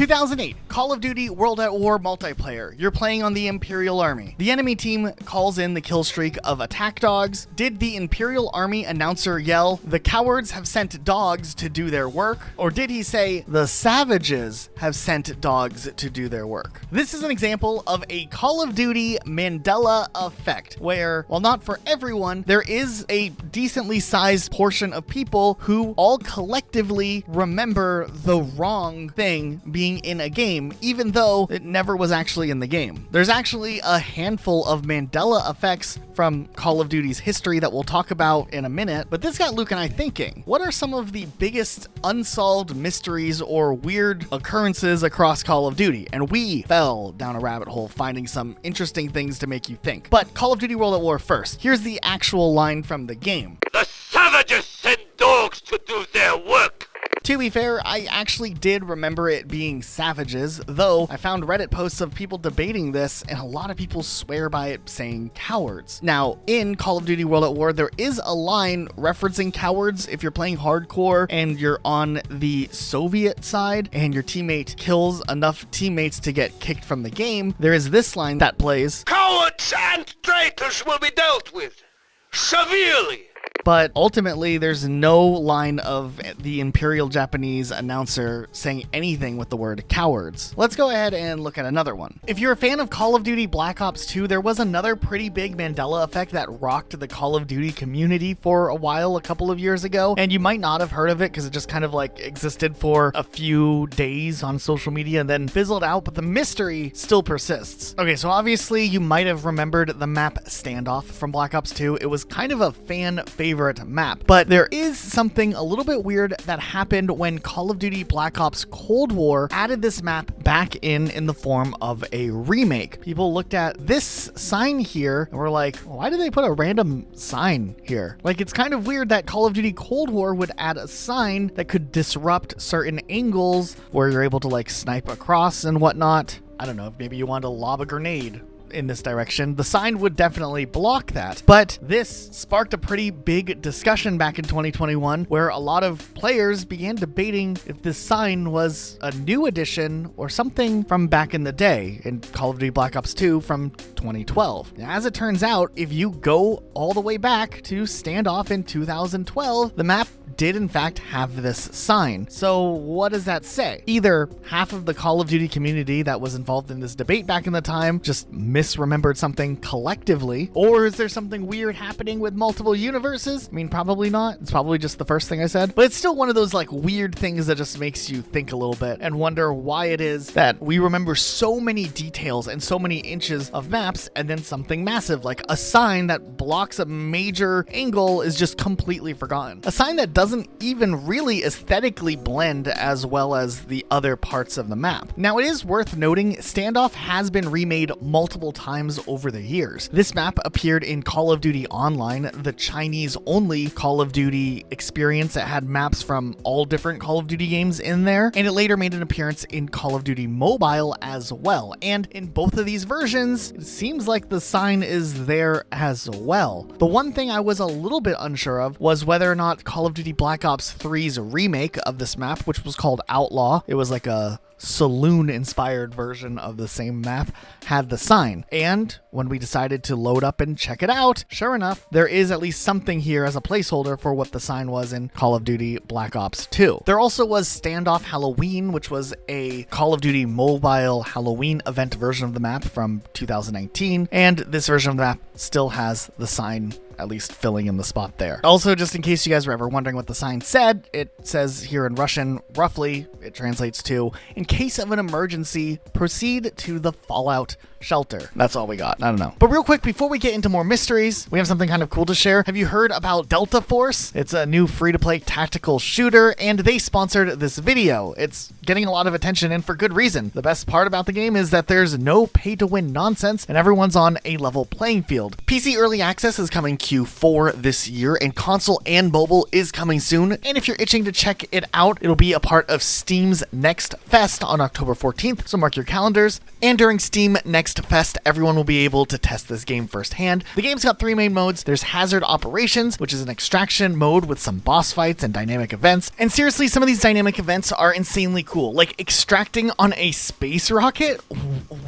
2008, Call of Duty World at War multiplayer. You're playing on the Imperial Army. The enemy team calls in the kill streak of attack dogs. Did the Imperial Army announcer yell, "The cowards have sent dogs to do their work"? Or did he say, "The savages have sent dogs to do their work"? This is an example of a Call of Duty Mandela effect, where, while not for everyone, there is a decently sized portion of people who all collectively remember the wrong thing being in a game, even though it never was actually in the game. There's actually a handful of Mandela effects from Call of Duty's history that we'll talk about in a minute, but this got Luke and I thinking, what are some of the biggest unsolved mysteries or weird occurrences across Call of Duty? And we fell down a rabbit hole finding some interesting things to make you think. But Call of Duty World at War first. Here's the actual line from the game. The savages send dogs to do their work. To be fair, I actually did remember it being savages, though I found Reddit posts of people debating this, and a lot of people swear by it saying cowards. Now, in Call of Duty World at War, there is a line referencing cowards if you're playing hardcore and you're on the Soviet side and your teammate kills enough teammates to get kicked from the game. There is this line that plays, "Cowards and traitors will be dealt with severely." But ultimately, there's no line of the Imperial Japanese announcer saying anything with the word cowards. Let's go ahead and look at another one. If you're a fan of Call of Duty Black Ops 2, there was another pretty big Mandela effect that rocked the Call of Duty community for a while, a couple of years ago. And you might not have heard of it because it just kind of like existed for a few days on social media and then fizzled out, but the mystery still persists. Okay, so obviously you might have remembered the map Standoff from Black Ops 2. It was kind of a fan favorite map, but there is something a little bit weird that happened when Call of Duty Black Ops Cold War added this map back in the form of a remake. People looked at this sign here and were like, why did they put a random sign here? Like, it's kind of weird that Call of Duty Cold War would add a sign that could disrupt certain angles where you're able to like snipe across and whatnot. I don't know, maybe you want to lob a grenade in this direction. The sign would definitely block that. But this sparked a pretty big discussion back in 2021 where a lot of players began debating if this sign was a new addition or something from back in the day in Call of Duty Black Ops 2 from 2012. Now, as it turns out, if you go all the way back to Standoff in 2012, the map did in fact have this sign. So what does that say? Either half of the Call of Duty community that was involved in this debate back in the time just misremembered something collectively, or is there something weird happening with multiple universes? I mean, probably not. It's probably just the first thing I said, but it's still one of those like weird things that just makes you think a little bit and wonder why it is that we remember so many details and so many inches of maps, and then something massive like a sign that blocks a major angle is just completely forgotten. A sign that doesn't even really aesthetically blend as well as the other parts of the map. Now, it is worth noting Standoff has been remade multiple times over the years. This map appeared in Call of Duty Online, the Chinese-only Call of Duty experience that had maps from all different Call of Duty games in there, and it later made an appearance in Call of Duty Mobile as well. And in both of these versions, it seems like the sign is there as well. The one thing I was a little bit unsure of was whether or not Call of Duty Black Ops 3's remake of this map, which was called Outlaw, it was like a saloon-inspired version of the same map, had the sign. And when we decided to load up and check it out, sure enough, there is at least something here as a placeholder for what the sign was in Call of Duty Black Ops 2. There also was Standoff Halloween, which was a Call of Duty mobile Halloween event version of the map from 2019, and this version of the map still has the sign at least filling in the spot there. Also, just in case you guys were ever wondering what the sign said, it says here in Russian, roughly, it translates to, "In case of an emergency, proceed to the fallout shelter." That's all we got. I don't know. But real quick, before we get into more mysteries, we have something kind of cool to share. Have you heard about Delta Force? It's a new free-to-play tactical shooter, and they sponsored this video. It's getting a lot of attention, and for good reason. The best part about the game is that there's no pay-to-win nonsense, and everyone's on a level playing field. PC Early Access is coming Q4 this year, and console and mobile is coming soon. And if you're itching to check it out, it'll be a part of Steam's Next Fest on October 14th, so mark your calendars. And during Steam Next Fest, everyone will be able to test this game firsthand. The game's got 3 main modes. There's Hazard Operations, which is an extraction mode with some boss fights and dynamic events. And seriously, some of these dynamic events are insanely cool, like extracting on a space rocket?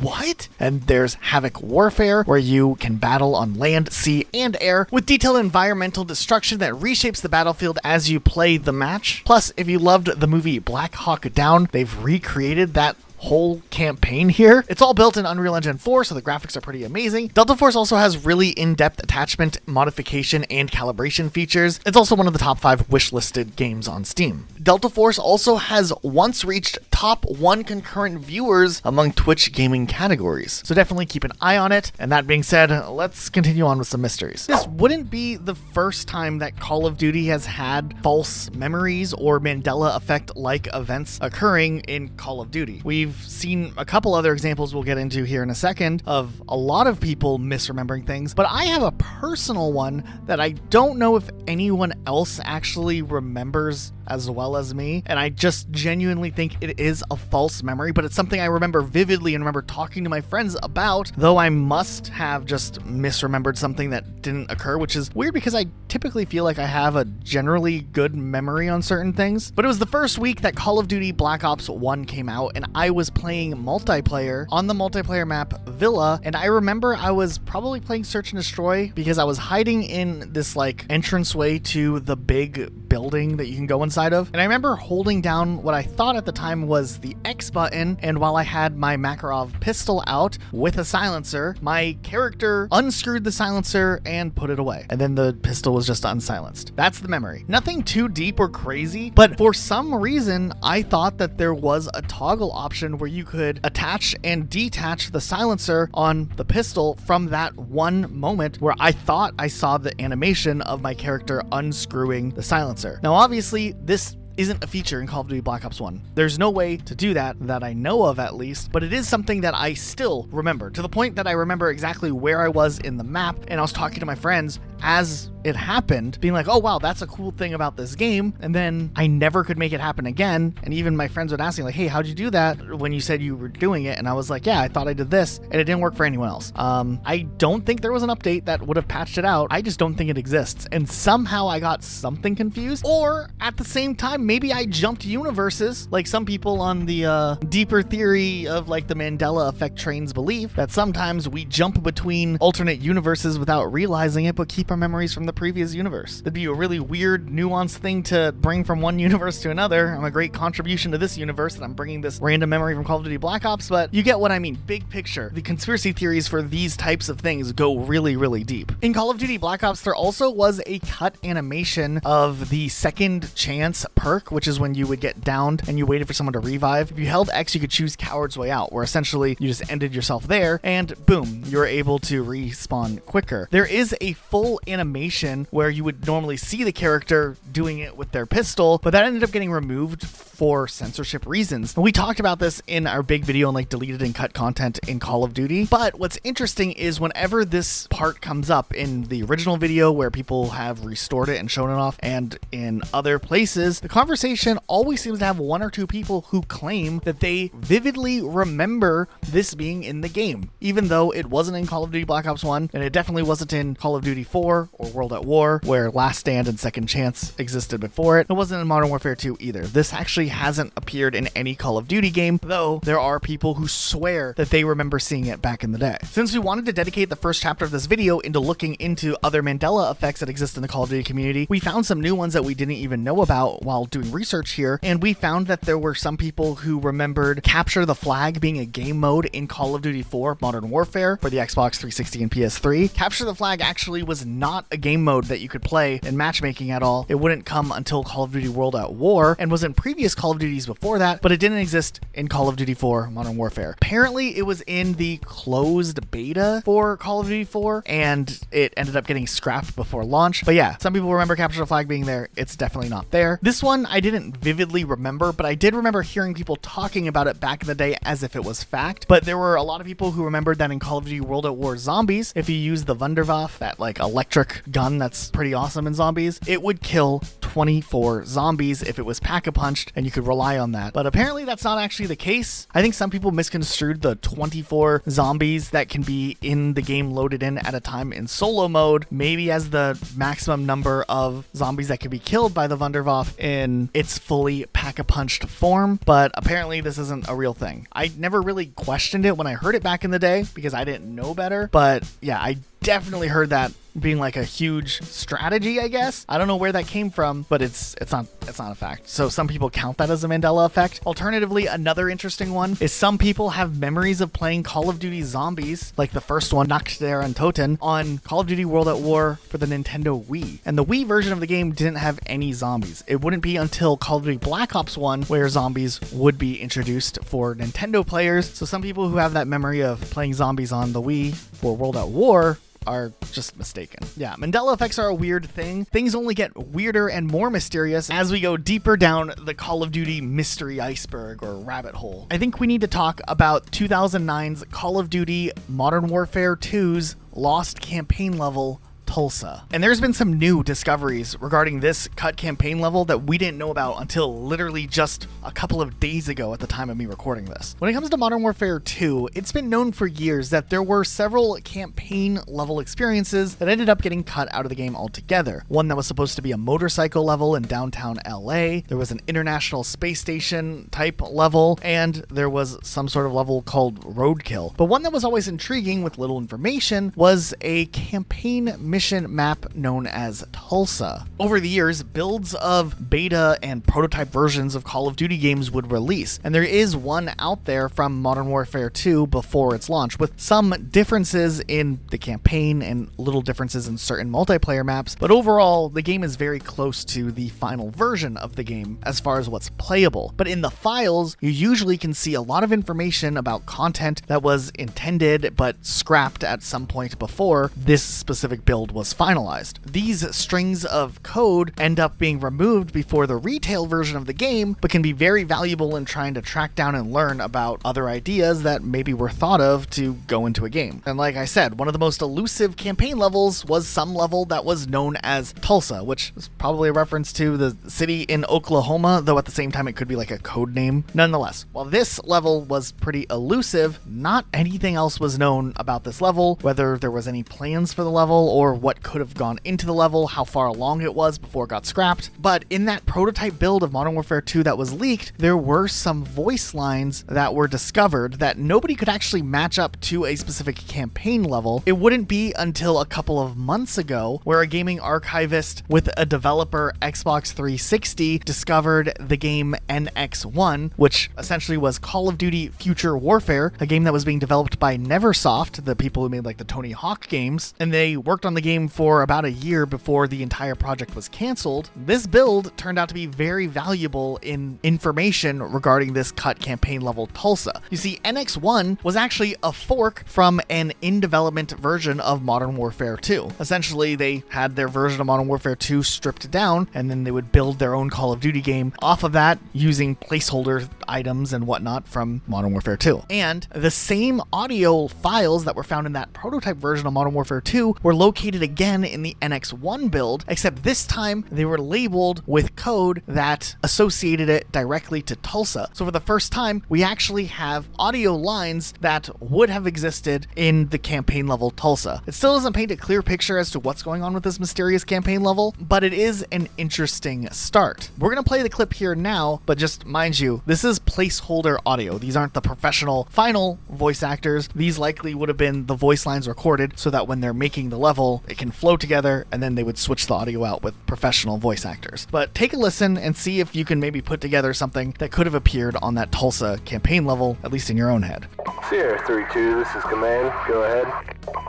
What? And there's Havoc Warfare, where you can battle on land, sea, and air with detailed environmental destruction that reshapes the battlefield as you play the match. Plus, if you loved the movie Black Hawk Down, they've recreated that whole campaign here. It's all built in Unreal Engine 4, so the graphics are pretty amazing. Delta Force also has really in-depth attachment, modification, and calibration features. It's also one of the top 5 wishlisted games on Steam. Delta Force also has once reached top 1 concurrent viewers among Twitch gaming categories, so definitely keep an eye on it. And that being said, let's continue on with some mysteries. This wouldn't be the first time that Call of Duty has had false memories or Mandela effect-like events occurring in Call of Duty. We've seen a couple other examples we'll get into here in a second of a lot of people misremembering things, but I have a personal one that I don't know if anyone else actually remembers as well as me, and I just genuinely think it is a false memory, but it's something I remember vividly and remember talking to my friends about, though I must have just misremembered something that didn't occur, which is weird because I typically feel like I have a generally good memory on certain things. But it was the first week that Call of Duty Black Ops 1 came out, and I was playing multiplayer on the multiplayer map Villa, and I remember I was probably playing Search and Destroy because I was hiding in this like entranceway to the big building that you can go inside of, and I remember holding down what I thought at the time was the X button, and while I had my Makarov pistol out with a silencer, my character unscrewed the silencer and put it away, and then the pistol was just unsilenced. That's the memory. Nothing too deep or crazy, but for some reason I thought that there was a toggle option where you could attach and detach the silencer on the pistol from that one moment where I thought I saw the animation of my character unscrewing the silencer. Now obviously this isn't a feature in Call of Duty Black Ops 1. There's no way to do that I know of at least, but it is something that I still remember, to the point that I remember exactly where I was in the map, and I was talking to my friends as it happened, being like, oh wow, that's a cool thing about this game, and then I never could make it happen again, and even my friends would ask me like, hey, how'd you do that when you said you were doing it? And I was like, yeah, I thought I did this, and it didn't work for anyone else. I don't think there was an update that would have patched it out. I just don't think it exists, and somehow I got something confused, or at the same time, maybe I jumped universes, like some people on the deeper theory of like the Mandela effect trains believe that sometimes we jump between alternate universes without realizing it, but keep our memories from the previous universe. That'd be a really weird, nuanced thing to bring from one universe to another. I'm a great contribution to this universe, and I'm bringing this random memory from Call of Duty Black Ops, but you get what I mean. Big picture. The conspiracy theories for these types of things go really, really deep. In Call of Duty Black Ops, there also was a cut animation of the second chance perk, which is when you would get downed and you waited for someone to revive. If you held X, you could choose Coward's Way Out, where essentially you just ended yourself there, and boom, you're able to respawn quicker. There is a full animation where you would normally see the character doing it with their pistol, but that ended up getting removed for censorship reasons. And we talked about this in our big video on like deleted and cut content in Call of Duty. But what's interesting is whenever this part comes up in the original video where people have restored it and shown it off, and in other places, the conversation always seems to have 1 or 2 people who claim that they vividly remember this being in the game, even though it wasn't in Call of Duty Black Ops 1, and it definitely wasn't in Call of Duty 4 or World at War, where Last Stand and Second Chance existed before it. It wasn't in Modern Warfare 2 either. This actually hasn't appeared in any Call of Duty game, though there are people who swear that they remember seeing it back in the day. Since we wanted to dedicate the first chapter of this video into looking into other Mandela effects that exist in the Call of Duty community, we found some new ones that we didn't even know about while doing research here, and we found that there were some people who remembered Capture the Flag being a game mode in Call of Duty 4 Modern Warfare for the Xbox 360 and PS3. Capture the Flag actually was not a game mode that you could play in matchmaking at all. It wouldn't come until Call of Duty World at War, and was in previous Call of Duties before that, but it didn't exist in Call of Duty 4 Modern Warfare. Apparently, it was in the closed beta for Call of Duty 4, and it ended up getting scrapped before launch. But yeah, some people remember Capture the Flag being there. It's definitely not there. This one I didn't vividly remember, but I did remember hearing people talking about it back in the day as if it was fact. But there were a lot of people who remembered that in Call of Duty World at War Zombies, if you use the Wunderwaffe, that like electric electric gun that's pretty awesome in zombies, it would kill 24 zombies if it was pack-a-punched, and you could rely on that. But apparently that's not actually the case. I think some people misconstrued the 24 zombies that can be in the game loaded in at a time in solo mode, maybe as the maximum number of zombies that can be killed by the Wunderwaffe in its fully pack-a-punched form, but apparently this isn't a real thing. I never really questioned it when I heard it back in the day because I didn't know better, but yeah, I definitely heard that being like a huge strategy, I guess. I don't know where that came from, but it's not a fact. So some people count that as a Mandela effect. Alternatively, another interesting one is some people have memories of playing Call of Duty Zombies, like the first one, Nachtster and Toten, on Call of Duty World at War for the Nintendo Wii. And the Wii version of the game didn't have any zombies. It wouldn't be until Call of Duty Black Ops 1 where zombies would be introduced for Nintendo players. So some people who have that memory of playing zombies on the Wii for World at War are just mistaken. Yeah, Mandela effects are a weird thing. Things only get weirder and more mysterious as we go deeper down the Call of Duty mystery iceberg or rabbit hole. I think we need to talk about 2009's Call of Duty Modern Warfare 2's Lost Campaign level, Tulsa. And there's been some new discoveries regarding this cut campaign level that we didn't know about until literally just a couple of days ago at the time of me recording this. When it comes to Modern Warfare 2, it's been known for years that there were several campaign level experiences that ended up getting cut out of the game altogether. One that was supposed to be a motorcycle level in downtown LA, there was an International Space Station type level, and there was some sort of level called Roadkill. But one that was always intriguing with little information was a campaign mission map known as Tulsa. Over the years, builds of beta and prototype versions of Call of Duty games would release, and there is one out there from Modern Warfare 2 before its launch, with some differences in the campaign and little differences in certain multiplayer maps, but overall, the game is very close to the final version of the game as far as what's playable. But in the files, you usually can see a lot of information about content that was intended but scrapped at some point before this specific build was finalized. These strings of code end up being removed before the retail version of the game, but can be very valuable in trying to track down and learn about other ideas that maybe were thought of to go into a game. And like I said, one of the most elusive campaign levels was some level that was known as Tulsa, which is probably a reference to the city in Oklahoma, though at the same time it could be like a code name. Nonetheless, while this level was pretty elusive, not anything else was known about this level, whether there was any plans for the level or what could have gone into the level, how far along it was before it got scrapped. But in that prototype build of Modern Warfare 2 that was leaked, there were some voice lines that were discovered that nobody could actually match up to a specific campaign level. It wouldn't be until a couple of months ago where a gaming archivist with a developer Xbox 360 discovered the game NX1, which essentially was Call of Duty Future Warfare, a game that was being developed by Neversoft, the people who made like the Tony Hawk games, and they worked on the game for about a year before the entire project was canceled. This build turned out to be very valuable in information regarding this cut campaign level Tulsa. You see, NX1 was actually a fork from an in-development version of Modern Warfare 2. Essentially, they had their version of Modern Warfare 2 stripped down, and then they would build their own Call of Duty game off of that using placeholder items and whatnot from Modern Warfare 2. And the same audio files that were found in that prototype version of Modern Warfare 2 were located again in the NX1 build, except this time they were labeled with code that associated it directly to Tulsa. So for the first time, we actually have audio lines that would have existed in the campaign level Tulsa. It still doesn't paint a clear picture as to what's going on with this mysterious campaign level, but it is an interesting start. We're going to play the clip here now, but just mind you, this is placeholder audio. These aren't the professional final voice actors. These likely would have been the voice lines recorded so that when they're making the level, it can flow together, and then they would switch the audio out with professional voice actors. But take a listen and see if you can maybe put together something that could have appeared on that Tulsa campaign level, at least in your own head. Sierra 3-2, this is Command. Go ahead.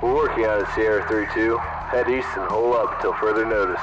We're working out of Sierra 3-2. Head east and hold up until further notice.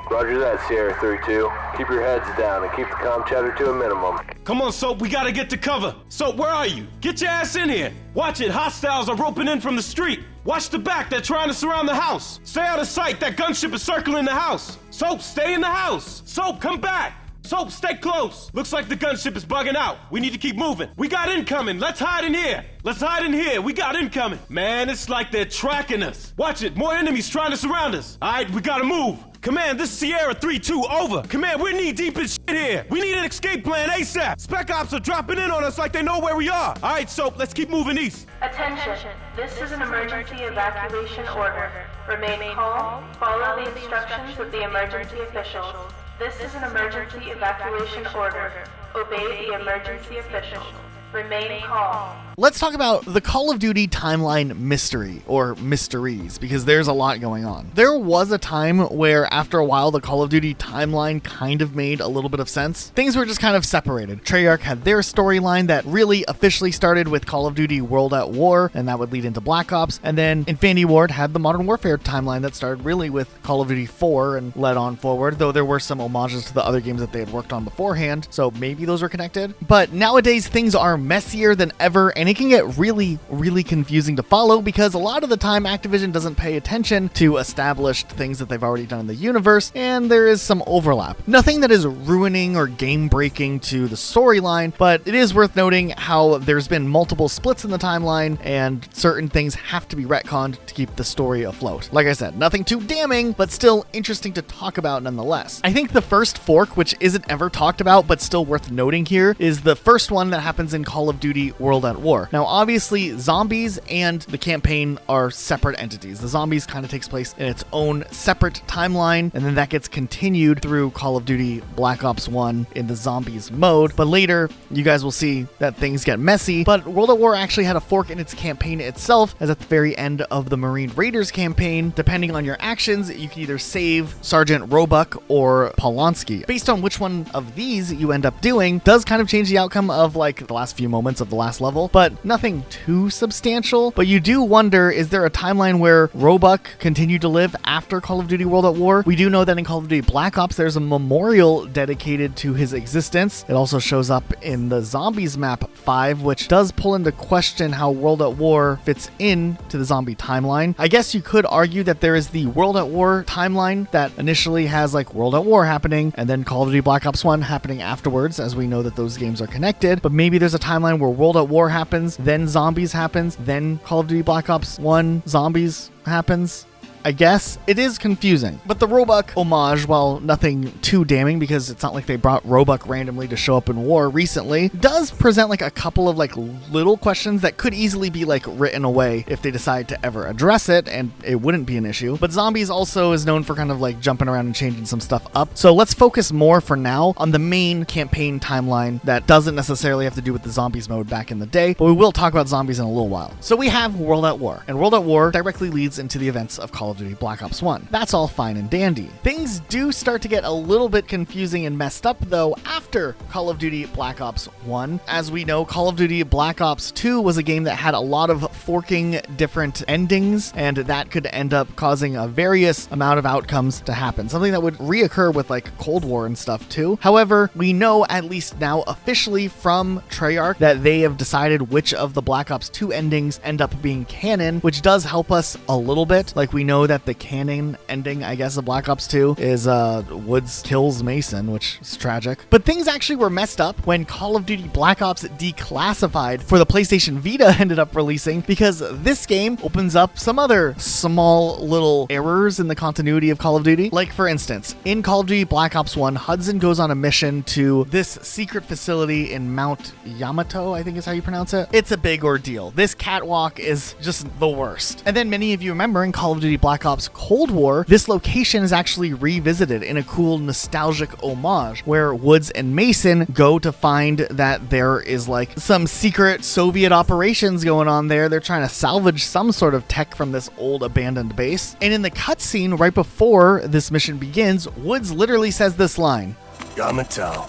Roger that, Sierra 3-2. Keep your heads down and keep the comm chatter to a minimum. Come on, Soap, we gotta get to cover. Soap, where are you? Get your ass in here. Watch it, hostiles are roping in from the street. Watch the back, they're trying to surround the house. Stay out of sight, that gunship is circling the house. Soap, stay in the house. Soap, come back. Soap, stay close. Looks like the gunship is bugging out. We need to keep moving. We got incoming. Let's hide in here. Let's hide in here. We got incoming. Man, it's like they're tracking us. Watch it. More enemies trying to surround us. All right, we gotta move. Command, this is Sierra 3-2, over. Command, we're knee-deep in shit here. We need an escape plan ASAP. Spec Ops are dropping in on us like they know where we are. All right, Soap, let's keep moving east. Attention, this is an emergency evacuation order. Remain calm, follow the instructions of the emergency officials. This is an emergency evacuation order. Obey the emergency officials. Remain calm. Let's talk about the Call of Duty timeline mystery, or mysteries, because there's a lot going on. There was a time where after a while the Call of Duty timeline kind of made a little bit of sense. Things were just kind of separated. Treyarch had their storyline that really officially started with Call of Duty World at War, and that would lead into Black Ops, and then Infinity Ward had the Modern Warfare timeline that started really with Call of Duty 4 and led on forward, though there were some homages to the other games that they had worked on beforehand, so maybe those were connected. But nowadays things are messier than ever, and it can get really, really confusing to follow because a lot of the time Activision doesn't pay attention to established things that they've already done in the universe, and there is some overlap. Nothing that is ruining or game-breaking to the storyline, but it is worth noting how there's been multiple splits in the timeline, and certain things have to be retconned to keep the story afloat. Like I said, nothing too damning, but still interesting to talk about nonetheless. I think the first fork, which isn't ever talked about but still worth noting here, is the first one that happens in Call of Duty World at War. Now, obviously, zombies and the campaign are separate entities. The zombies kind of takes place in its own separate timeline, and then that gets continued through Call of Duty Black Ops 1 in the zombies mode. But later, you guys will see that things get messy, but World at War actually had a fork in its campaign itself, as at the very end of the Marine Raiders campaign, depending on your actions, you can either save Sergeant Roebuck or Polanski. Based on which one of these you end up doing does kind of change the outcome of like the last few moments of the last level, but nothing too substantial. But you do wonder, is there a timeline where Roebuck continued to live after Call of Duty World at War? We do know that in Call of Duty Black Ops there's a memorial dedicated to his existence. It also shows up in the Zombies map 5, which does pull into question how World at War fits in to the zombie timeline. I guess you could argue that there is the World at War timeline that initially has like World at War happening and then Call of Duty Black Ops 1 happening afterwards, as we know that those games are connected. But maybe there's a timeline where World at War happens, then Zombies happens, then Call of Duty Black Ops 1 Zombies happens. I guess it is confusing. But the Roebuck homage, while nothing too damning because it's not like they brought Roebuck randomly to show up in war recently, does present like a couple of like little questions that could easily be like written away if they decide to ever address it, and it wouldn't be an issue. But Zombies also is known for kind of like jumping around and changing some stuff up. So let's focus more for now on the main campaign timeline that doesn't necessarily have to do with the Zombies mode back in the day, but we will talk about Zombies in a little while. So we have World at War, and World at War directly leads into the events of Call of Duty Black Ops 1. That's all fine and dandy. Things do start to get a little bit confusing and messed up though after Call of Duty Black Ops 1. As we know, Call of Duty Black Ops 2 was a game that had a lot of forking different endings, and that could end up causing a various amount of outcomes to happen. Something that would reoccur with like Cold War and stuff too. However, we know at least now officially from Treyarch that they have decided which of the Black Ops 2 endings end up being canon, which does help us a little bit. Like we know that the canon ending, I guess, of Black Ops 2 is Woods kills Mason, which is tragic. But things actually were messed up when Call of Duty Black Ops Declassified for the PlayStation Vita ended up releasing, because this game opens up some other small little errors in the continuity of Call of Duty. Like for instance, in Call of Duty Black Ops 1, Hudson goes on a mission to this secret facility in Mount Yamato, I think is how you pronounce it. It's a big ordeal. This catwalk is just the worst. And then many of you remember in Call of Duty Black Ops Cold War, this location is actually revisited in a cool nostalgic homage where Woods and Mason go to find that there is like some secret Soviet operations going on there. They're trying to salvage some sort of tech from this old abandoned base. And in the cutscene right before this mission begins, Woods literally says this line: Yamato,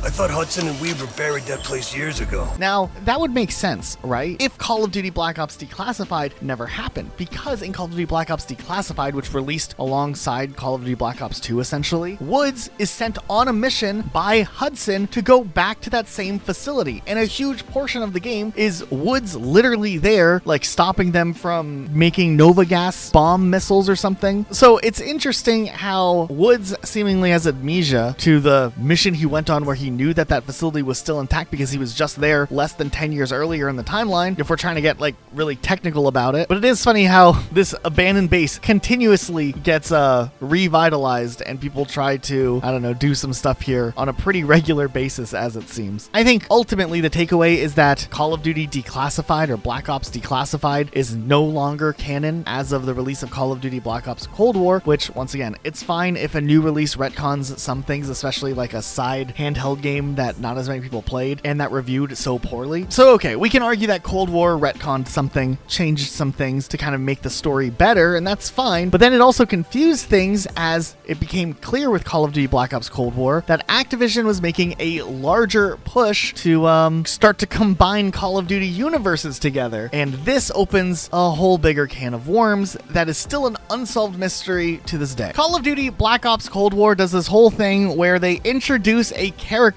I thought Hudson and Weaver buried that place years ago. Now, that would make sense, right? If Call of Duty Black Ops Declassified never happened, because in Call of Duty Black Ops Declassified, which released alongside Call of Duty Black Ops 2 essentially, Woods is sent on a mission by Hudson to go back to that same facility, and a huge portion of the game is Woods literally there, like stopping them from making Nova gas bomb missiles or something. So it's interesting how Woods seemingly has amnesia to the mission he went on where he knew that that facility was still intact because he was just there less than 10 years earlier in the timeline, if we're trying to get like really technical about it. But it is funny how this abandoned base continuously gets revitalized and people try to, I don't know, do some stuff here on a pretty regular basis as it seems. I think ultimately the takeaway is that Call of Duty Declassified or Black Ops Declassified is no longer canon as of the release of Call of Duty Black Ops Cold War, which once again, it's fine if a new release retcons some things, especially like a side handheld game that not as many people played and that reviewed so poorly. So okay, we can argue that Cold War retconned something, changed some things to kind of make the story better, and that's fine, but then it also confused things as it became clear with Call of Duty Black Ops Cold War that Activision was making a larger push to start to combine Call of Duty universes together, and this opens a whole bigger can of worms that is still an unsolved mystery to this day. Call of Duty Black Ops Cold War does this whole thing where they introduce a character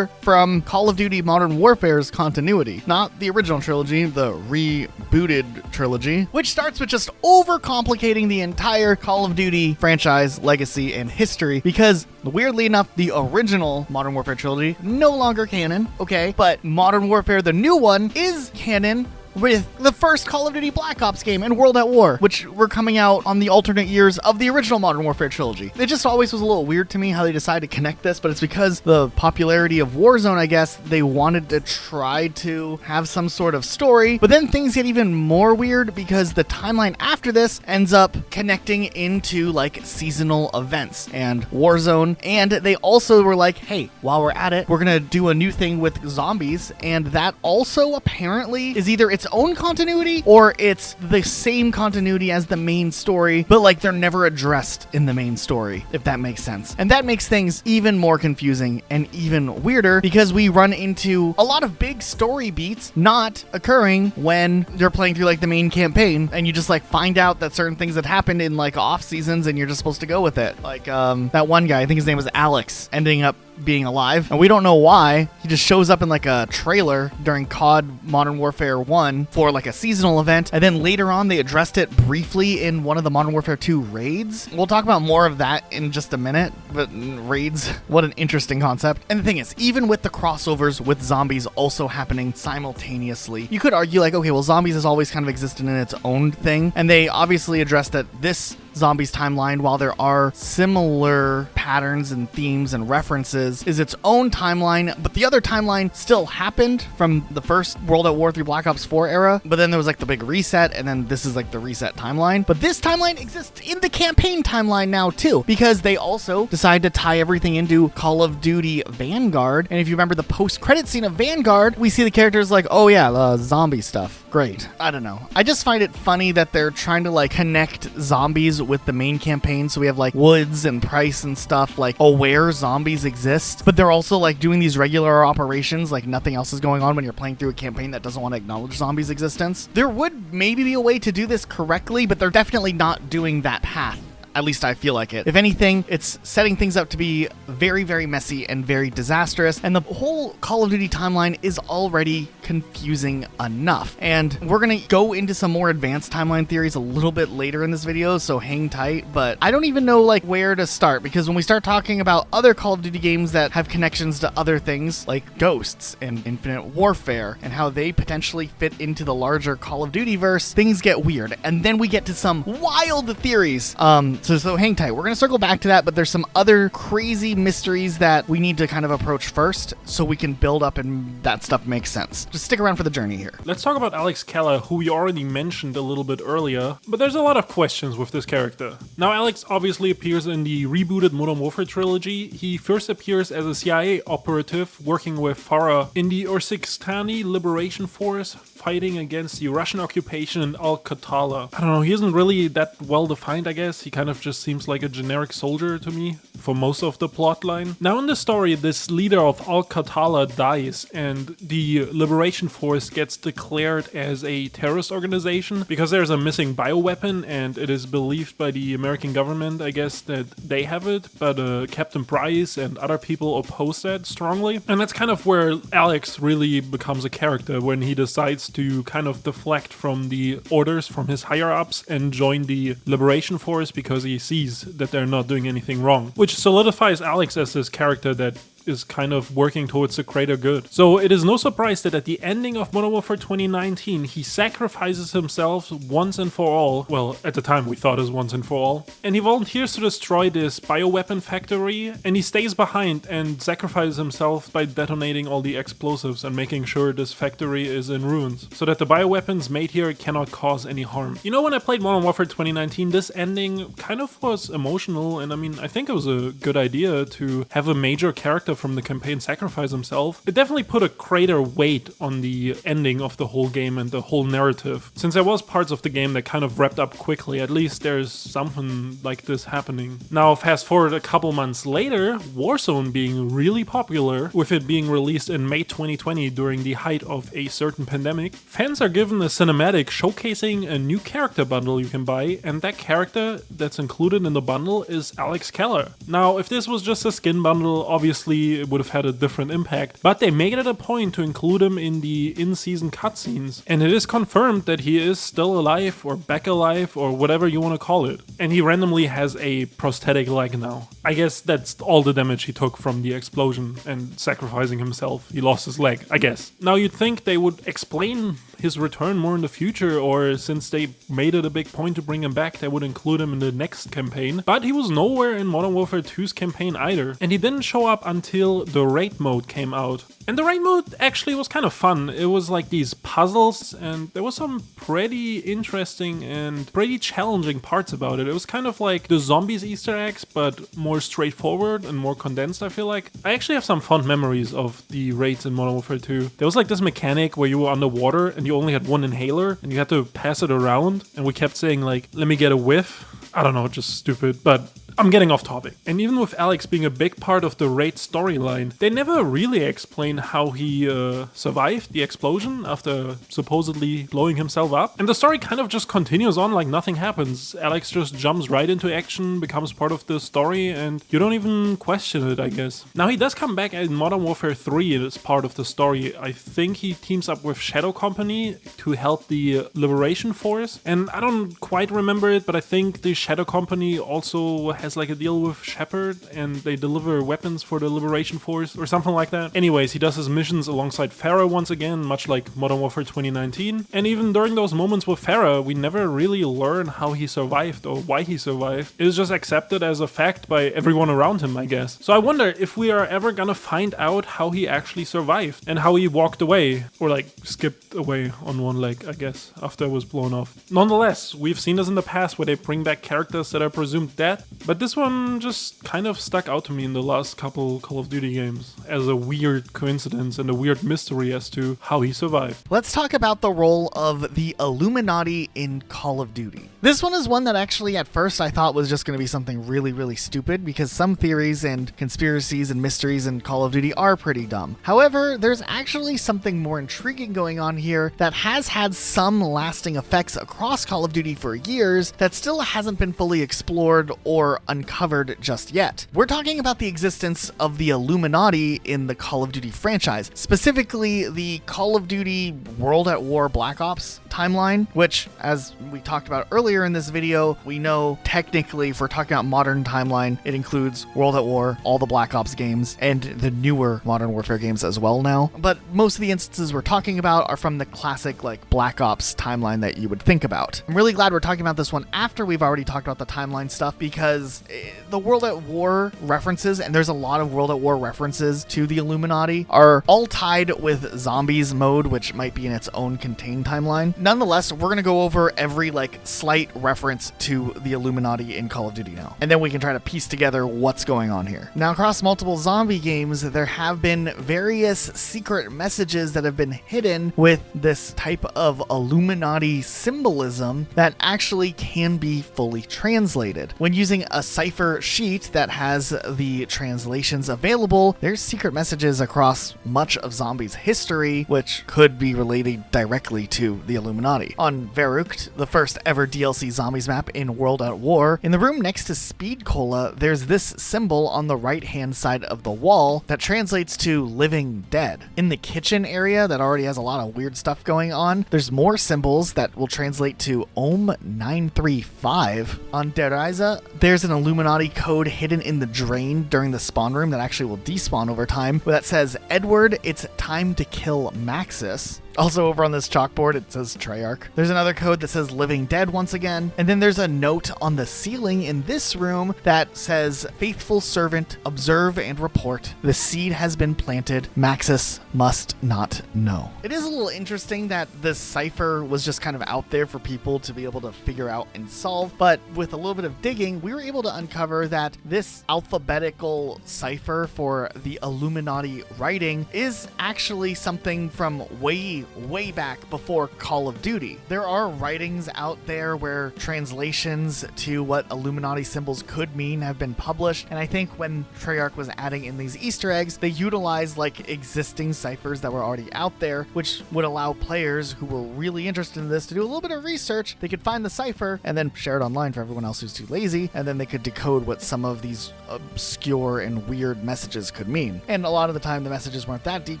from Call of Duty Modern Warfare's continuity, not the original trilogy, the rebooted trilogy, which starts with just overcomplicating the entire Call of Duty franchise, legacy, and history, because weirdly enough, the original Modern Warfare Trilogy no longer canon, okay, but Modern Warfare, the new one, is canon with the first Call of Duty Black Ops game and World at War, which were coming out on the alternate years of the original Modern Warfare Trilogy. It just always was a little weird to me how they decided to connect this, but it's because the popularity of Warzone, I guess, they wanted to try to have some sort of story, but then things get even more weird because the timeline after this ends up connecting into like seasonal events and Warzone, and they also were like, hey, while we're at it, we're gonna do a new thing with zombies, and that also apparently is either its own continuity or it's the same continuity as the main story, but like they're never addressed in the main story, if that makes sense. And that makes things even more confusing and even weirder because we run into a lot of big story beats not occurring when you're playing through like the main campaign, and you just like find out that certain things that happened in like off seasons and you're just supposed to go with it. Like that one guy, I think his name was Alex, ending up being alive, and we don't know why. He just shows up in like a trailer during COD Modern Warfare 1 for like a seasonal event, and then later on they addressed it briefly in one of the Modern Warfare 2 raids. We'll talk about more of that in just a minute, but raids, what an interesting concept. And the thing is, even with the crossovers with zombies also happening simultaneously, you could argue like, okay, well, zombies has always kind of existed in its own thing, and they obviously addressed that this zombies timeline, while there are similar patterns and themes and references, is its own timeline, but the other timeline still happened from the first World at War 3 Black Ops 4 era, but then there was like the big reset, and then this is like the reset timeline. But this timeline exists in the campaign timeline now too, because they also decided to tie everything into Call of Duty Vanguard, and if you remember the post-credit scene of Vanguard, we see the characters like, oh yeah, the zombie stuff. Great. I don't know. I just find it funny that they're trying to like connect zombies with the main campaign, so we have like Woods and Price and stuff like aware zombies exist, but they're also like doing these regular operations like nothing else is going on when you're playing through a campaign that doesn't want to acknowledge zombies' existence. There would maybe be a way to do this correctly, but they're definitely not doing that path. At least I feel like it. If anything, it's setting things up to be very, very messy and very disastrous, and the whole Call of Duty timeline is already confusing enough. And we're gonna go into some more advanced timeline theories a little bit later in this video, so hang tight, but I don't even know like where to start, because when we start talking about other Call of Duty games that have connections to other things like Ghosts and Infinite Warfare and how they potentially fit into the larger Call of Duty verse, things get weird. And then we get to some wild theories. So hang tight. We're going to circle back to that, but there's some other crazy mysteries that we need to kind of approach first so we can build up and that stuff makes sense. Just stick around for the journey here. Let's talk about Alex Keller, who we already mentioned a little bit earlier, but there's a lot of questions with this character. Now, Alex obviously appears in the rebooted Modern Warfare Trilogy. He first appears as a CIA operative working with Farah in the Ursikstani Liberation Force, fighting against the Russian occupation in Al-Qatala. I don't know, he isn't really that well defined, I guess. He kind of just seems like a generic soldier to me for most of the plotline. Now in the story, this leader of Al-Qatala dies, and the Liberation Force gets declared as a terrorist organization because there's a missing bioweapon, and it is believed by the American government, I guess, that they have it, but Captain Price and other people oppose that strongly. And that's kind of where Alex really becomes a character, when he decides to kind of deflect from the orders from his higher-ups and join the Liberation Force because he sees that they're not doing anything wrong, which solidifies Alex as this character that is kind of working towards the greater good. So it is no surprise that at the ending of Modern Warfare 2019, he sacrifices himself once and for all. Well, at the time we thought it was once and for all. And he volunteers to destroy this bioweapon factory, and he stays behind and sacrifices himself by detonating all the explosives and making sure this factory is in ruins, so that the bioweapons made here cannot cause any harm. You know, when I played Modern Warfare 2019, this ending kind of was emotional, and I mean, I think it was a good idea to have a major character from the campaign sacrifice himself. It definitely put a greater weight on the ending of the whole game and the whole narrative. Since there was parts of the game that kind of wrapped up quickly, at least there's something like this happening. Now fast forward a couple months later, Warzone being really popular, with it being released in May 2020 during the height of a certain pandemic, fans are given a cinematic showcasing a new character bundle you can buy, and that character that's included in the bundle is Alex Keller. Now if this was just a skin bundle, obviously it would have had a different impact, but they made it a point to include him in the in-season cutscenes, and it is confirmed that he is still alive, or back alive, or whatever you want to call it. And he randomly has a prosthetic leg now. I guess that's all the damage he took from the explosion and sacrificing himself. He lost his leg, I guess. Now you'd think they would explain his return more in the future, or since they made it a big point to bring him back, they would include him in the next campaign. But he was nowhere in Modern Warfare 2's campaign either, and he didn't show up until the raid mode came out. And the raid mode actually was kind of fun. It was like these puzzles, and there was some pretty interesting and pretty challenging parts about it. It was kind of like the zombies Easter eggs, but more straightforward and more condensed, I feel like. I actually have some fond memories of the raids in Modern Warfare 2. There was like this mechanic where you were underwater and you only had one inhaler and you had to pass it around, and we kept saying like, let me get a whiff. I don't know, just stupid, but I'm getting off topic. And even with Alex being a big part of the raid storyline, they never really explain how he survived the explosion after supposedly blowing himself up. And the story kind of just continues on like nothing happens. Alex just jumps right into action, becomes part of the story, and you don't even question it, I guess. Now he does come back in Modern Warfare 3 as part of the story. I think he teams up with Shadow Company to help the Liberation Force. And I don't quite remember it, but I think the Shadow Company also has like a deal with Shepard, and they deliver weapons for the Liberation Force or something like that. Anyways, he does his missions alongside Farah once again, much like Modern Warfare 2019. And even during those moments with Farah, we never really learn how he survived or why he survived. It is just accepted as a fact by everyone around him, I guess. So I wonder if we are ever gonna find out how he actually survived and how he walked away, or like skipped away on one leg, I guess, after it was blown off. Nonetheless, we've seen this in the past where they bring back characters that are presumed dead, but this one just kind of stuck out to me in the last couple Call of Duty games as a weird coincidence and a weird mystery as to how he survived. Let's talk about the role of the Illuminati in Call of Duty. This one is one that actually at first I thought was just going to be something really, really stupid, because some theories and conspiracies and mysteries in Call of Duty are pretty dumb. However, there's actually something more intriguing going on here that has had some lasting effects across Call of Duty for years that still hasn't been fully explored or uncovered just yet. We're talking about the existence of the Illuminati in the Call of Duty franchise, specifically the Call of Duty World at War Black Ops timeline, which, as we talked about earlier in this video, we know technically, if we're talking about modern timeline, it includes World at War, all the Black Ops games, and the newer Modern Warfare games as well now. But most of the instances we're talking about are from the classic like Black Ops timeline that you would think about. I'm really glad we're talking about this one after we've already talked about the timeline stuff, because the World at War references, and there's a lot of World at War references to the Illuminati, are all tied with Zombies mode, which might be in its own contained timeline. Nonetheless, we're going to go over every slight reference to the Illuminati in Call of Duty now, and then we can try to piece together what's going on here. Now, across multiple zombie games, there have been various secret messages that have been hidden with this type of Illuminati symbolism that actually can be fully translated. When using a cipher sheet that has the translations available, there's secret messages across much of zombies' history, which could be related directly to the Illuminati. On Verrucht, the first ever DLC zombies map in World at War, in the room next to Speed Cola, there's this symbol on the right-hand side of the wall that translates to living dead. In the kitchen area that already has a lot of weird stuff going on, there's more symbols that will translate to Ohm 935. On Deraiza, there's an Illuminati code hidden in the drain during the spawn room that actually will despawn over time, that says, Edward, it's time to kill Maxis. Also over on this chalkboard, it says Treyarch. There's another code that says Living Dead once again. And then there's a note on the ceiling in this room that says, Faithful servant, observe and report. The seed has been planted. Maxis must not know. It is a little interesting that this cipher was just kind of out there for people to be able to figure out and solve. But with a little bit of digging, we were able to uncover that this alphabetical cipher for the Illuminati writing is actually something from way back before Call of Duty. There are writings out there where translations to what Illuminati symbols could mean have been published, and I think when Treyarch was adding in these Easter eggs, they utilized existing ciphers that were already out there, which would allow players who were really interested in this to do a little bit of research. They could find the cipher and then share it online for everyone else who's too lazy, and then they could decode what some of these obscure and weird messages could mean. And a lot of the time the messages weren't that deep,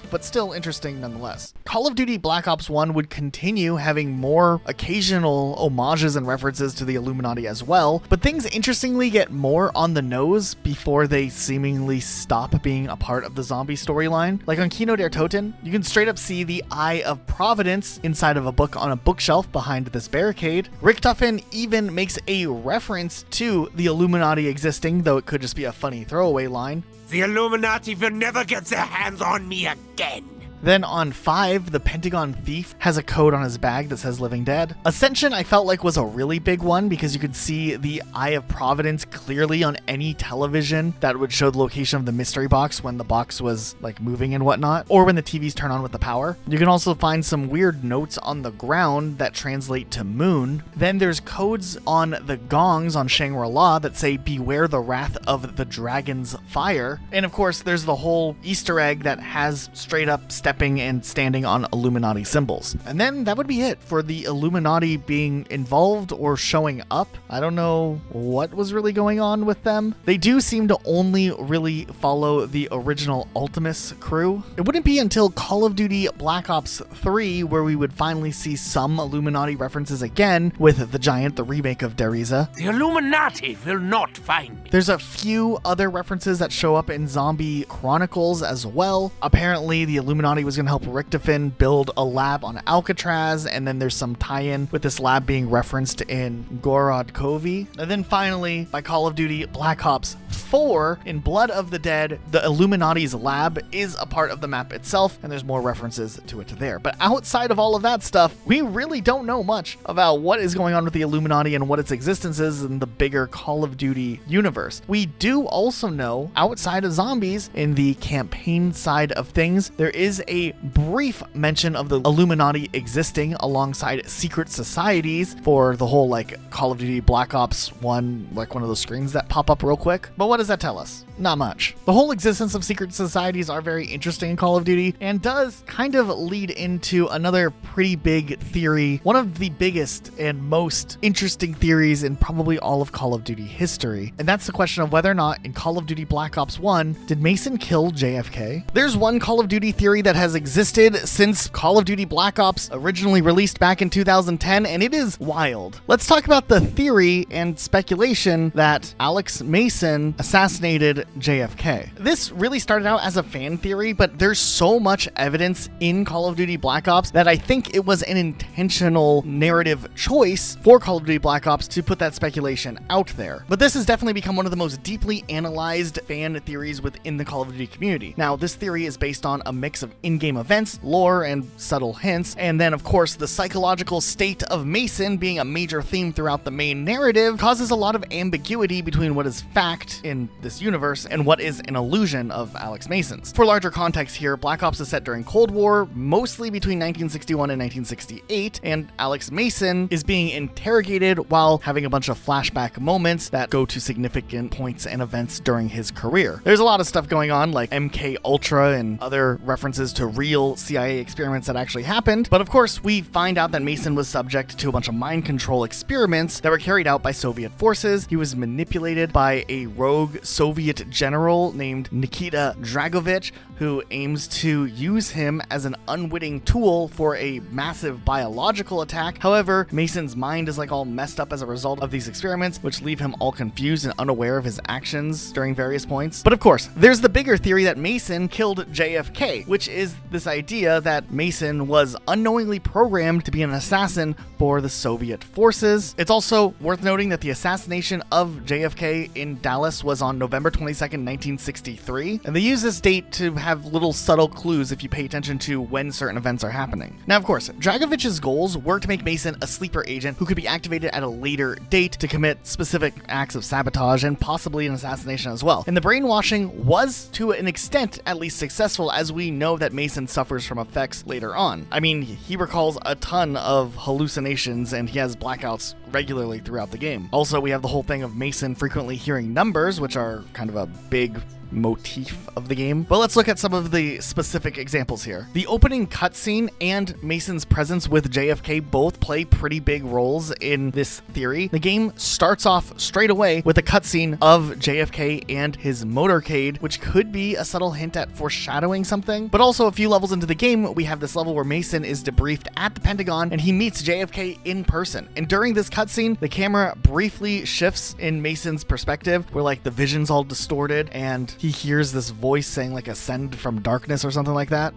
but still interesting nonetheless. Call of Duty Black Ops 1 would continue having more occasional homages and references to the Illuminati as well, but things interestingly get more on the nose before they seemingly stop being a part of the zombie storyline. Like on Kino der Toten, you can straight up see the Eye of Providence inside of a book on a bookshelf behind this barricade. Richtofen even makes a reference to the Illuminati existing, though it could just be a funny throwaway line. The Illuminati will never get their hands on me again. Then on 5, the Pentagon Thief has a code on his bag that says Living Dead. Ascension I felt like was a really big one because you could see the Eye of Providence clearly on any television that would show the location of the mystery box when the box was moving and whatnot, or when the TVs turn on with the power. You can also find some weird notes on the ground that translate to moon. Then there's codes on the gongs on Shangri-La that say beware the wrath of the dragon's fire. And of course there's the whole Easter egg that has straight up stepping and standing on Illuminati symbols. And then that would be it for the Illuminati being involved or showing up. I don't know what was really going on with them. They do seem to only really follow the original Ultimus crew. It wouldn't be until Call of Duty Black Ops 3 where we would finally see some Illuminati references again with the Giant, the remake of Deraiza. The Illuminati will not find me. There's a few other references that show up in Zombie Chronicles as well. Apparently the Illuminati was going to help Richtofen build a lab on Alcatraz, and then there's some tie-in with this lab being referenced in Gorod Covey. And then finally, by Call of Duty Black Ops 4, in Blood of the Dead, the Illuminati's lab is a part of the map itself, and there's more references to it there. But outside of all of that stuff, we really don't know much about what is going on with the Illuminati and what its existence is in the bigger Call of Duty universe. We do also know, outside of zombies, in the campaign side of things, there is a brief mention of the Illuminati existing alongside secret societies for the whole Call of Duty Black Ops 1, one of those screens that pop up real quick. But what does that tell us? Not much. The whole existence of secret societies are very interesting in Call of Duty and does kind of lead into another pretty big theory, one of the biggest and most interesting theories in probably all of Call of Duty history. And that's the question of whether or not in Call of Duty Black Ops 1, did Mason kill JFK? There's one Call of Duty theory that has existed since Call of Duty Black Ops originally released back in 2010, and it is wild. Let's talk about the theory and speculation that Alex Mason assassinated JFK. This really started out as a fan theory, but there's so much evidence in Call of Duty Black Ops that I think it was an intentional narrative choice for Call of Duty Black Ops to put that speculation out there. But this has definitely become one of the most deeply analyzed fan theories within the Call of Duty community. Now, this theory is based on a mix of in-game events, lore, and subtle hints, and then of course the psychological state of Mason being a major theme throughout the main narrative causes a lot of ambiguity between what is fact in this universe and what is an illusion of Alex Mason's. For larger context here, Black Ops is set during Cold War, mostly between 1961 and 1968, and Alex Mason is being interrogated while having a bunch of flashback moments that go to significant points and events during his career. There's a lot of stuff going on like MK Ultra and other references to real CIA experiments that actually happened, but of course we find out that Mason was subject to a bunch of mind control experiments that were carried out by Soviet forces. He was manipulated by a rogue Soviet general named Nikita Dragovich, who aims to use him as an unwitting tool for a massive biological attack. However, Mason's mind is like all messed up as a result of these experiments, which leave him all confused and unaware of his actions during various points. But of course, there's the bigger theory that Mason killed JFK, which is this idea that Mason was unknowingly programmed to be an assassin for the Soviet forces. It's also worth noting that the assassination of JFK in Dallas was on November 22nd, 1963, and they use this date to have little subtle clues if you pay attention to when certain events are happening. Now, of course, Dragovich's goals were to make Mason a sleeper agent who could be activated at a later date to commit specific acts of sabotage and possibly an assassination as well. And the brainwashing was, to an extent, at least successful, as we know that Mason suffers from effects later on. I mean, he recalls a ton of hallucinations and he has blackouts regularly throughout the game. Also, we have the whole thing of Mason frequently hearing numbers, which are kind of a big motif of the game. But let's look at some of the specific examples here. The opening cutscene and Mason's presence with JFK both play pretty big roles in this theory. The game starts off straight away with a cutscene of JFK and his motorcade, which could be a subtle hint at foreshadowing something. But also a few levels into the game, we have this level where Mason is debriefed at the Pentagon and he meets JFK in person. And during this cutscene, the camera briefly shifts in Mason's perspective, where like the vision's all distorted and he hears this voice saying like ascend from darkness or something like that.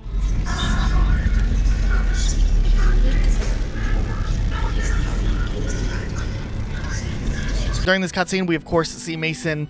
During this cutscene, we of course see Mason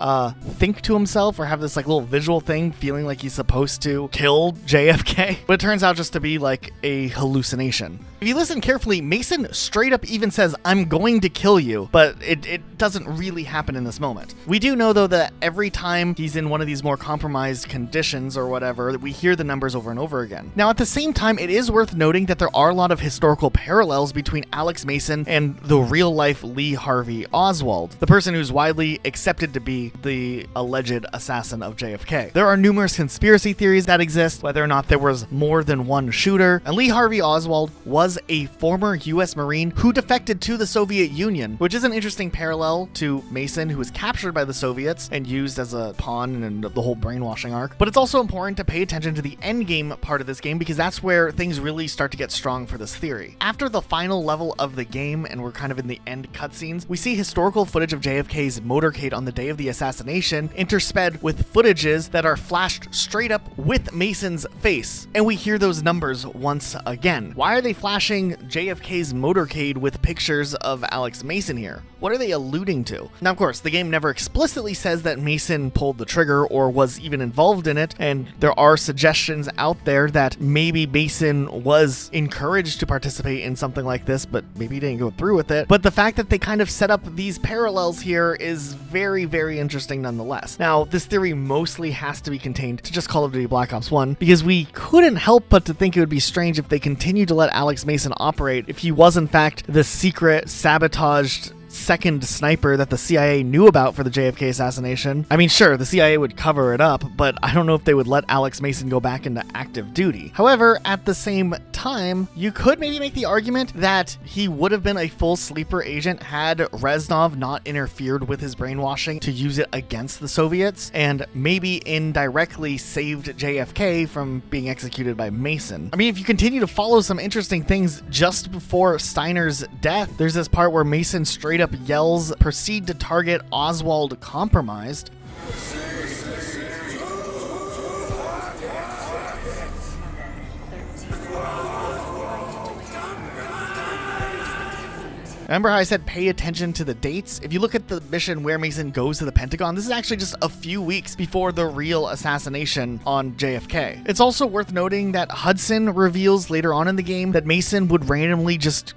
think to himself or have this like little visual thing feeling like he's supposed to kill JFK, but it turns out just to be like a hallucination. If you listen carefully, Mason straight up even says, "I'm going to kill you," but it doesn't really happen in this moment. We do know though that every time he's in one of these more compromised conditions or whatever, we hear the numbers over and over again. Now at the same time, it is worth noting that there are a lot of historical parallels between Alex Mason and the real life Lee Harvey Oswald, the person who's widely accepted to be the alleged assassin of JFK. There are numerous conspiracy theories that exist, whether or not there was more than one shooter, and Lee Harvey Oswald was a former US Marine who defected to the Soviet Union, which is an interesting parallel to Mason, who was captured by the Soviets and used as a pawn in the whole brainwashing arc. But it's also important to pay attention to the endgame part of this game, because that's where things really start to get strong for this theory. After the final level of the game, and we're kind of in the end cutscenes, we see historical footage of JFK's motorcade on the day of the assassination, intersped with footages that are flashed straight up with Mason's face. And we hear those numbers once again. Why are they flashing JFK's motorcade with pictures of Alex Mason here? What are they alluding to? Now, of course, the game never explicitly says that Mason pulled the trigger or was even involved in it, and there are suggestions out there that maybe Mason was encouraged to participate in something like this, but maybe he didn't go through with it. But the fact that they kind of set up these parallels here is very, very interesting nonetheless. Now, this theory mostly has to be contained to just Call of Duty Black Ops 1, because we couldn't help but to think it would be strange if they continued to let Alex Mason operate if he was in fact the secret sabotaged second sniper that the CIA knew about for the JFK assassination. I mean, sure, the CIA would cover it up, but I don't know if they would let Alex Mason go back into active duty. However, at the same time, you could maybe make the argument that he would have been a full sleeper agent had Reznov not interfered with his brainwashing to use it against the Soviets, and maybe indirectly saved JFK from being executed by Mason. I mean, if you continue to follow some interesting things just before Steiner's death, there's this part where Mason straight up yells, "Proceed to target Oswald compromised." Remember how I said pay attention to the dates? If you look at the mission where Mason goes to the Pentagon, this is actually just a few weeks before the real assassination on JFK. It's also worth noting that Hudson reveals later on in the game that Mason would randomly just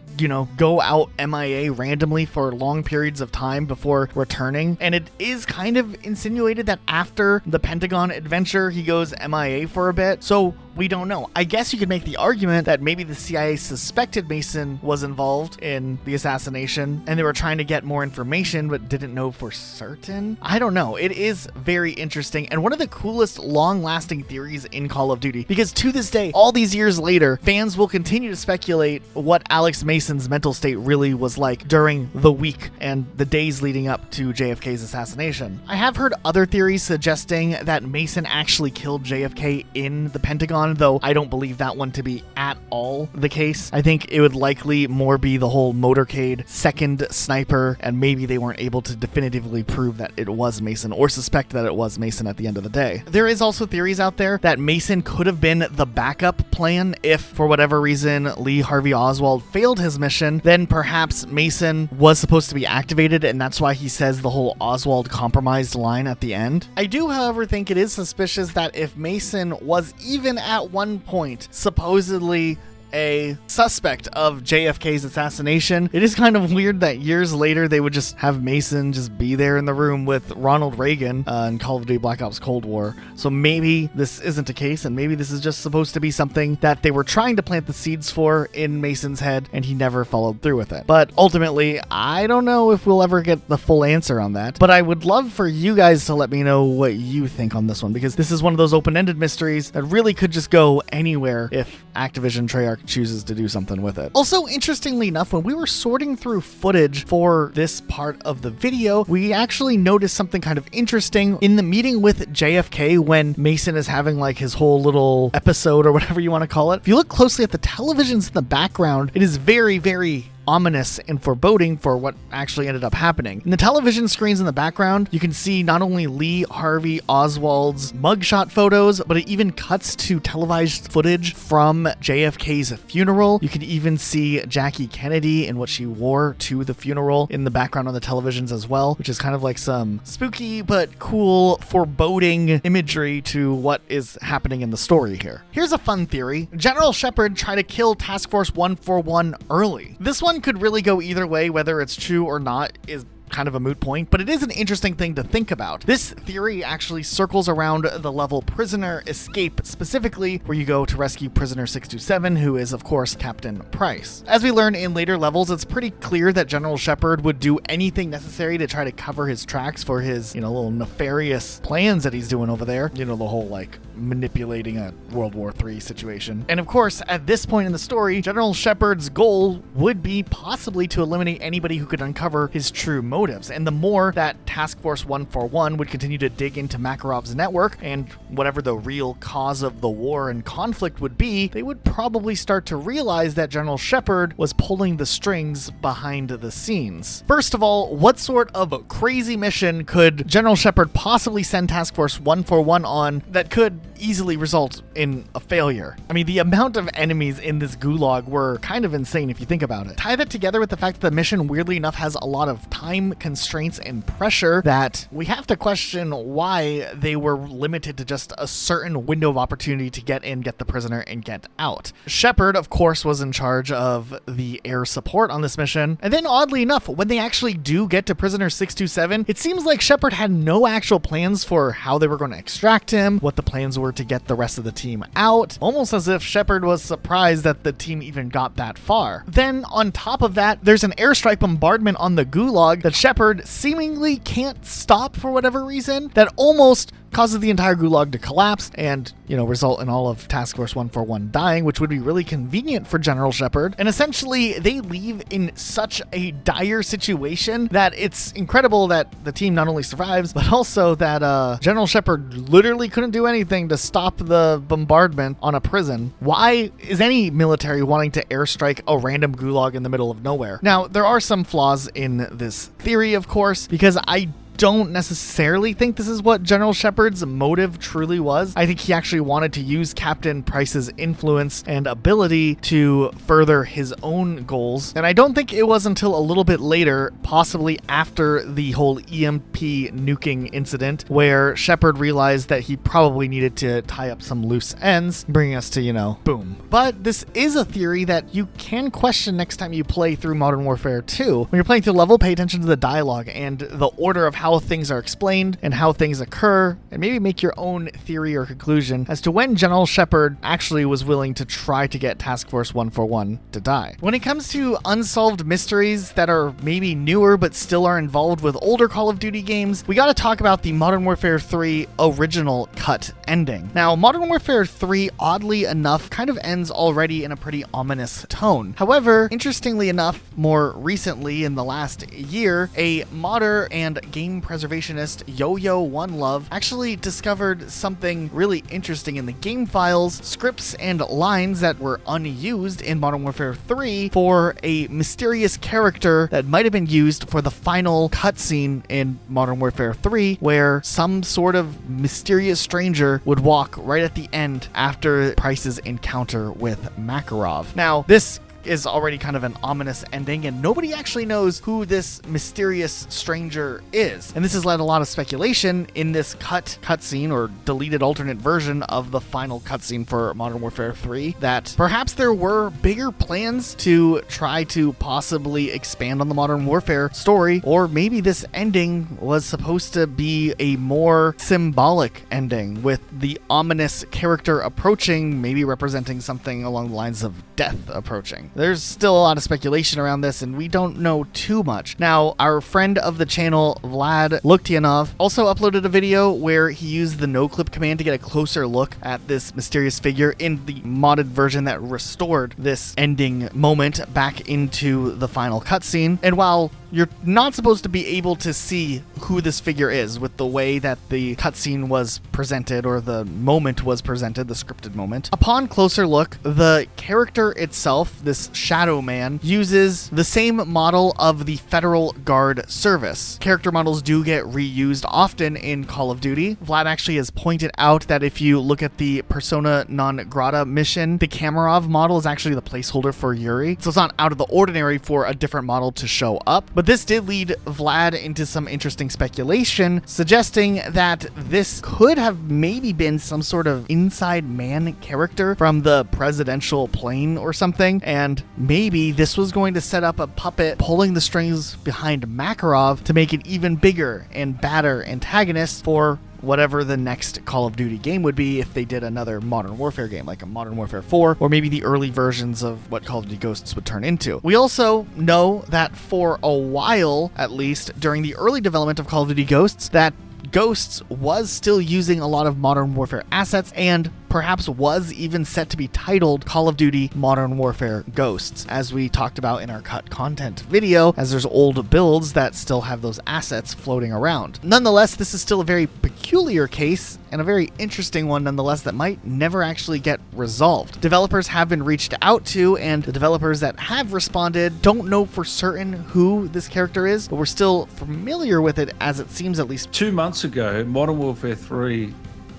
go out MIA randomly for long periods of time before returning. And it is kind of insinuated that after the Pentagon adventure, he goes MIA for a bit. So we don't know. I guess you could make the argument that maybe the CIA suspected Mason was involved in the assassination and they were trying to get more information but didn't know for certain. I don't know. It is very interesting and one of the coolest long-lasting theories in Call of Duty, because to this day, all these years later, fans will continue to speculate what Alex Mason's mental state really was like during the week and the days leading up to JFK's assassination. I have heard other theories suggesting that Mason actually killed JFK in the Pentagon, though I don't believe that one to be at all the case. I think it would likely more be the whole motorcade second sniper, and maybe they weren't able to definitively prove that it was Mason or suspect that it was Mason at the end of the day. There is also theories out there that Mason could have been the backup plan if, for whatever reason, Lee Harvey Oswald failed his mission. Then perhaps Mason was supposed to be activated, and that's why he says the whole Oswald compromised line at the end. I do, however, think it is suspicious that if Mason was even at one point supposedly a suspect of JFK's assassination, it is kind of weird that years later they would just have Mason just be there in the room with Ronald Reagan in Call of Duty Black Ops Cold War. So maybe this isn't a case, and maybe this is just supposed to be something that they were trying to plant the seeds for in Mason's head and he never followed through with it. But ultimately, I don't know if we'll ever get the full answer on that, but I would love for you guys to let me know what you think on this one, because this is one of those open-ended mysteries that really could just go anywhere if Activision Treyarch chooses to do something with it. Also, interestingly enough, when we were sorting through footage for this part of the video, we actually noticed something kind of interesting in the meeting with JFK when Mason is having like his whole little episode or whatever you want to call it. If you look closely at the televisions in the background, it is very, very ominous and foreboding for what actually ended up happening. In the television screens in the background, you can see not only Lee Harvey Oswald's mugshot photos, but it even cuts to televised footage from JFK's funeral. You can even see Jackie Kennedy and what she wore to the funeral in the background on the televisions as well, which is kind of like some spooky but cool foreboding imagery to what is happening in the story here. Here's a fun theory. General Shepard tried to kill Task Force 141 early. This one could really go either way. Whether it's true or not is kind of a moot point, but it is an interesting thing to think about. This theory actually circles around the level Prisoner Escape, specifically where you go to rescue Prisoner 627, who is of course Captain Price. As we learn in later levels, it's pretty clear that General Shepard would do anything necessary to try to cover his tracks for his, little nefarious plans that he's doing over there. The whole like manipulating a World War III situation. And of course, at this point in the story, General Shepard's goal would be possibly to eliminate anybody who could uncover his true motives. And the more that Task Force 141 would continue to dig into Makarov's network and whatever the real cause of the war and conflict would be, they would probably start to realize that General Shepard was pulling the strings behind the scenes. First of all, what sort of crazy mission could General Shepard possibly send Task Force 141 on that could easily result in a failure? I mean, the amount of enemies in this gulag were kind of insane if you think about it. Tie that together with the fact that the mission, weirdly enough, has a lot of time constraints and pressure that we have to question why they were limited to just a certain window of opportunity to get in, get the prisoner, and get out. Shepard, of course, was in charge of the air support on this mission. And then oddly enough, when they actually do get to Prisoner 627, it seems like Shepard had no actual plans for how they were going to extract him, what the plans were to get the rest of the team out, almost as if Shepard was surprised that the team even got that far. Then on top of that, there's an airstrike bombardment on the gulag that Shepard seemingly can't stop for whatever reason, that almost causes the entire gulag to collapse and, result in all of Task Force 141 dying, which would be really convenient for General Shepard. And essentially, they leave in such a dire situation that it's incredible that the team not only survives, but also that General Shepard literally couldn't do anything to stop the bombardment on a prison. Why is any military wanting to airstrike a random gulag in the middle of nowhere? Now, there are some flaws in this theory, of course, because I don't necessarily think this is what General Shepard's motive truly was. I think he actually wanted to use Captain Price's influence and ability to further his own goals. And I don't think it was until a little bit later, possibly after the whole EMP nuking incident, where Shepard realized that he probably needed to tie up some loose ends, bringing us to, boom. But this is a theory that you can question next time you play through Modern Warfare 2. When you're playing through the level, pay attention to the dialogue and the order of how things are explained and how things occur, and maybe make your own theory or conclusion as to when General Shepard actually was willing to try to get Task Force 141 to die. When it comes to unsolved mysteries that are maybe newer but still are involved with older Call of Duty games, we gotta talk about the Modern Warfare 3 Original Cut Ending. Now, Modern Warfare 3, oddly enough, kind of ends already in a pretty ominous tone. However, interestingly enough, more recently in the last year, a modder and game preservationist Yo-Yo One Love actually discovered something really interesting in the game files, scripts and lines that were unused in Modern Warfare 3 for a mysterious character that might have been used for the final cutscene in Modern Warfare 3, where some sort of mysterious stranger would walk right at the end after Price's encounter with Makarov. Now, this is already kind of an ominous ending, and nobody actually knows who this mysterious stranger is. And this has led a lot of speculation in this cutscene or deleted alternate version of the final cutscene for Modern Warfare 3 that perhaps there were bigger plans to try to possibly expand on the Modern Warfare story, or maybe this ending was supposed to be a more symbolic ending with the ominous character approaching, maybe representing something along the lines of death approaching. There's still a lot of speculation around this, and we don't know too much. Now, our friend of the channel, Vlad Luktianov, also uploaded a video where he used the no-clip command to get a closer look at this mysterious figure in the modded version that restored this ending moment back into the final cutscene. And while you're not supposed to be able to see who this figure is with the way that the cutscene was presented, or the moment was presented, the scripted moment, upon closer look, the character itself, this Shadow Man, uses the same model of the Federal Guard service. Character models do get reused often in Call of Duty. Vlad actually has pointed out that if you look at the Persona non grata mission, the Kamarov model is actually the placeholder for Yuri, so it's not out of the ordinary for a different model to show up. But this did lead Vlad into some interesting speculation, suggesting that this could have maybe been some sort of inside man character from the presidential plane or something, and maybe this was going to set up a puppet pulling the strings behind Makarov to make an even bigger and badder antagonist for whatever the next Call of Duty game would be if they did another Modern Warfare game, like a Modern Warfare 4, or maybe the early versions of what Call of Duty Ghosts would turn into. We also know that for a while, at least, during the early development of Call of Duty Ghosts, that Ghosts was still using a lot of Modern Warfare assets, and perhaps was even set to be titled Call of Duty Modern Warfare Ghosts, as we talked about in our cut content video, as there's old builds that still have those assets floating around. Nonetheless, this is still a very peculiar case, and a very interesting one nonetheless, that might never actually get resolved. Developers have been reached out to, and the developers that have responded don't know for certain who this character is, but we're still familiar with it, as it seems at least. 2 months ago, Modern Warfare 3,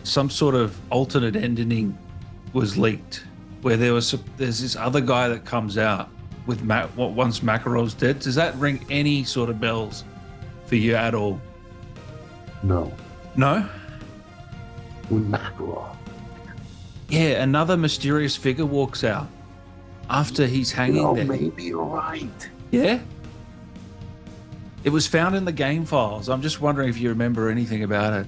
some sort of alternate ending was leaked, where there's this other guy that comes out with once Makarov's dead. Does that ring any sort of bells for you at all? No. No? With Makarov. Yeah, another mysterious figure walks out after he's hanging there. Maybe you're right. Yeah? It was found in the game files. I'm just wondering if you remember anything about it.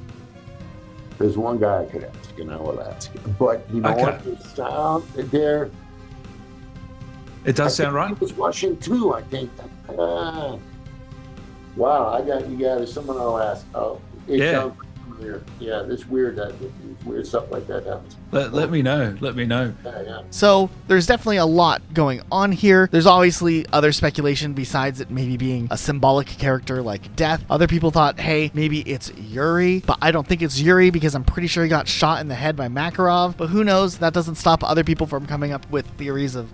There's one guy I could ask, and I will ask. But you know what? The sound there. It does sound right. It was Russian too, I think. Wow, I got you guys. Someone I'll ask. Oh, sounds familiar. Yeah, this weird weird stuff like that happens. Let me know. Let me know. Yeah. So there's definitely a lot going on here. There's obviously other speculation besides it maybe being a symbolic character like death. Other people thought, hey, maybe it's Yuri, but I don't think it's Yuri because I'm pretty sure he got shot in the head by Makarov. But who knows? That doesn't stop other people from coming up with theories of,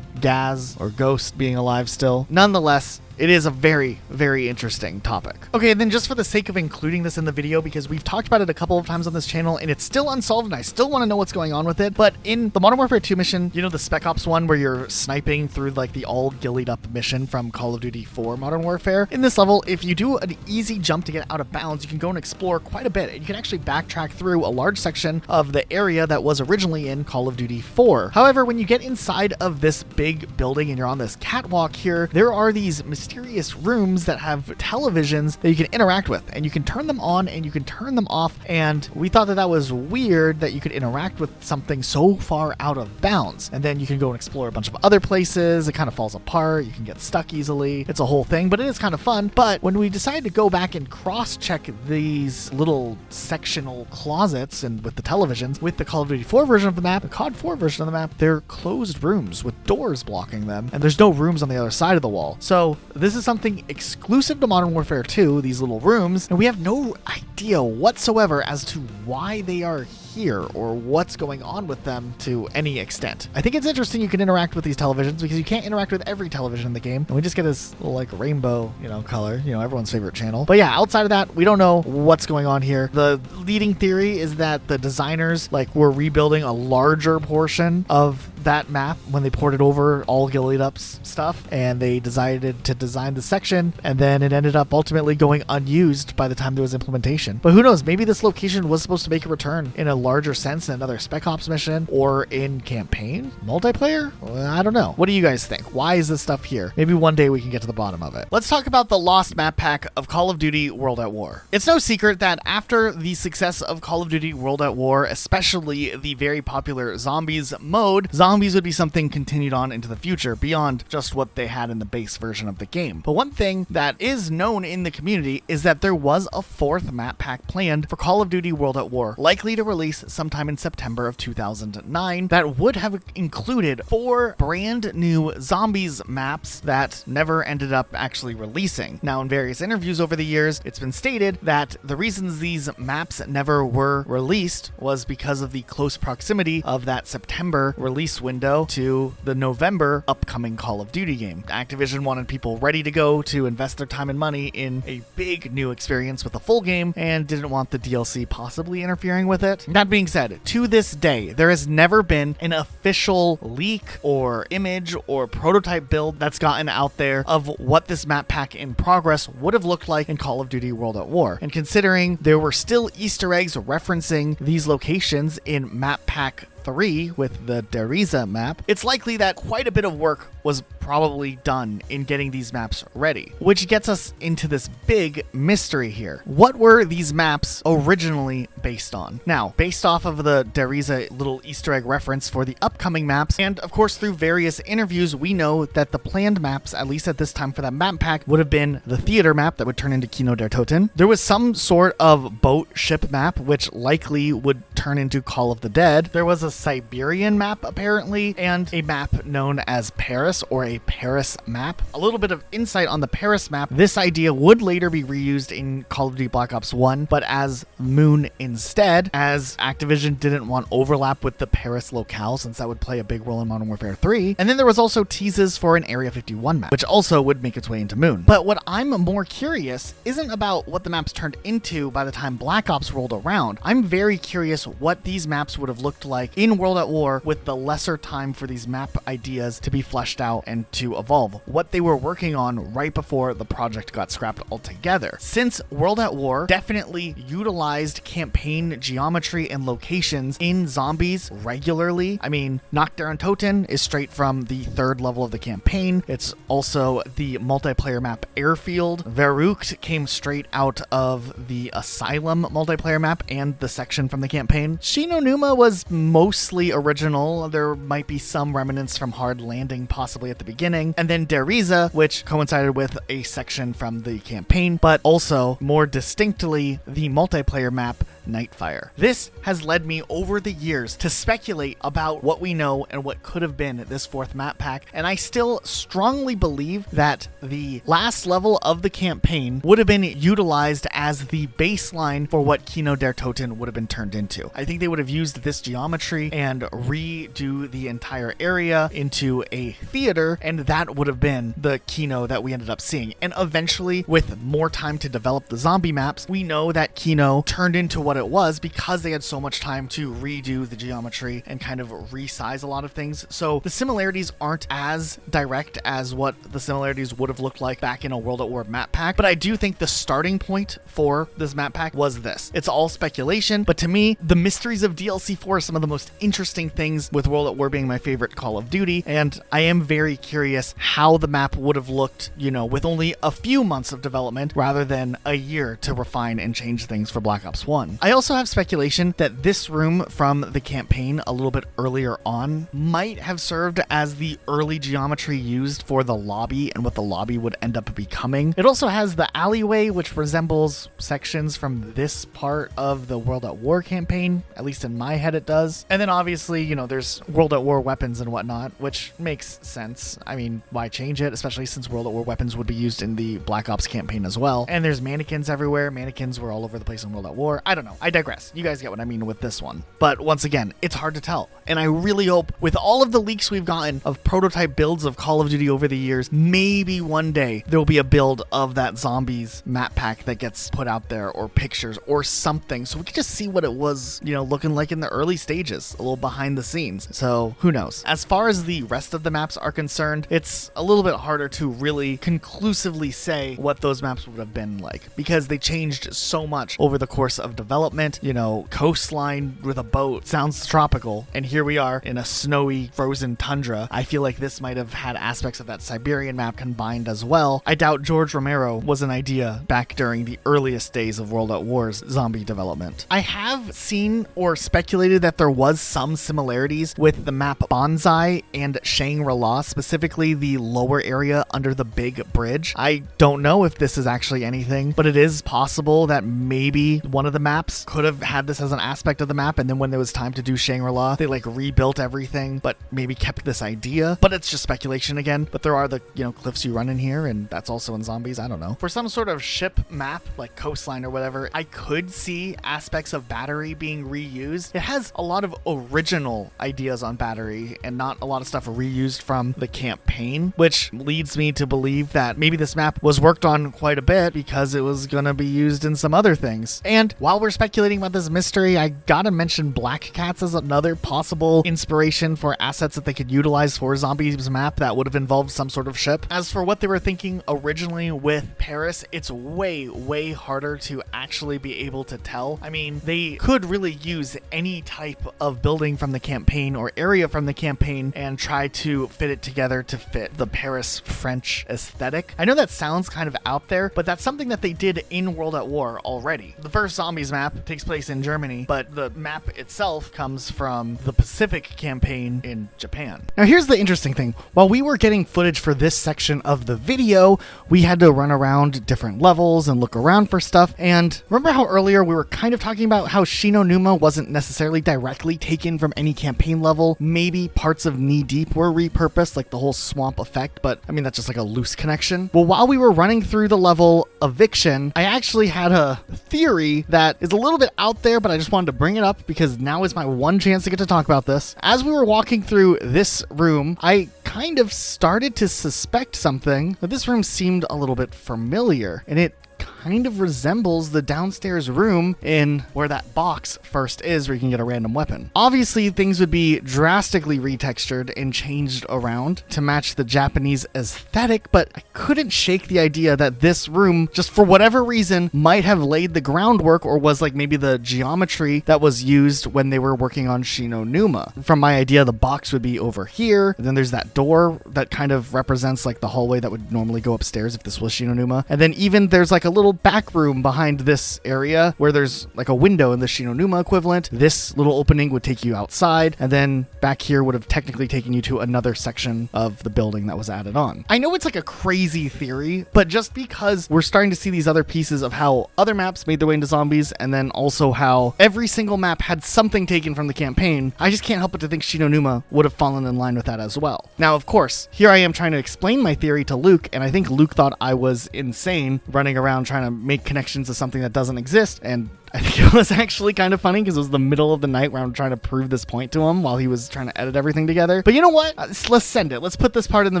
Gaz or Ghost being alive still. Nonetheless, It is a very, very interesting topic. Okay, and then just for the sake of including this in the video, because we've talked about it a couple of times on this channel, and it's still unsolved, and I still want to know what's going on with it, but in the Modern Warfare 2 mission, you know, the Spec Ops one where you're sniping through like the all gillied up mission from Call of Duty 4 Modern Warfare, in this level, if you do an easy jump to get out of bounds, you can go and explore quite a bit, and you can actually backtrack through a large section of the area that was originally in Call of Duty 4. However, when you get inside of this big building and you're on this catwalk here, there are these mysterious rooms that have televisions that you can interact with, and you can turn them on and you can turn them off, and we thought that that was weird that you could interact with something so far out of bounds. And then you can go and explore a bunch of other places. It kind of falls apart. You can get stuck easily. It's a whole thing, but it is kind of fun. But when we decided to go back and cross-check these little sectional closets and with the televisions with the Call of Duty 4 version of the map, the COD 4 version of the map, they're closed rooms with doors blocking them, and there's no rooms on the other side of the wall. So this is something exclusive to Modern Warfare 2, these little rooms, and we have no idea whatsoever as to why they are here or what's going on with them to any extent. I think it's interesting you can interact with these televisions because you can't interact with every television in the game, and we just get this little like rainbow, you know, color, you know, everyone's favorite channel. But yeah, outside of that, we don't know what's going on here. The leading theory is that the designers like were rebuilding a larger portion of that map when they ported over all gillied up stuff, and they decided to design the section, and then it ended up ultimately going unused by the time there was implementation. But who knows, maybe this location was supposed to make a return in a larger sense in another Spec Ops mission or in campaign multiplayer. Well, I don't know. What do you guys think? Why is this stuff here? Maybe one day we can get to the bottom of it. Let's talk about the lost map pack of Call of Duty World at War. It's no secret that after the success of Call of Duty World at War, especially the very popular zombies mode, zombies would be something continued on into the future beyond just what they had in the base version of the game. But one thing that is known in the community is that there was a 4th map pack planned for Call of Duty World at War, likely to release sometime in September of 2009, that would have included 4 brand new zombies maps that never ended up actually releasing. Now, in various interviews over the years, it's been stated that the reasons these maps never were released was because of the close proximity of that September release window to the November upcoming Call of Duty game. Activision wanted people ready to go to invest their time and money in a big new experience with a full game and didn't want the DLC possibly interfering with it. That being said, to this day, there has never been an official leak or image or prototype build that's gotten out there of what this map pack in progress would have looked like in Call of Duty World at War. And considering there were still Easter eggs referencing these locations in map pack 3 with the Deriza map, it's likely that quite a bit of work was probably done in getting these maps ready, which gets us into this big mystery here. What were these maps originally based on? Now, based off of the Deriza little Easter egg reference for the upcoming maps, and of course through various interviews, we know that the planned maps, at least at this time for that map pack, would have been the theater map that would turn into Kino der Toten. There was some sort of boat ship map, which likely would turn into Call of the Dead. There was a Siberian map apparently, and a map known as Paris, or a Paris map. A little bit of insight on the Paris map. This idea would later be reused in Call of Duty Black Ops 1, but as Moon instead, as Activision didn't want overlap with the Paris locale since that would play a big role in Modern Warfare 3. And then there was also teases for an Area 51 map, which also would make its way into Moon. But what I'm more curious isn't about what the maps turned into by the time Black Ops rolled around. I'm very curious what these maps would have looked like in World at War with the lesser time for these map ideas to be fleshed out and to evolve, what they were working on right before the project got scrapped altogether. Since World at War definitely utilized campaign geometry and locations in zombies regularly. I mean, Knockdown Toten is straight from the 3rd level of the campaign. It's also the multiplayer map Airfield. Verrucht came straight out of the Asylum multiplayer map and the section from the campaign. Shinonuma was mostly original. There might be some remnants from Hard Landing possibly at the beginning. And then Deriza, which coincided with a section from the campaign, but also more distinctly the multiplayer map Nightfire. This has led me over the years to speculate about what we know and what could have been this 4th map pack, and I still strongly believe that the last level of the campaign would have been utilized as the baseline for what Kino der Toten would have been turned into. I think they would have used this geometry and redo the entire area into a theater, and that would have been the Kino that we ended up seeing. And eventually, with more time to develop the zombie maps, we know that Kino turned into what it was because they had so much time to redo the geometry and kind of resize a lot of things. So the similarities aren't as direct as what the similarities would have looked like back in a World at War map pack, but I do think the starting point for this map pack was this. It's all speculation, but to me, the mysteries of DLC 4 are some of the most interesting things, with World at War being my favorite Call of Duty, and I am very curious how the map would have looked, you know, with only a few months of development rather than a year to refine and change things for Black Ops 1. I also have speculation that this room from the campaign a little bit earlier on might have served as the early geometry used for the lobby and what the lobby would end up becoming. It also has the alleyway, which resembles sections from this part of the World at War campaign, at least in my head it does. And then obviously, you know, there's World at War weapons and whatnot, which makes sense. I mean, why change it, especially since World at War weapons would be used in the Black Ops campaign as well. And there's mannequins everywhere. Mannequins were all over the place in World at War. I don't know. I digress. You guys get what I mean with this one. But once again, it's hard to tell. And I really hope, with all of the leaks we've gotten of prototype builds of Call of Duty over the years, maybe one day there will be a build of that zombies map pack that gets put out there, or pictures or something, so we can just see what it was, you know, looking like in the early stages, a little behind the scenes. So who knows? As far as the rest of the maps are concerned, it's a little bit harder to really conclusively say what those maps would have been like, because they changed so much over the course of development. You know, coastline with a boat sounds tropical, and here we are in a snowy, frozen tundra. I feel like this might have had aspects of that Siberian map combined as well. I doubt George Romero was an idea back during the earliest days of World at War's zombie development. I have seen or speculated that there was some similarities with the map Bonsai and Shangri-La, specifically the lower area under the big bridge. I don't know if this is actually anything, but it is possible that maybe one of the maps could have had this as an aspect of the map, and then when there was time to do Shangri-La, they like rebuilt everything, but maybe kept this idea. But it's just speculation again. But there are the, you know, cliffs you run in here, and that's also in zombies. I don't know. For some sort of ship map, like coastline or whatever, I could see aspects of Battery being reused. It has a lot of original ideas on Battery and not a lot of stuff reused from the campaign, which leads me to believe that maybe this map was worked on quite a bit because it was going to be used in some other things. And while we're speculating about this mystery, I gotta mention Black Cats as another possible inspiration for assets that they could utilize for Zombies map that would have involved some sort of ship. As for what they were thinking originally with Paris, it's way harder to actually be able to tell. I mean, they could really use any type of building from the campaign or area from the campaign and try to fit it together to fit the Paris French aesthetic. I know that sounds kind of out there, but that's something that they did in World at War already. The first Zombies map takes place in Germany, but the map itself comes from the Pacific campaign in Japan. Now here's the interesting thing. While we were getting footage for this section of the video, we had to run around different levels and look around for stuff. And remember how earlier we were kind of talking about how Shinonuma wasn't necessarily directly taken from any campaign level? Maybe parts of Knee Deep were repurposed, like the whole swamp effect, but I mean, that's just like a loose connection. Well, while we were running through the level Eviction, I actually had a theory that is a little bit out there, but I just wanted to bring it up because now is my one chance to get to talk about this. As we were walking through this room, I kind of started to suspect something, that this room seemed a little bit familiar, and it kind of resembles the downstairs room in where that box first is, where you can get a random weapon. Obviously, things would be drastically retextured and changed around to match the Japanese aesthetic, but I couldn't shake the idea that this room, just for whatever reason, might have laid the groundwork, or was like maybe the geometry that was used when they were working on Shinonuma. From my idea, the box would be over here, and then there's that door that kind of represents like the hallway that would normally go upstairs if this was Shinonuma. And then even there's like a little back room behind this area where there's like a window in the Shinonuma equivalent. This little opening would take you outside, and then back here would have technically taken you to another section of the building that was added on. I know it's like a crazy theory, but just because we're starting to see these other pieces of how other maps made their way into zombies, and then also how every single map had something taken from the campaign, I just can't help but to think Shinonuma would have fallen in line with that as well. Now, of course, here I am trying to explain my theory to Luke, and I think Luke thought I was insane running around trying trying to make connections to something that doesn't exist. And I think it was actually kind of funny because it was the middle of the night where I'm trying to prove this point to him while he was trying to edit everything together. But you know what? Let's send it. Let's put this part in the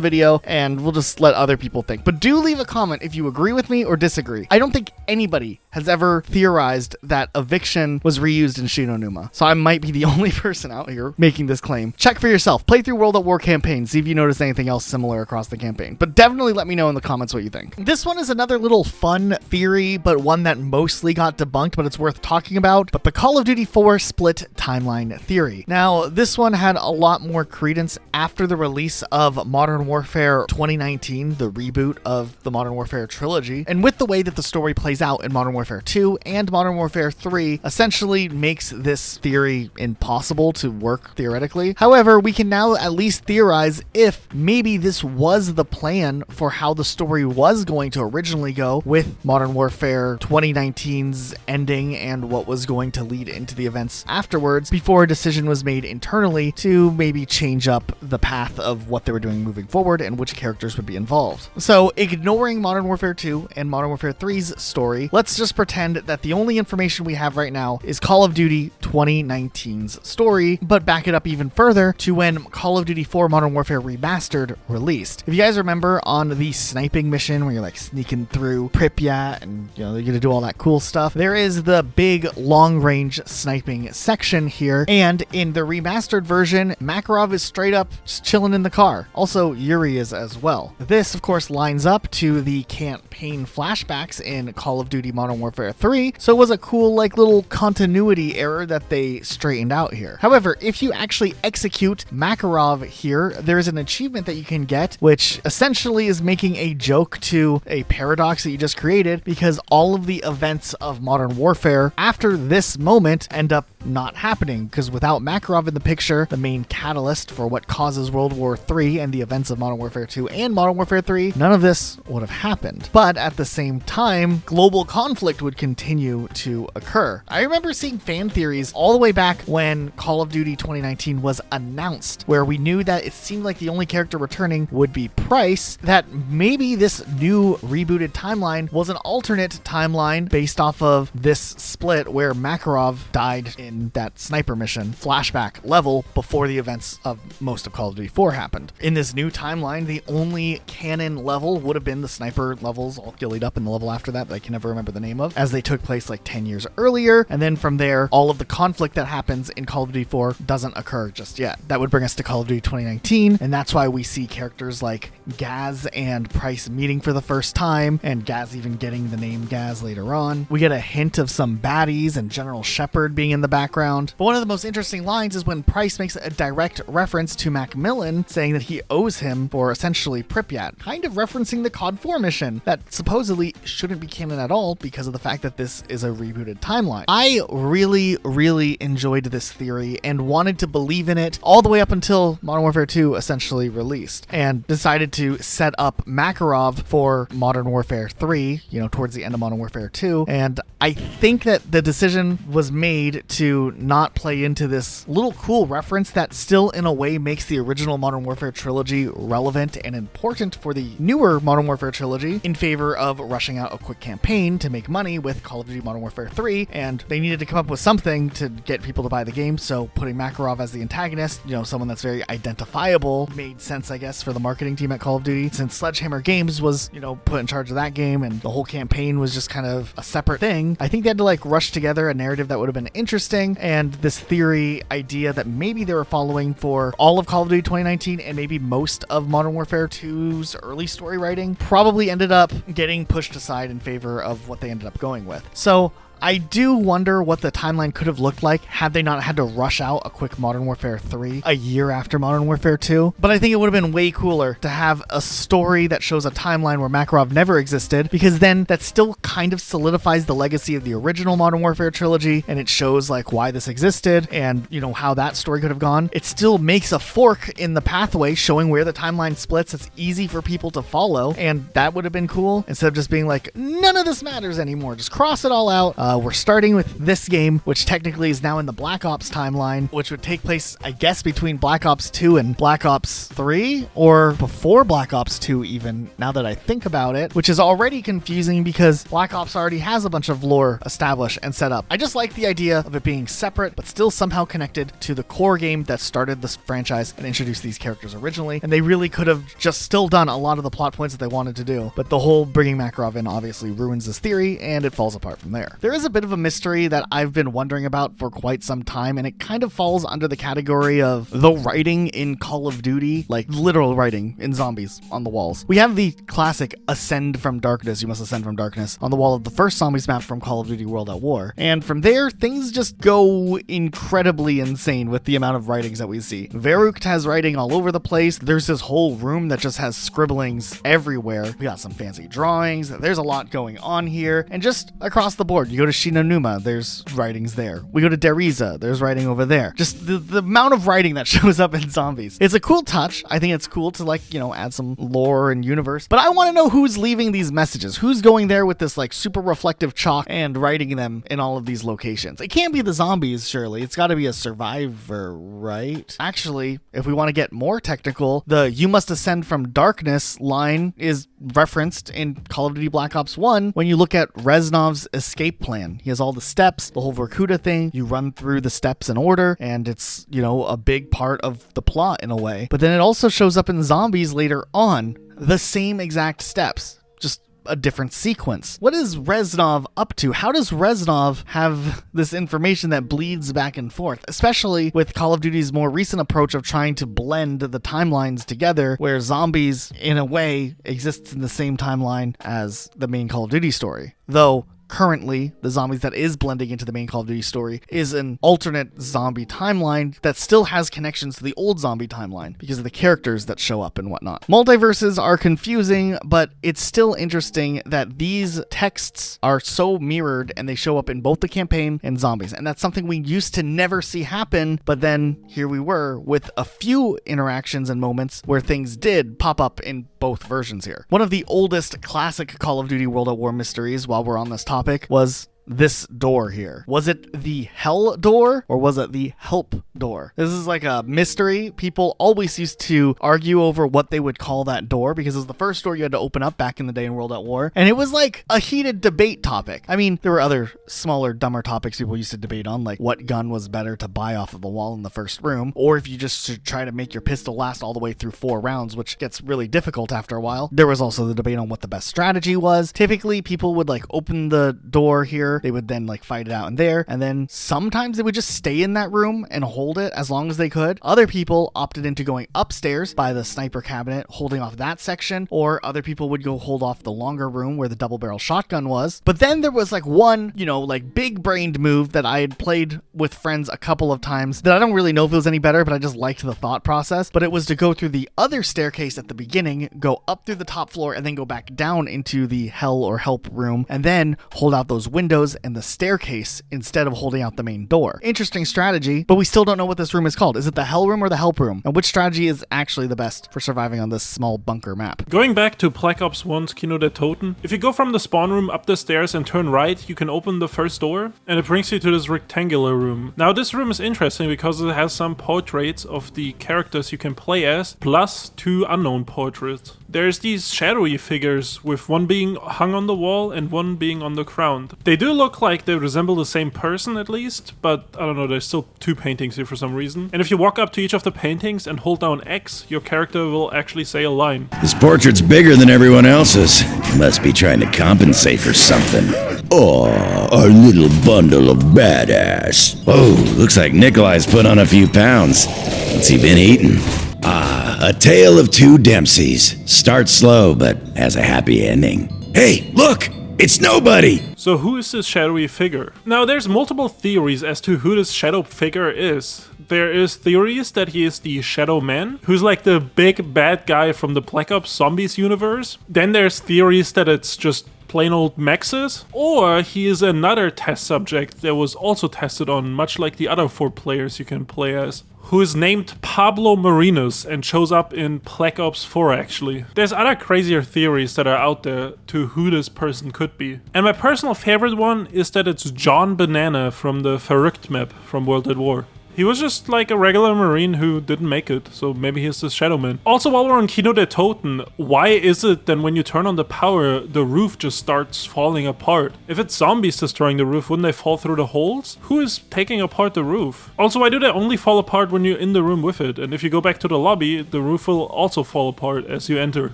video and we'll just let other people think. But do leave a comment if you agree with me or disagree. I don't think anybody has ever theorized that eviction was reused in Shinonuma. So I might be the only person out here making this claim. Check for yourself. Play through World at War campaign. See if you notice anything else similar across the campaign. But definitely let me know in the comments what you think. This one is another little fun theory, but one that mostly got debunked, but it's worth talking about. But the Call of Duty 4 split timeline theory. Now, this one had a lot more credence after the release of Modern Warfare 2019, the reboot of the Modern Warfare Trilogy. And with the way that the story plays out in Modern Warfare 2 and Modern Warfare 3 essentially makes this theory impossible to work theoretically. However, we can now at least theorize if maybe this was the plan for how the story was going to originally go with Modern Warfare 2019's ending and what was going to lead into the events afterwards before a decision was made internally to maybe change up the path of what they were doing moving forward and which characters would be involved. So ignoring Modern Warfare 2 and Modern Warfare 3's story, let's just pretend that the only information we have right now is Call of Duty 2019's story, but back it up even further to when Call of Duty 4 Modern Warfare Remastered released. If you guys remember on the sniping mission where you're like sneaking through Pripyat and you're gonna do all that cool stuff, there is the big long-range sniping section here, and in the remastered version, Makarov is straight up just chilling in the car. Also, Yuri is as well. This, of course, lines up to the campaign flashbacks in Call of Duty Modern Warfare 3, so it was a cool like little continuity error that they straightened out here. However, if you actually execute Makarov here, there's an achievement that you can get, which essentially is making a joke to a paradox that you just created, because all of the events of Modern Warfare after this moment end up not happening, because without Makarov in the picture, the main catalyst for what causes World War III and the events of Modern Warfare 2 and Modern Warfare 3, none of this would have happened. But at the same time, global conflict would continue to occur. I remember seeing fan theories all the way back when Call of Duty 2019 was announced, where we knew that it seemed like the only character returning would be Price, that maybe this new rebooted timeline was an alternate timeline based off of this split where Makarov died in that sniper mission flashback level before the events of most of Call of Duty 4 happened. In this new timeline, the only canon level would have been the sniper levels all gillied up in the level after that I can never remember the name of, as they took place like 10 years earlier, and then from there, all of the conflict that happens in Call of Duty 4 doesn't occur just yet. That would bring us to Call of Duty 2019, and that's why we see characters like Gaz and Price meeting for the first time, and Gaz even getting the name Gaz later on. We get a hint of some baddies and General Shepard being in the background. But one of the most interesting lines is when Price makes a direct reference to Macmillan, saying that he owes him for essentially Pripyat, kind of referencing the COD 4 mission that supposedly shouldn't be canon at all because of the fact that this is a rebooted timeline. I really enjoyed this theory and wanted to believe in it all the way up until Modern Warfare 2 essentially released, and decided to set up Makarov for Modern Warfare 3, towards the end of Modern Warfare 2, and I think that the decision was made to not play into this little cool reference that still in a way makes the original Modern Warfare Trilogy relevant and important for the newer Modern Warfare Trilogy, in favor of rushing out a quick campaign to make money with Call of Duty Modern Warfare 3, and they needed to come up with something to get people to buy the game, so putting Makarov as the antagonist, someone that's very identifiable, made sense, I guess, for the marketing team at Call of Duty, since Sledgehammer Games was, put in charge of that game, and the whole campaign was just kind of a separate thing. I think they had to rush together a narrative that would have been interesting, and this theory idea that maybe they were following for all of Call of Duty 2019 and maybe most of Modern Warfare 2's early story writing probably ended up getting pushed aside in favor of what they ended up going with. So I do wonder what the timeline could have looked like had they not had to rush out a quick Modern Warfare 3 a year after Modern Warfare 2. But I think it would have been way cooler to have a story that shows a timeline where Makarov never existed, because then that still kind of solidifies the legacy of the original Modern Warfare trilogy, and it shows why this existed and how that story could have gone. It still makes a fork in the pathway showing where the timeline splits. It's easy for people to follow, and that would have been cool instead of just being none of this matters anymore. Just cross it all out. We're starting with this game, which technically is now in the Black Ops timeline, which would take place, I guess, between Black Ops 2 and Black Ops 3, or before Black Ops 2 even, now that I think about it, which is already confusing because Black Ops already has a bunch of lore established and set up. I just like the idea of it being separate, but still somehow connected to the core game that started this franchise and introduced these characters originally, and they really could have just still done a lot of the plot points that they wanted to do, but the whole bringing Makarov in obviously ruins this theory, and it falls apart from there. There is a bit of a mystery that I've been wondering about for quite some time, and it kind of falls under the category of the writing in Call of Duty, like literal writing in zombies on the walls. We have the classic ascend from darkness, you must ascend from darkness, on the wall of the first zombies map from Call of Duty World at War, and from there, things just go incredibly insane with the amount of writings that we see. Verrucht has writing all over the place. There's this whole room that just has scribblings everywhere. We got some fancy drawings. There's a lot going on here. And just across the board, you go to Shinonuma, there's writings there. We go to Deriza, there's writing over there. Just the amount of writing that shows up in zombies. It's a cool touch. I think it's cool to, like, you know, add some lore and universe. But I want to know who's leaving these messages. Who's going there with this, like, super reflective chalk and writing them in all of these locations? It can't be the zombies, surely. It's got to be a survivor, right? Actually, if we want to get more technical, the "you must ascend from darkness" line is referenced in Call of Duty Black Ops 1 when you look at Reznov's escape plan. He has all the steps, the whole Vorkuta thing. You run through the steps in order, and it's, you know, a big part of the plot in a way. But then it also shows up in zombies later on, the same exact steps, just a different sequence. What is Reznov up to? How does Reznov have this information that bleeds back and forth, especially with Call of Duty's more recent approach of trying to blend the timelines together, where zombies in a way exists in the same timeline as the main Call of Duty story? Though currently, the zombies that is blending into the main Call of Duty story is an alternate zombie timeline that still has connections to the old zombie timeline because of the characters that show up and whatnot. Multiverses are confusing, but it's still interesting that these texts are so mirrored and they show up in both the campaign and zombies. And that's something we used to never see happen, but then here we were with a few interactions and moments where things did pop up in both versions here. One of the oldest classic Call of Duty World at War mysteries, while we're on this topic, was this door here. Was it the hell door or was it the help door? This is like a mystery. People always used to argue over what they would call that door because it was the first door you had to open up back in the day in World at War, and it was like a heated debate topic. I mean, there were other smaller, dumber topics people used to debate on, like what gun was better to buy off of the wall in the first room, or if you just should try to make your pistol last all the way through 4 rounds, which gets really difficult after a while. There was also the debate on what the best strategy was. Typically, people would like open the door here. They would then like fight it out in there, and then sometimes they would just stay in that room and hold it as long as they could. Other people opted into going upstairs by the sniper cabinet, holding off that section, or other people would go hold off the longer room where the double barrel shotgun was. But then there was like one, you know, like big brained move that I had played with friends a couple of times that I don't really know if it was any better, but I just liked the thought process. But it was to go through the other staircase at the beginning, go up through the top floor, and then go back down into the hell or help room, and then hold out those windows and the staircase instead of holding out the main door. Interesting strategy, but we still don't know what this room is called. Is it the hell room or the help room? And which strategy is actually the best for surviving on this small bunker map? Going back to Black Ops 1's Kino de Toten, if you go from the spawn room up the stairs and turn right, you can open the first door, and it brings you to this rectangular room. Now this room is interesting because it has some portraits of the characters you can play as, plus 2 unknown portraits. There's these shadowy figures, with one being hung on the wall and one being on the ground. They do look like they resemble the same person at least, but I don't know, there's still 2 paintings here for some reason. And if you walk up to each of the paintings and hold down X, your character will actually say a line. This portrait's bigger than everyone else's. He must be trying to compensate for something. Oh, our little bundle of badass. Oh, looks like Nikolai's put on a few pounds. What's he been eating? Ah, A Tale of Two Dempseys. Starts slow, but has a happy ending. Hey, look! It's nobody! So who is this shadowy figure? Now there's multiple theories as to who this shadow figure is. There is theories that he is the Shadow Man, who's like the big bad guy from the Black Ops Zombies universe. Then there's theories that it's just plain old mexes, or he is another test subject that was also tested on, much like the other 4 players you can play as, who is named Pablo Marinos and shows up in Black Ops 4 actually. There's other crazier theories that are out there to who this person could be. And my personal favorite one is that it's John Banana from the Verrückt map from World at War. He was just like a regular Marine who didn't make it, so maybe he's the Shadow Man. Also, while we're on Kino de Toten, why is it that when you turn on the power, the roof just starts falling apart? If it's zombies destroying the roof, wouldn't they fall through the holes? Who is taking apart the roof? Also, why do they only fall apart when you're in the room with it? And if you go back to the lobby, the roof will also fall apart as you enter.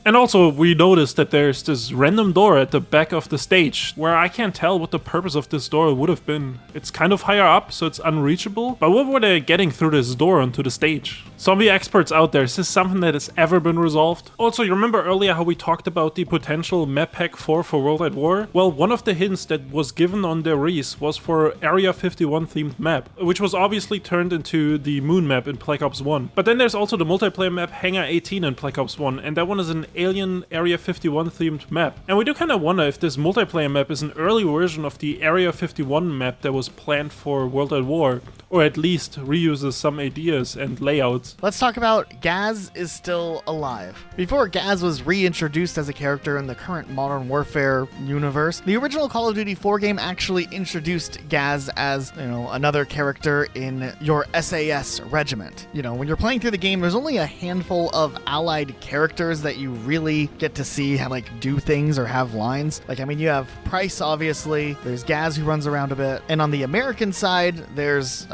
And also, we noticed that there's this random door at the back of the stage, where I can't tell what the purpose of this door would have been. It's kind of higher up, so it's unreachable, but what would getting through this door onto the stage? Zombie experts out there, is this something that has ever been resolved? Also, you remember earlier how we talked about the potential map pack 4 for World at War? Well, one of the hints that was given on their release was for Area 51 themed map, which was obviously turned into the Moon map in Black Ops 1. But then there's also the multiplayer map Hangar 18 in Black Ops 1, and that one is an Alien Area 51 themed map. And we do kind of wonder if this multiplayer map is an early version of the Area 51 map that was planned for World at War, or at least reuses some ideas and layouts. Let's talk about Gaz is Still Alive. Before Gaz was reintroduced as a character in the current Modern Warfare universe, the original Call of Duty 4 game actually introduced Gaz as, another character in your SAS regiment. When you're playing through the game, there's only a handful of allied characters that you really get to see do things or have lines. You have Price, obviously, there's Gaz who runs around a bit, and on the American side, there's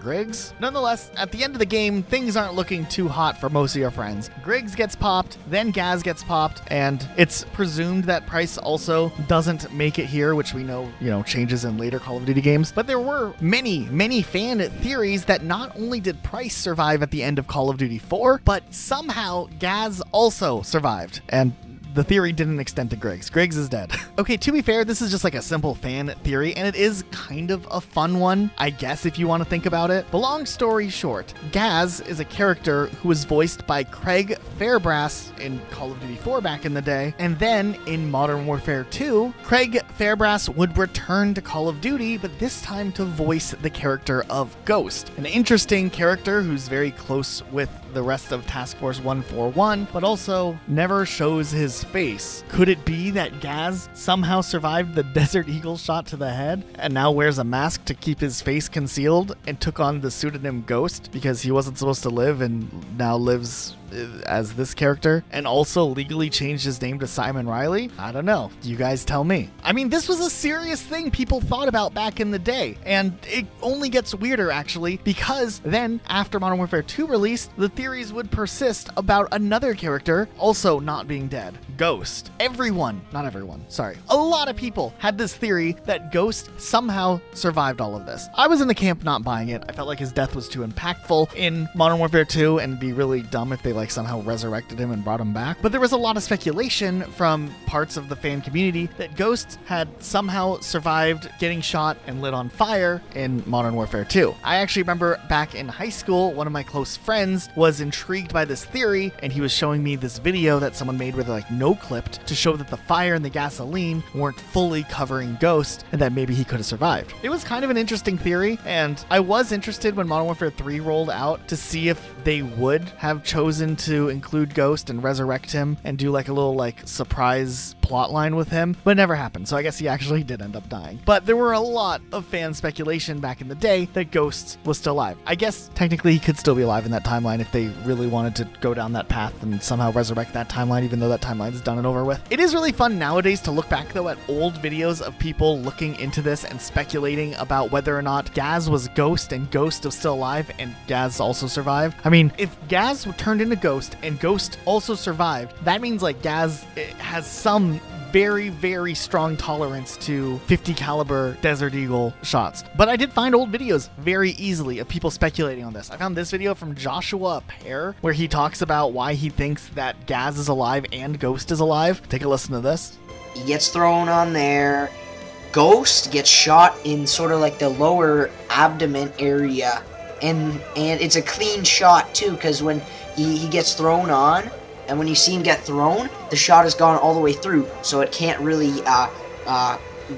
Griggs. Nonetheless, at the end of the game, things aren't looking too hot for most of your friends. Griggs gets popped, then Gaz gets popped, and it's presumed that Price also doesn't make it here, which we know, changes in later Call of Duty games. But there were many fan theories that not only did Price survive at the end of Call of Duty 4, but somehow Gaz also survived. And the theory didn't extend to Griggs. Griggs is dead. Okay, to be fair, this is just a simple fan theory, and it is kind of a fun one, I guess, if you want to think about it. But long story short, Gaz is a character who was voiced by Craig Fairbrass in Call of Duty 4 back in the day, and then in Modern Warfare 2, Craig Fairbrass would return to Call of Duty, but this time to voice the character of Ghost, an interesting character who's very close with the rest of Task Force 141, but also never shows his face. Could it be that Gaz somehow survived the Desert Eagle shot to the head and now wears a mask to keep his face concealed and took on the pseudonym Ghost because he wasn't supposed to live and now lives as this character, and also legally changed his name to Simon Riley? I don't know. You guys tell me. This was a serious thing people thought about back in the day, and it only gets weirder actually, because then after Modern Warfare 2 released, the theories would persist about another character also not being dead, Ghost. A lot of people had this theory that Ghost somehow survived all of this. I was in the camp not buying it. I felt like his death was too impactful in Modern Warfare 2 and it'd be really dumb if they somehow resurrected him and brought him back. But there was a lot of speculation from parts of the fan community that Ghost had somehow survived getting shot and lit on fire in Modern Warfare 2. I actually remember back in high school, one of my close friends was intrigued by this theory, and he was showing me this video that someone made where they no-clipped to show that the fire and the gasoline weren't fully covering Ghost and that maybe he could have survived. It was kind of an interesting theory, and I was interested when Modern Warfare 3 rolled out to see if they would have chosen to include Ghost and resurrect him and do a little surprise plotline with him, but it never happened, so I guess he actually did end up dying. But there were a lot of fan speculation back in the day that Ghost was still alive. I guess technically he could still be alive in that timeline if they really wanted to go down that path and somehow resurrect that timeline, even though that timeline is done and over with. It is really fun nowadays to look back though at old videos of people looking into this and speculating about whether or not Gaz was Ghost and Ghost was still alive and Gaz also survived. If Gaz turned into Ghost and Ghost also survived, that means Gaz has some very strong tolerance to 50 caliber Desert Eagle shots. But I did find old videos very easily of people speculating on this. I found this video from Joshua Pear where he talks about why he thinks that Gaz is alive and Ghost is alive. Take a listen to this. He gets thrown on there. Ghost gets shot in sort of the lower abdomen area. And it's a clean shot too, because when he gets thrown on, and when you see him get thrown, the shot has gone all the way through, so it can't really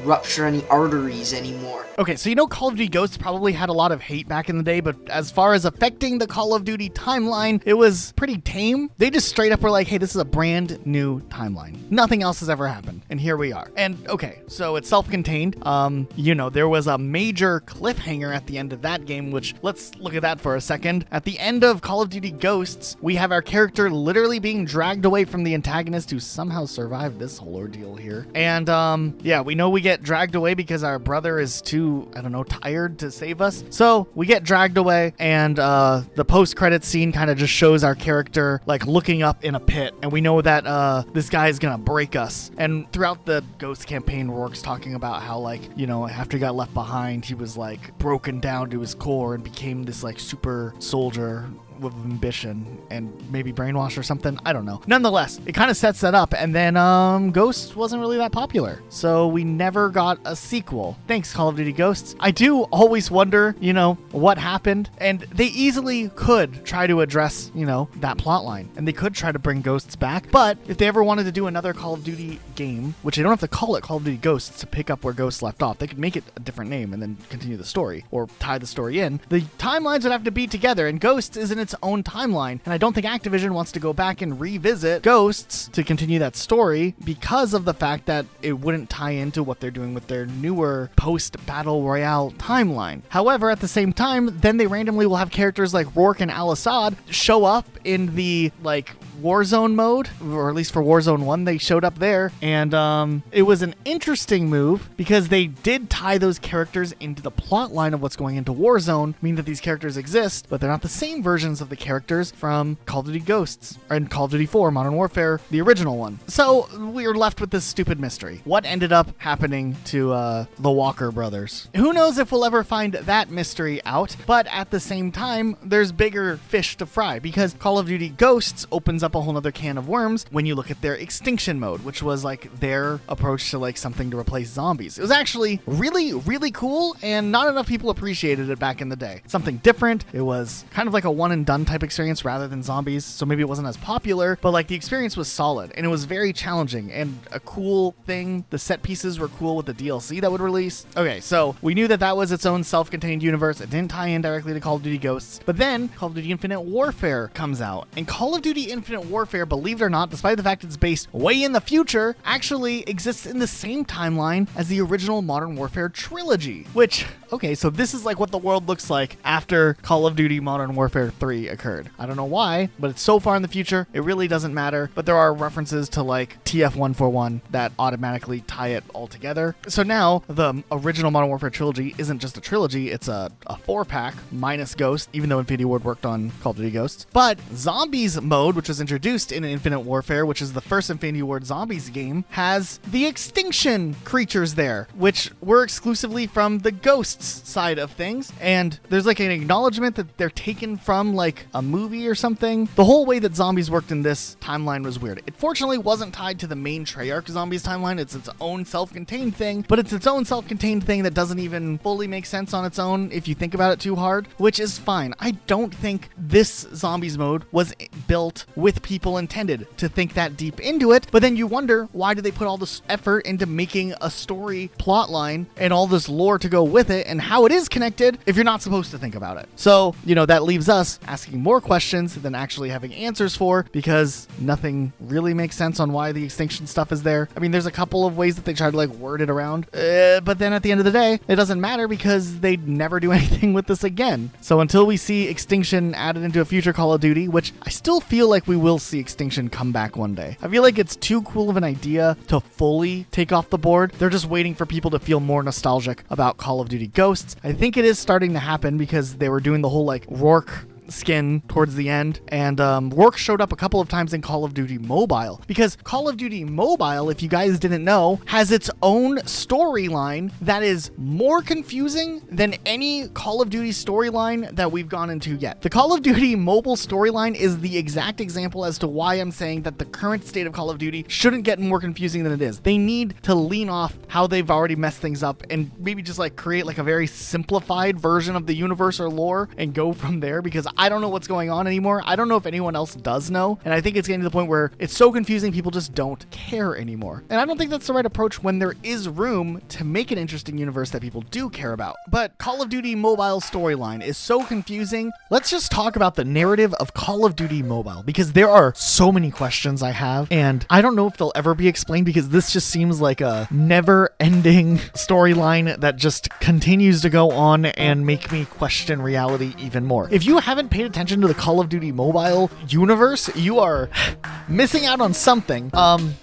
rupture any arteries anymore. Okay, so you know Call of Duty Ghosts probably had a lot of hate back in the day, but as far as affecting the Call of Duty timeline, it was pretty tame. They just straight up were like, hey, this is a brand new timeline. Nothing else has ever happened, and here we are. And okay, so it's self-contained. There was a major cliffhanger at the end of that game, which, let's look at that for a second. At the end of Call of Duty Ghosts, we have our character literally being dragged away from the antagonist who somehow survived this whole ordeal here. And we know we get dragged away because our brother is too, tired to save us. So we get dragged away, and the post-credits scene kind of just shows our character like looking up in a pit, and we know that this guy is gonna break us. And throughout the Ghost campaign, Rourke's talking about how after he got left behind, he was like broken down to his core and became this like super soldier with ambition and maybe brainwash or something. I don't know. Nonetheless, it kind of sets that up, and then Ghosts wasn't really that popular, so we never got a sequel. Thanks, Call of Duty Ghosts. I do always wonder, what happened, and they easily could try to address, that plot line, and they could try to bring Ghosts back, but if they ever wanted to do another Call of Duty game, which they don't have to call it Call of Duty Ghosts to pick up where Ghosts left off, they could make it a different name and then continue the story, or tie the story in. The timelines would have to be together, and Ghosts is in its own timeline, and I don't think Activision wants to go back and revisit Ghosts to continue that story because of the fact that it wouldn't tie into what they're doing with their newer post-Battle Royale timeline. However, at the same time, then they randomly will have characters like Rourke and Al-Assad show up in the Warzone mode, or at least for Warzone 1, they showed up there, and it was an interesting move because they did tie those characters into the plot line of what's going into Warzone, meaning that these characters exist, but they're not the same versions of the characters from Call of Duty Ghosts and Call of Duty 4 Modern Warfare, the original one. So we were left with this stupid mystery. What ended up happening to the Walker brothers? Who knows if we'll ever find that mystery out, but at the same time, there's bigger fish to fry because Call of Duty Ghosts opens up a whole nother can of worms when you look at their Extinction mode, which was their approach to something to replace zombies. It was actually really, really cool, and not enough people appreciated it back in the day. Something different. It was kind of like a one and done type experience rather than zombies, so maybe it wasn't as popular, but the experience was solid, and it was very challenging and a cool thing. The set pieces were cool with the DLC that would release. Okay, so we knew that was its own self-contained universe. It didn't tie in directly to Call of Duty Ghosts, but then Call of Duty Infinite Warfare comes out, and Call of Duty Infinite Warfare, believe it or not, despite the fact it's based way in the future, actually exists in the same timeline as the original Modern Warfare Trilogy, which, okay, so this is what the world looks like after Call of Duty Modern Warfare 3 occurred. I don't know why, but it's so far in the future, it really doesn't matter, but there are references to TF141 that automatically tie it all together. So now, the original Modern Warfare Trilogy isn't just a trilogy, it's a 4-pack minus Ghost, even though Infinity Ward worked on Call of Duty Ghosts. But Zombies mode, which was introduced in Infinite Warfare, which is the first Infinity Ward Zombies game, has the Extinction creatures there, which were exclusively from the Ghosts side of things, and there's an acknowledgement that they're taken from a movie or something. The whole way that zombies worked in this timeline was weird. It fortunately wasn't tied to the main Treyarch Zombies timeline. It's its own self-contained thing, but it's its own self-contained thing that doesn't even fully make sense on its own if you think about it too hard, which is fine. I don't think this Zombies mode was built with people intended to think that deep into it, but then you wonder, why did they put all this effort into making a story plot line and all this lore to go with it and how it is connected if you're not supposed to think about it? So, that leaves us asking more questions than actually having answers for, because nothing really makes sense on why the Extinction stuff is there. I mean, there's a couple of ways that they try to word it around, but then at the end of the day, it doesn't matter because they'd never do anything with this again. So until we see Extinction added into a future Call of Duty, which I still feel like we will see Extinction come back one day. I feel like it's too cool of an idea to fully take off the board. They're just waiting for people to feel more nostalgic about Call of Duty Ghosts. I think it is starting to happen because they were doing the whole Rourke skin towards the end, and Rourke showed up a couple of times in Call of Duty Mobile, because Call of Duty Mobile, if you guys didn't know, has its own storyline that is more confusing than any Call of Duty storyline that we've gone into yet. The Call of Duty Mobile storyline is the exact example as to why I'm saying that the current state of Call of Duty shouldn't get more confusing than it is. They need to lean off how they've already messed things up and maybe just create a very simplified version of the universe or lore and go from there, because I don't know what's going on anymore. I don't know if anyone else does know. And I think it's getting to the point where it's so confusing, people just don't care anymore. And I don't think that's the right approach when there is room to make an interesting universe that people do care about. But Call of Duty Mobile storyline is so confusing. Let's just talk about the narrative of Call of Duty Mobile, because there are so many questions I have, and I don't know if they'll ever be explained, because this just seems like a never-ending storyline that just continues to go on and make me question reality even more. If you haven't paid attention to the Call of Duty Mobile universe, you are missing out on something.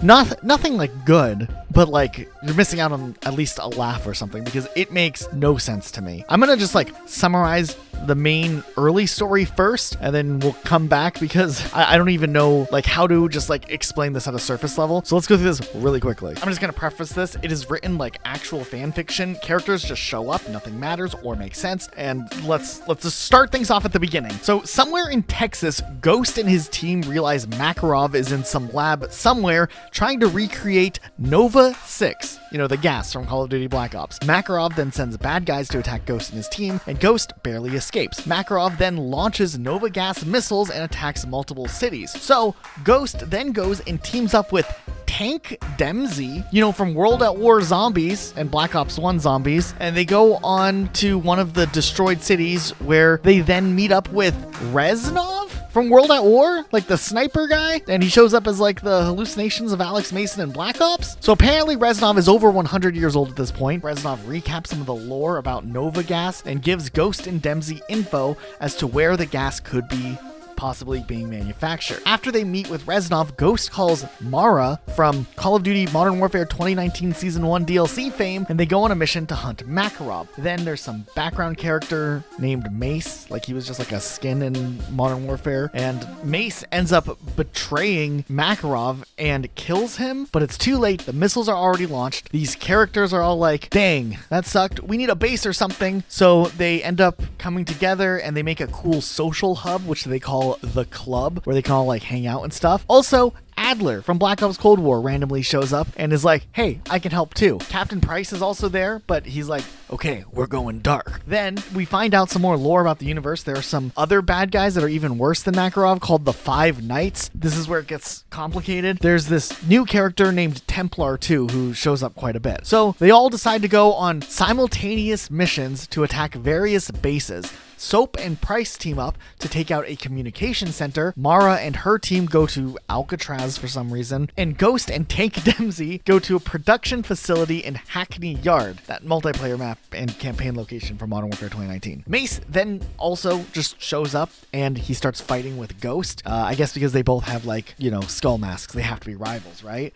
Nothing like good, but like you're missing out on at least a laugh or something, because it makes no sense to me. I'm gonna just like summarize the main early story first, and then we'll come back, because I don't even know like how to just like explain this at a surface level. So let's go through this really quickly. I'm just gonna preface this. It is written like actual fan fiction. Characters just show up, nothing matters or makes sense, and let's just start things off at the beginning. So somewhere in Texas, Ghost and his team realize Makarov is in some lab somewhere trying to recreate Nova 6, you know, the gas from Call of Duty Black Ops. Makarov then sends bad guys to attack Ghost and his team, and Ghost barely escapes. Makarov then launches Nova gas missiles and attacks multiple cities. So Ghost then goes and teams up with Tank Dempsey, you know, from World at War Zombies and Black Ops 1 Zombies, and they go on to one of the destroyed cities, where they then meet up with Reznov from World at War, like the sniper guy, and he shows up as like the hallucinations of Alex Mason in Black Ops. So apparently Reznov is over 100 years old at this point. Reznov recaps some of the lore about Nova gas and gives Ghost and Dempsey info as to where the gas could be possibly being manufactured. After they meet with Reznov, Ghost calls Mara from Call of Duty Modern Warfare 2019 Season 1 DLC fame, and they go on a mission to hunt Makarov. Then there's some background character named Mace, like he was just like a skin in Modern Warfare, and Mace ends up betraying Makarov and kills him, but it's too late. The missiles are already launched. These characters are all like, dang, that sucked. We need a base or something. So they end up coming together and they make a cool social hub, which they call the Club, where they can all like hang out and stuff. Also, Adler from Black Ops Cold War randomly shows up and is like, hey, I can help too. Captain Price is also there, but he's like, okay, we're going dark. Then we find out some more lore about the universe. There are some other bad guys that are even worse than Makarov called the Five Knights. This is where it gets complicated. There's this new character named Templar too, who shows up quite a bit. So they all decide to go on simultaneous missions to attack various bases. Soap and Price team up to take out a communication center. Mara and her team go to Alcatraz for some reason. And Ghost and Tank Dempsey go to a production facility in Hackney Yard, that multiplayer map and campaign location for Modern Warfare 2019. Mace then also just shows up and he starts fighting with Ghost. I guess because they both have like, you know, skull masks. They have to be rivals, right?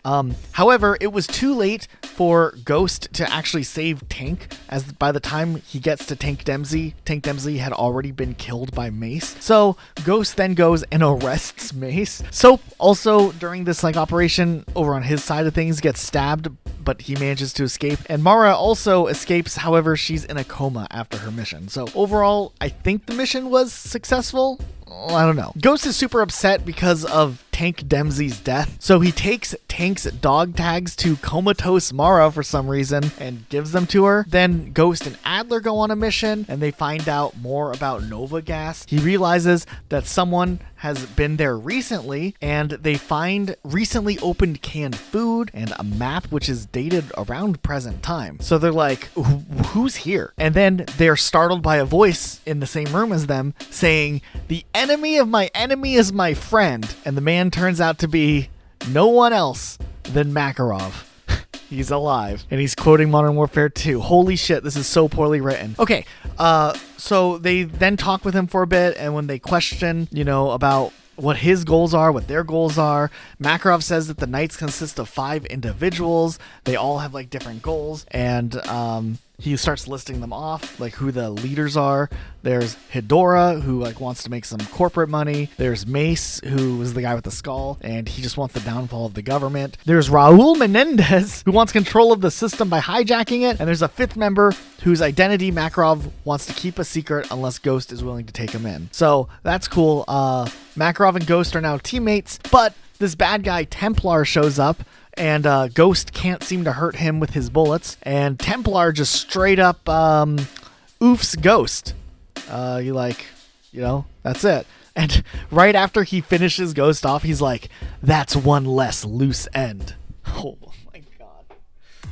However, it was too late for Ghost to actually save Tank, as by the time he gets to Tank Dempsey had already been killed by Mace. So Ghost then goes and arrests Mace. Soap also during this like operation over on his side of things gets stabbed, but he manages to escape. And Mara also escapes, however, she's in a coma after her mission. So overall, I think the mission was successful. I don't know. Ghost is super upset because of Tank Dempsey's death, so he takes Tank's dog tags to comatose Mara for some reason and gives them to her. Then Ghost and Adler go on a mission and they find out more about Nova Gas. He realizes that someone has been there recently, and they find recently opened canned food and a map which is dated around present time. So they're like, who's here? And then they're startled by a voice in the same room as them saying, the enemy of my enemy is my friend. And the man turns out to be no one else than Makarov. He's alive, and he's quoting Modern Warfare 2. Holy shit, this is so poorly written. Okay, so they then talk with him for a bit, and when they question, you know, about what his goals are, what their goals are, Makarov says that the Knights consist of 5 individuals. They all have, like, different goals, and, he starts listing them off, like who the leaders are. There's Hedora, who like wants to make some corporate money. There's Mace, who is the guy with the skull, and he just wants the downfall of the government. There's Raul Menendez, who wants control of the system by hijacking it. And there's a 5th member whose identity Makarov wants to keep a secret unless Ghost is willing to take him in. So that's cool. Makarov and Ghost are now teammates, but this bad guy Templar shows up, and Ghost can't seem to hurt him with his bullets, and Templar just straight up oofs Ghost. He like You know, that's it. And right after he finishes Ghost off, he's like, that's one less loose end. Oh my god.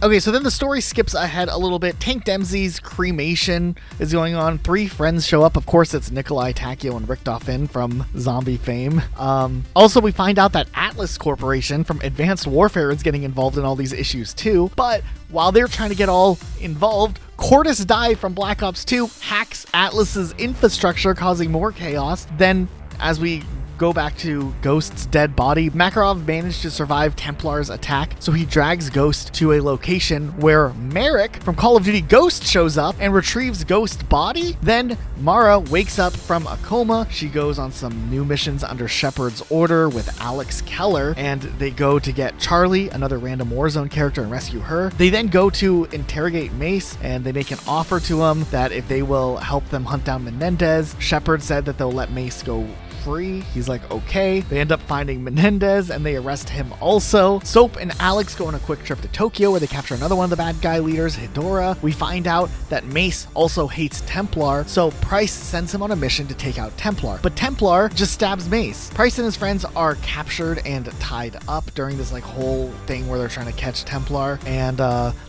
Okay, so then the story skips ahead a little bit. Tank Dempsey's cremation is going on. 3 friends show up. Of course, it's Nikolai, Takio, and Richtofen from zombie fame. Also, we find out that Atlas Corporation from Advanced Warfare is getting involved in all these issues too. But while they're trying to get all involved, Cortus Die from Black Ops 2 hacks Atlas's infrastructure, causing more chaos. Then, as we go back to Ghost's dead body, Makarov managed to survive Templar's attack, so he drags Ghost to a location where Merrick from Call of Duty Ghost shows up and retrieves Ghost's body. Then Mara wakes up from a coma. She goes on some new missions under Shepard's order with Alex Keller, and they go to get Charlie, another random Warzone character, and rescue her. They then go to interrogate Mace, and they make an offer to him that if they will help them hunt down Menendez, Shepard said that they'll let Mace go free. He's like, okay. They end up finding Menendez and they arrest him also. Soap and Alex go on a quick trip to Tokyo where they capture another one of the bad guy leaders, Hidora. We find out that Mace also hates Templar, so Price sends him on a mission to take out Templar. But Templar just stabs Mace. Price and his friends are captured and tied up during this like whole thing where they're trying to catch Templar, and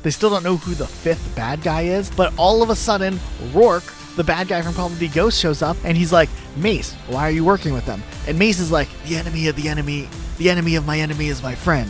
they still don't know who the 5th bad guy is. But all of a sudden, Rourke, the bad guy from Call of Duty Ghost, shows up and he's like, Mace, why are you working with them? And Mace is like, the enemy of the enemy of my enemy is my friend.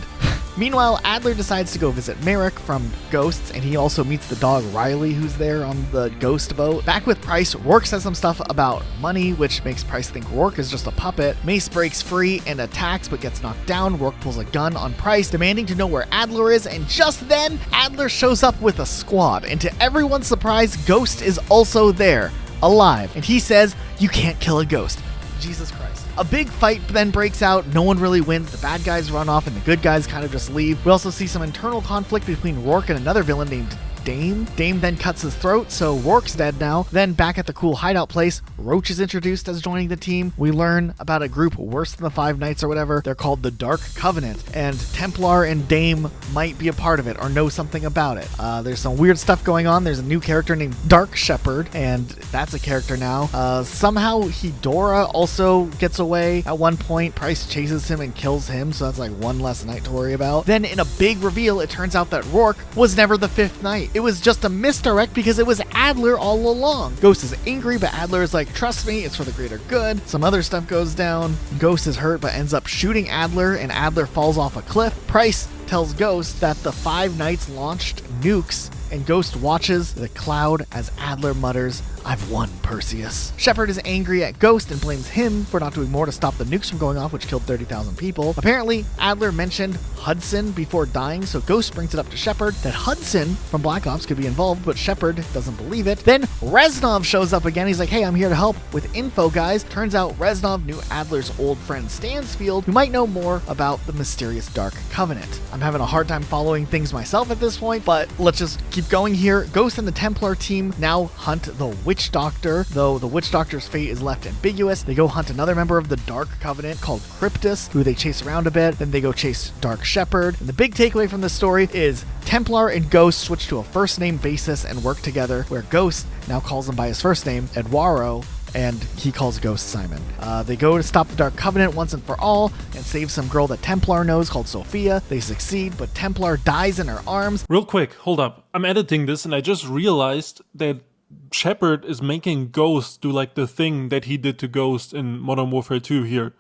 Meanwhile, Adler decides to go visit Merrick from Ghosts, and he also meets the dog Riley, who's there on the Ghost boat. Back with Price, Rourke says some stuff about money, which makes Price think Rourke is just a puppet. Mace breaks free and attacks, but gets knocked down. Rourke pulls a gun on Price, demanding to know where Adler is, and just then, Adler shows up with a squad, and to everyone's surprise, Ghost is also there, alive, and he says, you can't kill a ghost. Jesus Christ. A big fight then breaks out. No one really wins. The bad guys run off and the good guys kind of just leave. We also see some internal conflict between Rourke and another villain named Dame. Dame then cuts his throat, so Rourke's dead now. Then back at the cool hideout place, Roach is introduced as joining the team. We learn about a group worse than the Five Knights or whatever. They're called the Dark Covenant, and Templar and Dame might be a part of it or know something about it. There's some weird stuff going on. There's a new character named Dark Shepherd, and that's a character now. Somehow Hidora also gets away at one point. Price chases him and kills him, so that's like one less knight to worry about. Then in a big reveal, it turns out that Rourke was never the 5th knight. It was just a misdirect because it was Adler all along. Ghost is angry, but Adler is like, trust me, it's for the greater good. Some other stuff goes down. Ghost is hurt, but ends up shooting Adler, and Adler falls off a cliff. Price tells Ghost that the 5 Knights launched nukes, and Ghost watches the cloud as Adler mutters, I've won, Perseus. Shepard is angry at Ghost and blames him for not doing more to stop the nukes from going off, which killed 30,000 people. Apparently, Adler mentioned Hudson before dying, so Ghost brings it up to Shepard that Hudson from Black Ops could be involved, but Shepard doesn't believe it. Then Reznov shows up again. He's like, hey, I'm here to help with info, guys. Turns out Reznov knew Adler's old friend Stansfield, who might know more about the mysterious Dark Covenant. I'm having a hard time following things myself at this point, but let's just keep going here. Ghost and the Templar team now hunt the Witch Doctor, though the Witch Doctor's fate is left ambiguous. They go hunt another member of the Dark Covenant called Cryptus, who they chase around a bit. Then they go chase Dark Shepherd. And the big takeaway from this story is Templar and Ghost switch to a first name basis and work together, where Ghost now calls him by his first name, Eduardo, and he calls Ghost Simon. They go to stop the Dark Covenant once and for all and save some girl that Templar knows called Sophia. They succeed, but Templar dies in her arms. Real quick, hold up. I'm editing this and I just realized that Shepard is making Ghost do like the thing that he did to Ghost in Modern Warfare 2 here.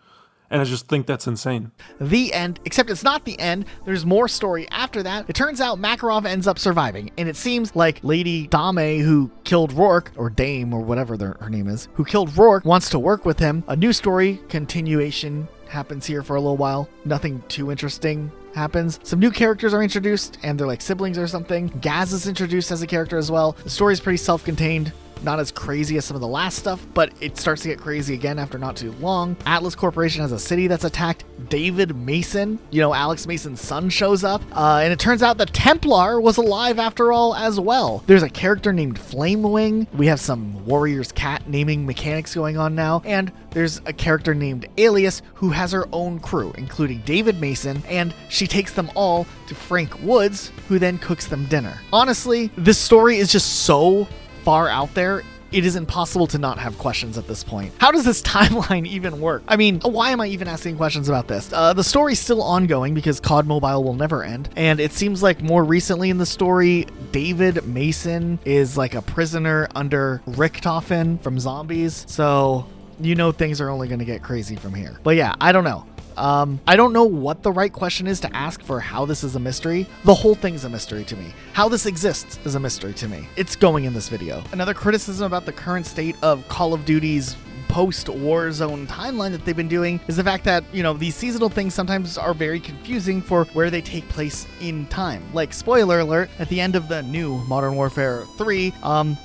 And I just think that's insane. The end, except it's not the end. There's more story after that. It turns out Makarov ends up surviving, and it seems like Lady Dame, who killed Rourke, or Dame, or whatever her name is, who killed Rourke, wants to work with him. A new story continuation happens here for a little while. Nothing too interesting happens. Some new characters are introduced, and they're like siblings or something. Gaz is introduced as a character as well. The story is pretty self-contained. Not as crazy as some of the last stuff, but it starts to get crazy again after not too long. Atlas Corporation has a city that's attacked. David Mason, Alex Mason's son, shows up. And it turns out the Templar was alive after all as well. There's a character named Flamewing. We have some Warrior's Cat naming mechanics going on now. And there's a character named Alias who has her own crew, including David Mason, and she takes them all to Frank Woods, who then cooks them dinner. Honestly, this story is just so far out there, it is impossible to not have questions at this point. How does this timeline even work? I mean, why am I even asking questions about this? The story's still ongoing because COD Mobile will never end, and it seems like more recently in the story, David Mason is like a prisoner under Richthofen from Zombies, so you know things are only going to get crazy from here. But yeah, I don't know. I don't know what the right question is to ask for how this is a mystery. The whole thing's a mystery to me. How this exists is a mystery to me. It's going in this video. Another criticism about the current state of Call of Duty's post-Warzone timeline that they've been doing is the fact that, you know, these seasonal things sometimes are very confusing for where they take place in time. Like, spoiler alert, at the end of the new Modern Warfare 3,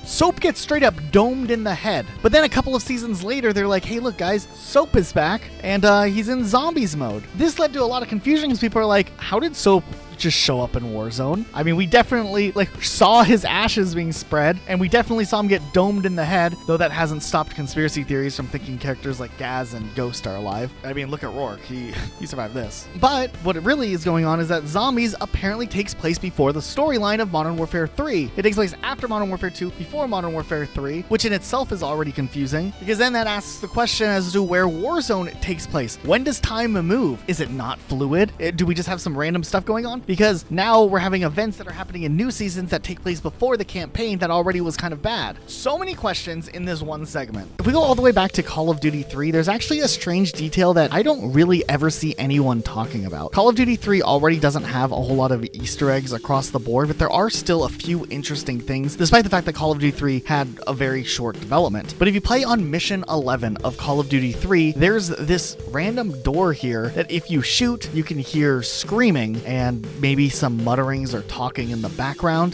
Soap gets straight up domed in the head. But then a couple of seasons later, they're like, hey, look, guys, Soap is back, and he's in zombies mode. This led to a lot of confusion because people are like, how did Soap just show up in Warzone? I mean, we definitely saw his ashes being spread, and we definitely saw him get domed in the head, though that hasn't stopped conspiracy theories from thinking characters like Gaz and Ghost are alive. I mean, look at Rourke, he survived this. But what really is going on is that Zombies apparently takes place before the storyline of Modern Warfare 3. It takes place after Modern Warfare 2, before Modern Warfare 3, which in itself is already confusing, because then that asks the question as to where Warzone takes place. When does time move? Is it not fluid? Do we just have some random stuff going on? Because now we're having events that are happening in new seasons that take place before the campaign that already was kind of bad. So many questions in this one segment. If we go all the way back to Call of Duty 3, there's actually a strange detail that I don't really ever see anyone talking about. Call of Duty 3 already doesn't have a whole lot of Easter eggs across the board, but there are still a few interesting things, despite the fact that Call of Duty 3 had a very short development. But if you play on Mission 11 of Call of Duty 3, there's this random door here that if you shoot, you can hear screaming and maybe some mutterings or talking in the background.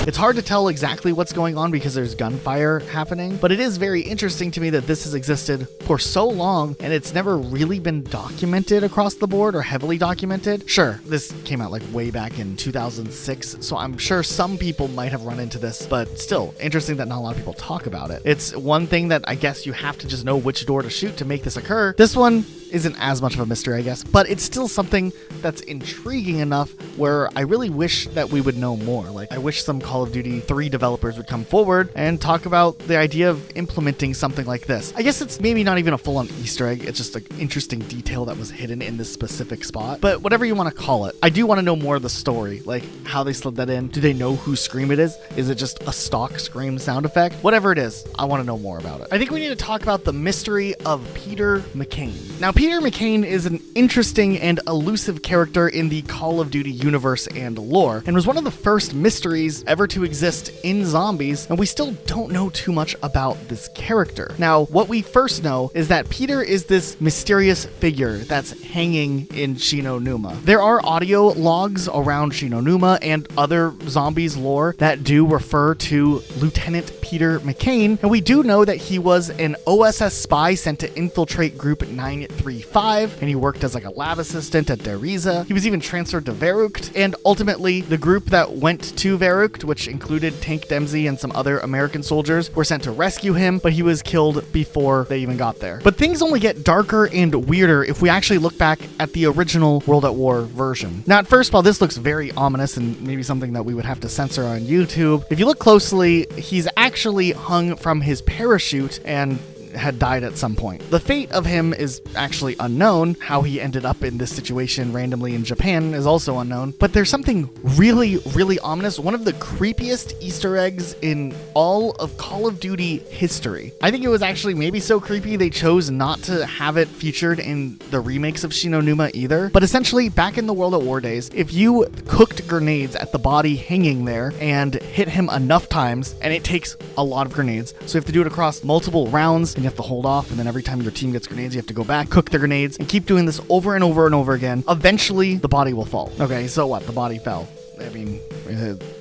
It's hard to tell exactly what's going on because there's gunfire happening, but it is very interesting to me that this has existed for so long and it's never really been documented across the board or heavily documented. Sure, this came out like way back in 2006, so I'm sure some people might have run into this, but still, interesting that not a lot of people talk about it. It's one thing that I guess you have to just know which door to shoot to make this occur. This one isn't as much of a mystery, I guess, but it's still something that's intriguing enough where I really wish that we would know more. Like, I wish some Call of Duty 3 developers would come forward and talk about the idea of implementing something like this. I guess it's maybe not even a full-on Easter egg, it's just an interesting detail that was hidden in this specific spot. But whatever you want to call it, I do want to know more of the story, like how they slid that in. Do they know whose scream it is? Is it just a stock scream sound effect? Whatever it is, I want to know more about it. I think we need to talk about the mystery of Peter McCain. Now, Peter McCain is an interesting and elusive character in the Call of Duty universe and lore, and was one of the first mysteries ever to exist in Zombies, and we still don't know too much about this character. Now, what we first know is that Peter is this mysterious figure that's hanging in Shinonuma. There are audio logs around Shinonuma and other Zombies lore that do refer to Lieutenant Peter McCain, and we do know that he was an OSS spy sent to infiltrate Group 935, and he worked as like a lab assistant at Deriza. He was even transferred to Verrucht, and ultimately the group that went to Verrucht, which included Tank Dempsey and some other American soldiers, were sent to rescue him, but he was killed before they even got there. But things only get darker and weirder if we actually look back at the original World at War version. Now, at first, while this looks very ominous and maybe something that we would have to censor on YouTube, if you look closely, he's actually hung from his parachute and had died at some point. The fate of him is actually unknown. How he ended up in this situation randomly in Japan is also unknown, but there's something really, really ominous. One of the creepiest Easter eggs in all of Call of Duty history. I think it was actually maybe so creepy they chose not to have it featured in the remakes of Shinonuma either. But essentially, back in the World at War days, if you cooked grenades at the body hanging there and hit him enough times, and it takes a lot of grenades, so you have to do it across multiple rounds, and you have to hold off, and then every time your team gets grenades, you have to go back, cook the grenades, and keep doing this over and over and over again. Eventually, the body will fall. Okay, so what? The body fell. I mean,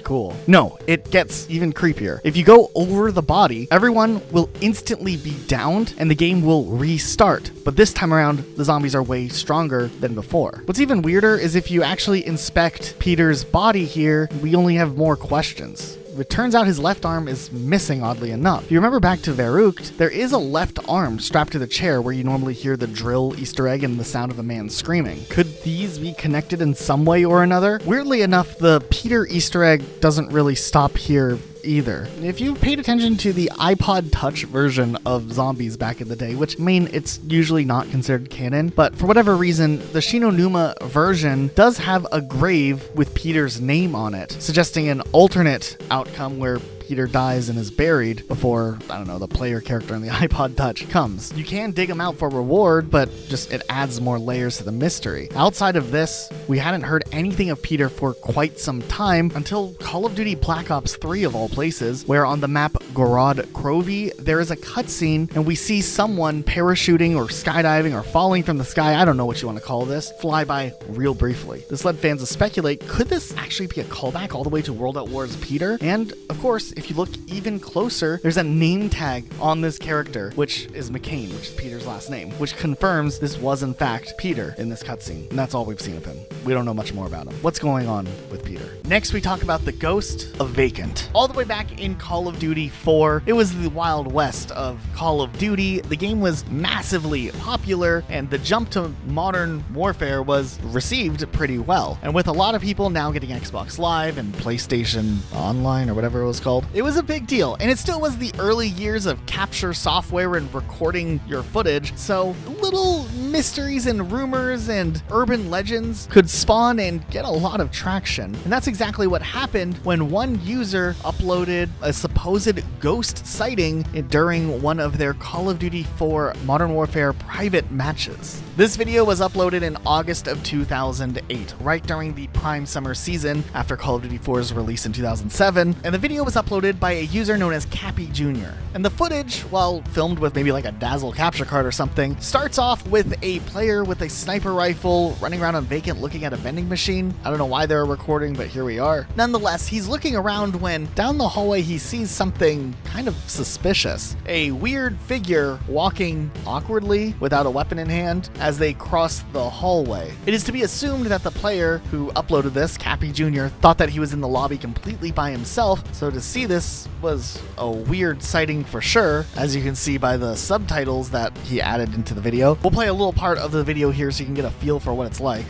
cool. No, it gets even creepier. If you go over the body, everyone will instantly be downed and the game will restart. But this time around, the zombies are way stronger than before. What's even weirder is if you actually inspect Peter's body here, we only have more questions. it turns out his left arm is missing, oddly enough. If you remember back to Verrucht, there is a left arm strapped to the chair where you normally hear the drill Easter egg and the sound of a man screaming. Could these be connected in some way or another? Weirdly enough, the Peter Easter egg doesn't really stop here either. If you've paid attention to the iPod Touch version of Zombies back in the day, which, I mean, it's usually not considered canon, but for whatever reason, the Shinonuma version does have a grave with Peter's name on it, suggesting an alternate outcome where Peter dies and is buried before, I don't know, the player character in the iPod Touch comes. You can dig him out for reward, but just it adds more layers to the mystery. Outside of this, we hadn't heard anything of Peter for quite some time until Call of Duty Black Ops 3 of all places, where on the map Gorod Krovi, there is a cutscene and we see someone parachuting or skydiving or falling from the sky, I don't know what you want to call this, fly by real briefly. This led fans to speculate, could this actually be a callback all the way to World at War's Peter? And, of course, if you look even closer, there's a name tag on this character, which is McCain, which is Peter's last name, which confirms this was in fact Peter in this cutscene. And that's all we've seen of him. We don't know much more about him. What's going on with Peter? Next, we talk about the Ghost of Vacant. All the way back in Call of Duty 4, it was the Wild West of Call of Duty. The game was massively popular, and the jump to Modern Warfare was received pretty well. And with a lot of people now getting Xbox Live and PlayStation Online or whatever it was called, it was a big deal. And it still was the early years of capture software and recording your footage, so little mysteries and rumors and urban legends could spawn and get a lot of traction. And that's exactly what happened when one user uploaded a supposed ghost sighting during one of their Call of Duty 4 Modern Warfare private matches. This video was uploaded in August of 2008, right during the prime summer season after Call of Duty 4's release in 2007, and the video was uploaded by a user known as Cappy Jr. And the footage, while filmed with maybe like a Dazzle capture card or something, starts off with a player with a sniper rifle running around on Vacant looking at a vending machine. I don't know why they're recording, but here we are. Nonetheless, he's looking around when down the hallway he sees something kind of suspicious. A weird figure walking awkwardly without a weapon in hand as they cross the hallway. It is to be assumed that the player who uploaded this, Cappy Jr., thought that he was in the lobby completely by himself, so to see this was a weird sighting for sure, as you can see by the subtitles that he added into the video. We'll play a little part of the video here so you can get a feel for what it's like.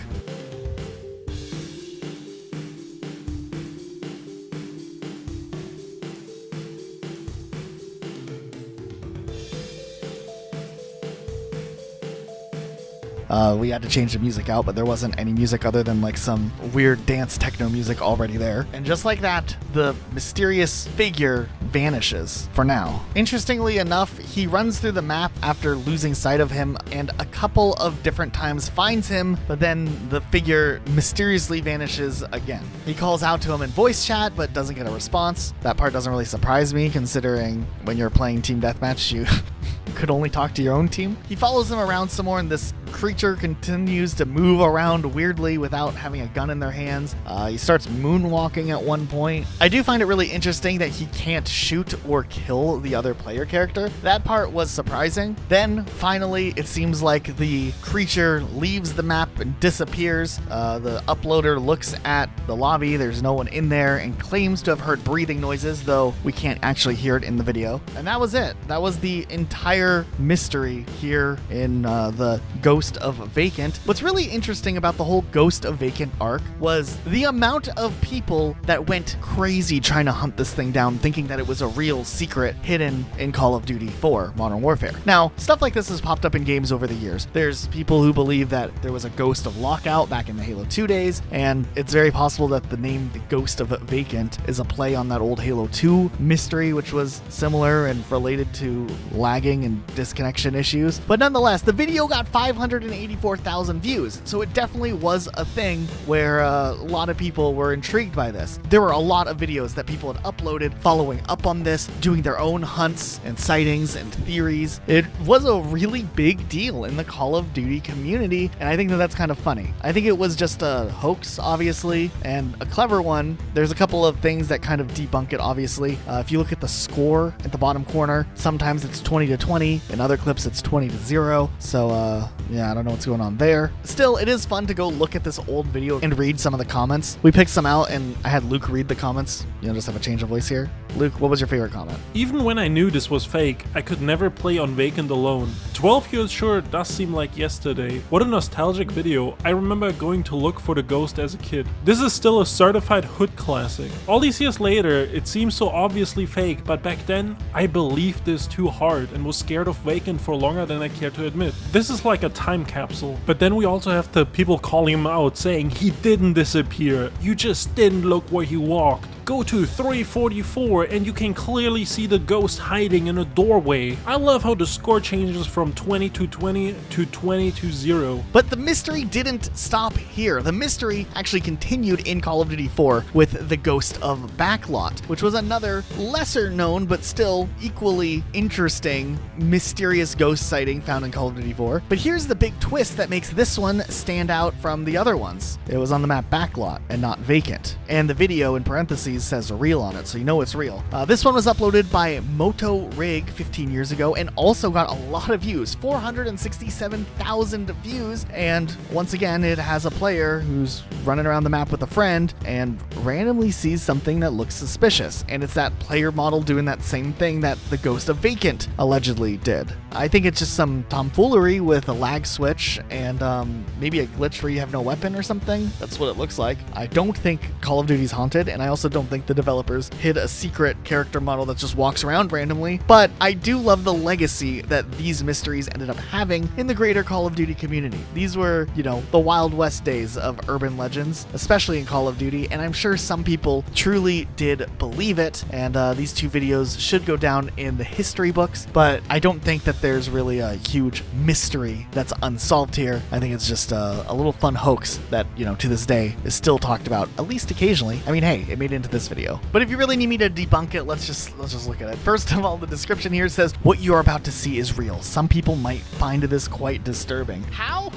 We had to change the music out, but there wasn't any music other than like some weird dance techno music already there. And just like that, the mysterious figure vanishes for now. Interestingly enough, he runs through the map after losing sight of him and a couple of different times finds him, but then the figure mysteriously vanishes again. He calls out to him in voice chat, but doesn't get a response. That part doesn't really surprise me, considering when you're playing Team Deathmatch, you could only talk to your own team. He follows him around some more, and this creature continues to move around weirdly without having a gun in their hands. He starts moonwalking at one point. I do find it really interesting that he can't shoot or kill the other player character. That part was surprising. Then finally, it seems like the creature leaves the map and disappears. The uploader looks at the lobby. There's no one in there and claims to have heard breathing noises, though we can't actually hear it in the video. And that was it. That was the entire mystery here in the Ghost of Vacant. What's really interesting about the whole Ghost of Vacant arc was the amount of people that went crazy trying to hunt this thing down, thinking that it was a real secret hidden in Call of Duty 4 Modern Warfare. Now, stuff like this has popped up in games over the years. There's people who believe that there was a Ghost of Lockout back in the Halo 2 days, and it's very possible that the name The Ghost of Vacant is a play on that old Halo 2 mystery, which was similar and related to lagging and disconnection issues. But nonetheless, the video got 584,000 views, so it definitely was a thing where a lot of people were intrigued by this. There were a lot of videos that people had uploaded following up on this, doing their own hunts and sightings and theories. It was a really big deal in the Call of Duty community, and I think that that's kind of funny. I think it was just a hoax, obviously, and a clever one. There's a couple of things that kind of debunk it, obviously. If you look at the score at the bottom corner, sometimes it's 20-20, in other clips it's 20-0, so Yeah, I don't know what's going on there. Still, it is fun to go look at this old video and read some of the comments. We picked some out, and I had Luke read the comments. Just have a change of voice here. Luke, what was your favorite comment? Even when I knew this was fake, I could never play on Vacant alone. 12 years sure does seem like yesterday. What a nostalgic video. I remember going to look for the ghost as a kid. This is still a certified hood classic. All these years later, it seems so obviously fake, but back then, I believed this too hard and was scared of Vacant for longer than I care to admit. This is like a time capsule. But then we also have the people calling him out saying he didn't disappear. You just didn't look where he walked. Go to 344 and you can clearly see the ghost hiding in a doorway. I love how the score changes from 20 to 20 to 20 to 0. But the mystery didn't stop here. The mystery actually continued in Call of Duty 4 with the Ghost of Backlot, which was another lesser known but still equally interesting mysterious ghost sighting found in Call of Duty 4. But here's the big twist that makes this one stand out from the other ones. It was on the map Backlot and not Vacant. And the video in parentheses says real on it, so you know it's real. This one was uploaded by Moto Rig 15 years ago and also got a lot of views, 467,000 views. And once again, it has a player who's running around the map with a friend and randomly sees something that looks suspicious. And it's that player model doing that same thing that the Ghost of Vacant allegedly did. I think it's just some tomfoolery with a lag switch and maybe a glitch where you have no weapon or something. That's what it looks like. I don't think Call of Duty's haunted, and I also don't think the developers hid a secret character model that just walks around randomly, but I do love the legacy that these mysteries ended up having in the greater Call of Duty community. These were, the Wild West days of urban legends, especially in Call of Duty, and I'm sure some people truly did believe it, and these two videos should go down in the history books, but I don't think that there's really a huge mystery that's unsolved here. I think it's just a little fun hoax that, to this day is still talked about, at least occasionally. I mean, hey, it made it into this video. But if you really need me to debunk it, let's just look at it. First of all, the description here says, what you're about to see is real. Some people might find this quite disturbing. How?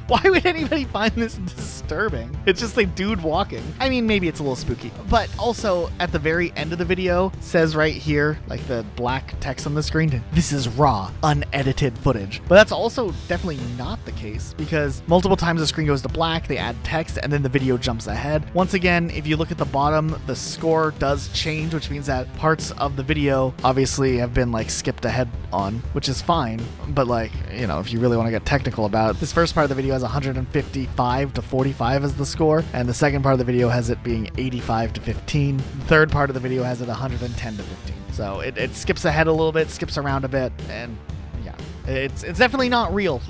Why would anybody find this disturbing? It's just a dude walking. I mean, maybe it's a little spooky. But also, at the very end of the video, says right here, like the black text on the screen, this is raw, unedited footage. But that's also definitely not the case, because multiple times the screen goes to black, they add text, and then the video jumps ahead. Once again, if you look at the bottom, the score does change, which means that parts of the video obviously have been skipped ahead on, which is fine. But if you really want to get technical about it, this first part of the video has 155 to 45 as the score, and the second part of the video has it being 85 to 15. The third part of the video has it 110 to 15. So it skips ahead a little bit, skips around a bit, and yeah. It's definitely not real.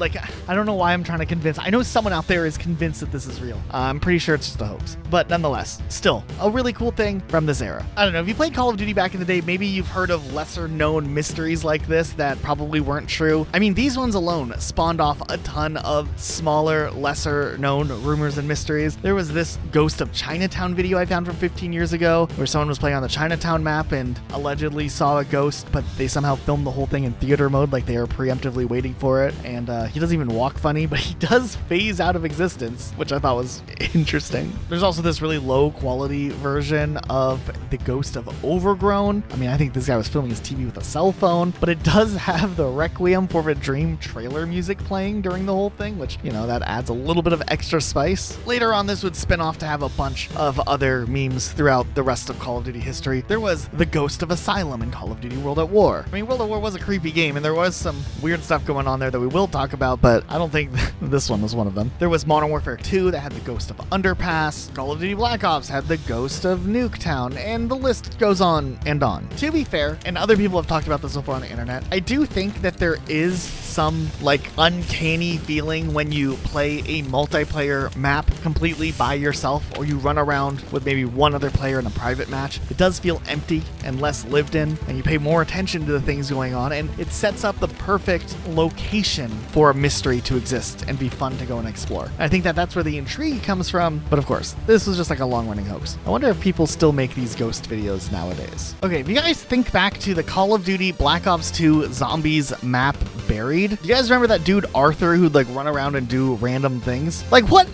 I don't know why I'm trying to convince. I know someone out there is convinced that this is real. I'm pretty sure it's just a hoax. But nonetheless, still, a really cool thing from this era. I don't know, if you played Call of Duty back in the day, maybe you've heard of lesser known mysteries like this that probably weren't true. I mean, these ones alone spawned off a ton of smaller, lesser known rumors and mysteries. There was this Ghost of Chinatown video I found from 15 years ago, where someone was playing on the Chinatown map and allegedly saw a ghost, but they somehow filmed the whole thing in theater mode, like they were preemptively waiting for it, and he doesn't even walk funny, but he does phase out of existence, which I thought was interesting. There's also this really low quality version of the Ghost of Overgrown. I mean, I think this guy was filming his TV with a cell phone, but it does have the Requiem for a Dream trailer music playing during the whole thing, which, that adds a little bit of extra spice. Later on, this would spin off to have a bunch of other memes throughout the rest of Call of Duty history. There was the Ghost of Asylum in Call of Duty World at War. I mean, World at War was a creepy game, and there was some weird stuff going on there that we will talk about, but I don't think this one was one of them. There was Modern Warfare 2 that had the Ghost of Underpass. Call of Duty Black Ops had the Ghost of Nuketown, and the list goes on and on. To be fair, and other people have talked about this before on the internet, I do think that there is some uncanny feeling when you play a multiplayer map completely by yourself, or you run around with maybe one other player in a private match. It does feel empty and less lived in, and you pay more attention to the things going on, and it sets up the perfect location for a mystery to exist and be fun to go and explore. I think that that's where the intrigue comes from, but of course, this was just a long-running hoax. I wonder if people still make these ghost videos nowadays. Okay, if you guys think back to the Call of Duty Black Ops 2 Zombies map Buried, do you guys remember that dude Arthur who'd run around and do random things? What?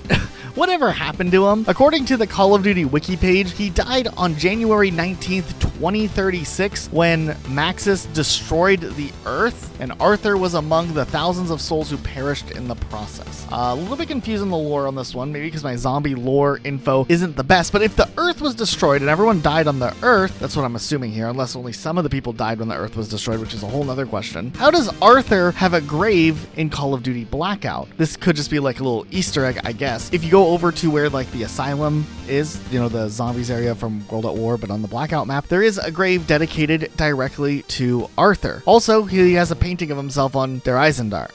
Whatever happened to him? According to the Call of Duty wiki page, he died on January 19th, 2036 when Maxis destroyed the Earth, and Arthur was among the thousands of souls who perished in the process. A little bit confusing the lore on this one, maybe because my zombie lore info isn't the best, but if the Earth was destroyed and everyone died on the Earth, that's what I'm assuming here, unless only some of the people died when the Earth was destroyed, which is a whole nother question. How does Arthur have a grave in Call of Duty Blackout? This could just be like a little Easter egg, I guess. If you go over to where like the asylum is, you know, the zombies area from World at War, but on the Blackout map, there is a grave dedicated directly to Arthur. Also, he has a painting of himself on Der Eisendrache.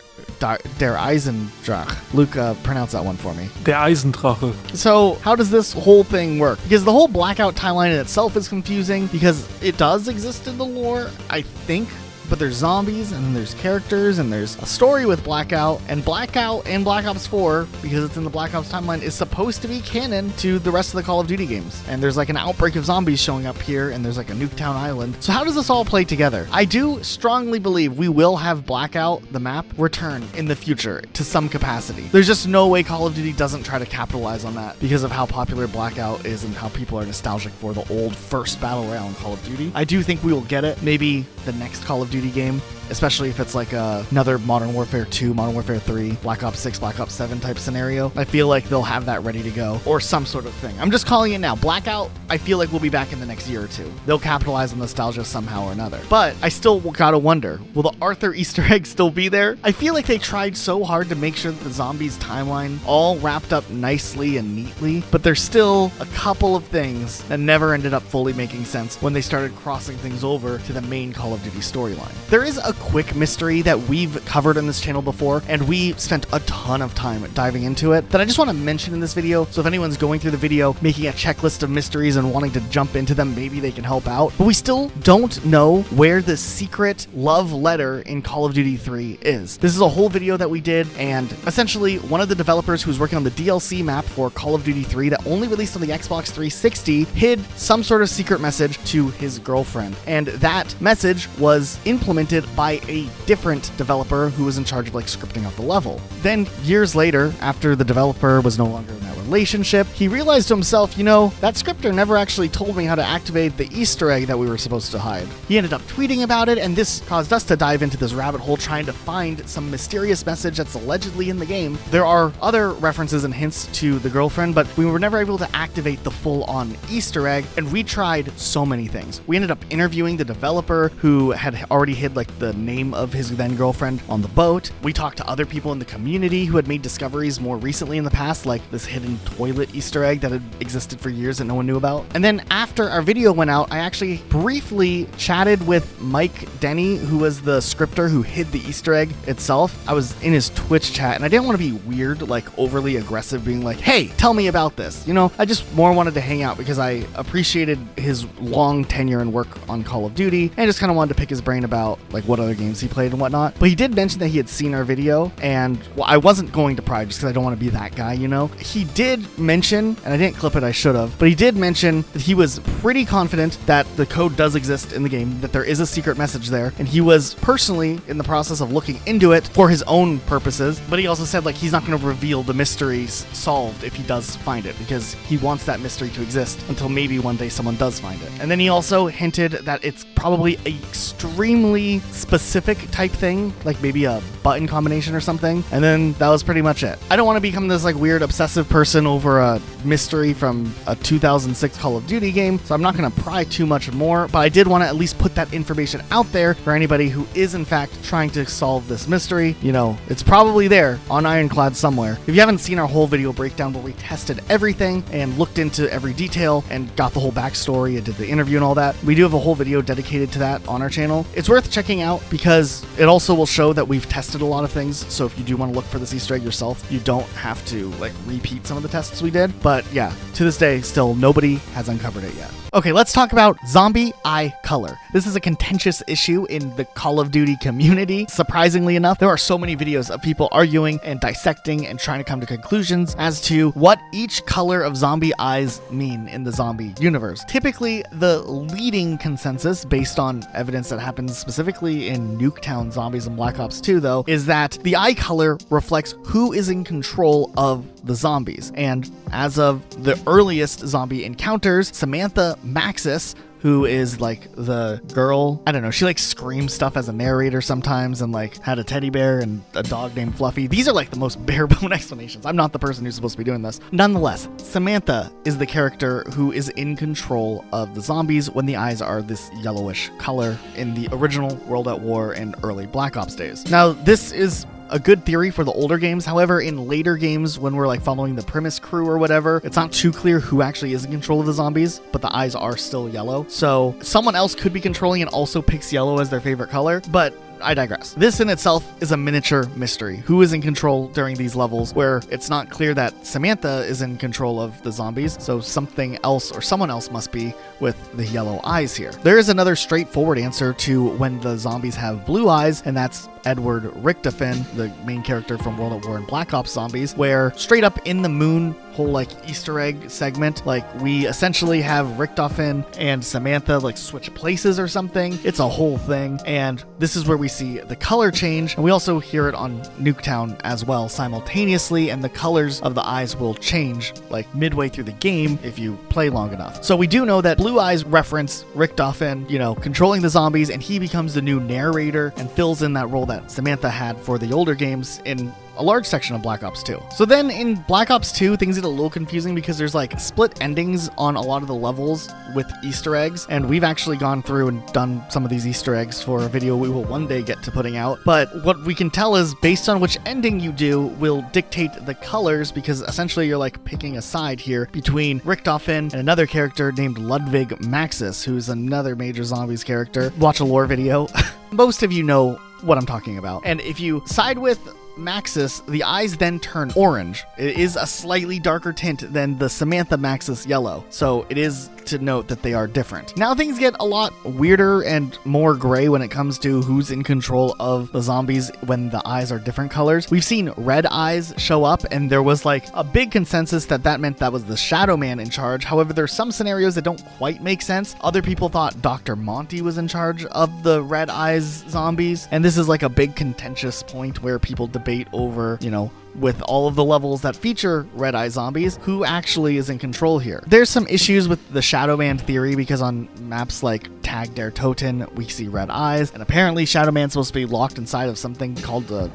Luke, pronounce that one for me. Der Eisendrache. So, how does this whole thing work? Because the whole Blackout timeline in itself is confusing, because it does exist in the lore, I think, but there's zombies, and there's characters, and there's a story with Blackout, and Blackout in Black Ops 4, because it's in the Black Ops timeline, is supposed to be canon to the rest of the Call of Duty games. And there's like an outbreak of zombies showing up here, and there's like a Nuketown Island. So how does this all play together? I do strongly believe we will have Blackout, the map, return in the future to some capacity. There's just no way Call of Duty doesn't try to capitalize on that because of how popular Blackout is and how people are nostalgic for the old first Battle Royale in Call of Duty. I do think we will get it. Maybe the next Call of Duty game, especially if it's like another Modern Warfare 2, Modern Warfare 3, Black Ops 6, Black Ops 7 type scenario. I feel like they'll have that ready to go, or some sort of thing. I'm just calling it now. Blackout, I feel like we'll be back in the next year or two. They'll capitalize on nostalgia somehow or another. But I still gotta wonder, will the Arthur Easter egg still be there? I feel like they tried so hard to make sure that the zombies timeline all wrapped up nicely and neatly, but there's still a couple of things that never ended up fully making sense when they started crossing things over to the main Call of Duty storyline. There is a quick mystery that we've covered on this channel before, and we spent a ton of time diving into it, that I just want to mention in this video, so if anyone's going through the video making a checklist of mysteries and wanting to jump into them, maybe they can help out. But we still don't know where the secret love letter in Call of Duty 3 is. This is a whole video that we did, and essentially one of the developers who's working on the DLC map for Call of Duty 3 that only released on the Xbox 360 hid some sort of secret message to his girlfriend, and that message was implemented by a different developer who was in charge of like scripting out the level. Then years later, after the developer was no longer in that relationship, he realized to himself, you know, that scripter never actually told me how to activate the Easter egg that we were supposed to hide. He ended up tweeting about it, and this caused us to dive into this rabbit hole trying to find some mysterious message that's allegedly in the game. There are other references and hints to the girlfriend, but we were never able to activate the full-on Easter egg, and we tried so many things. We ended up interviewing the developer who had already hid like the name of his then girlfriend on the boat. We talked to other people in the community who had made discoveries more recently in the past, like this hidden toilet Easter egg that had existed for years that no one knew about. And then after our video went out, I actually briefly chatted with Mike Denny, who was the scripter who hid the Easter egg itself. I was in his Twitch chat, and I didn't want to be weird, like overly aggressive, being like, hey, tell me about this. You know, I just more wanted to hang out because I appreciated his long tenure and work on Call of Duty, and just kind of wanted to pick his brain about like what other games he played and whatnot. But he did mention that he had seen our video, and well, I wasn't going to pry just because I don't want to be that guy, you know. He did mention, and I didn't clip it, I should have, but he did mention that he was pretty confident that the code does exist in the game, that there is a secret message there, and he was personally in the process of looking into it for his own purposes. But he also said like he's not going to reveal the mysteries solved if he does find it, because he wants that mystery to exist until maybe one day someone does find it. And then he also hinted that it's probably a extremely specific type thing, like maybe a button combination or something, and then that was pretty much it. I don't want to become this like weird obsessive person over a mystery from a 2006 Call of Duty game, so I'm not going to pry too much more, but I did want to at least put that information out there for anybody who is in fact trying to solve this mystery. You know, it's probably there on Ironclad somewhere. If you haven't seen our whole video breakdown where we tested everything and looked into every detail and got the whole backstory and did the interview and all that, we do have a whole video dedicated to that on our channel. It's worth checking out because it also will show that we've tested a lot of things, so if you do want to look for this Easter egg yourself, you don't have to like repeat some of the tests we did. But yeah, to this day, still nobody has uncovered it yet. Okay, let's talk about zombie eye color. This is a contentious issue in the Call of Duty community. Surprisingly enough, there are so many videos of people arguing and dissecting and trying to come to conclusions as to what each color of zombie eyes mean in the zombie universe. Typically, the leading consensus, based on evidence that happens specifically in Nuketown Zombies and Black Ops 2, though, is that the eye color reflects who is in control of the zombies. And as of the earliest zombie encounters, Samantha Maxis, who is like the girl, I don't know, she like screams stuff as a narrator sometimes, and like had a teddy bear and a dog named Fluffy. These are like the most bare bone explanations. I'm not the person who's supposed to be doing this. Nonetheless, Samantha is the character who is in control of the zombies when the eyes are this yellowish color in the original World at War and early Black Ops days. Now, this is a good theory for the older games. However, in later games, when we're like following the premise crew or whatever, it's not too clear who actually is in control of the zombies, but the eyes are still yellow. So someone else could be controlling and also picks yellow as their favorite color, but I digress. This in itself is a miniature mystery. Who is in control during these levels where it's not clear that Samantha is in control of the zombies, so something else or someone else must be with the yellow eyes here. There is another straightforward answer to when the zombies have blue eyes, and that's Edward Richtofen, the main character from World at War and Black Ops Zombies, where straight up in the moon whole like Easter egg segment, like we essentially have Richtofen and Samantha like switch places or something. It's a whole thing, and this is where we see the color change, and we also hear it on Nuketown as well simultaneously, and the colors of the eyes will change like midway through the game if you play long enough. So we do know that blue eyes reference Richtofen, you know, controlling the zombies, and he becomes the new narrator and fills in that role that Samantha had for the older games in a large section of Black Ops 2. So then in Black Ops 2, things get a little confusing because there's like split endings on a lot of the levels with Easter eggs, and we've actually gone through and done some of these Easter eggs for a video we will one day get to putting out. But what we can tell is based on which ending you do will dictate the colors, because essentially you're like picking a side here between Richtofen and another character named Ludwig Maxis, who's another major zombies character. Watch a lore video. Most of you know what I'm talking about. And if you side with Maxis, the eyes then turn orange. It is a slightly darker tint than the Samantha Maxis yellow, so it is to note that they are different. Now things get a lot weirder and more gray when it comes to who's in control of the zombies when the eyes are different colors. We've seen red eyes show up, and there was like a big consensus that that meant that was the Shadow Man in charge. However, there's some scenarios that don't quite make sense. Other people thought Dr. Monty was in charge of the red eyes zombies, and this is like a big contentious point where people debate over, you know, with all of the levels that feature red eye zombies, who actually is in control here. There's some issues with the Shadow Man theory, because on maps like Tag Der Toten, we see red eyes, and apparently Shadow Man's supposed to be locked inside of something called the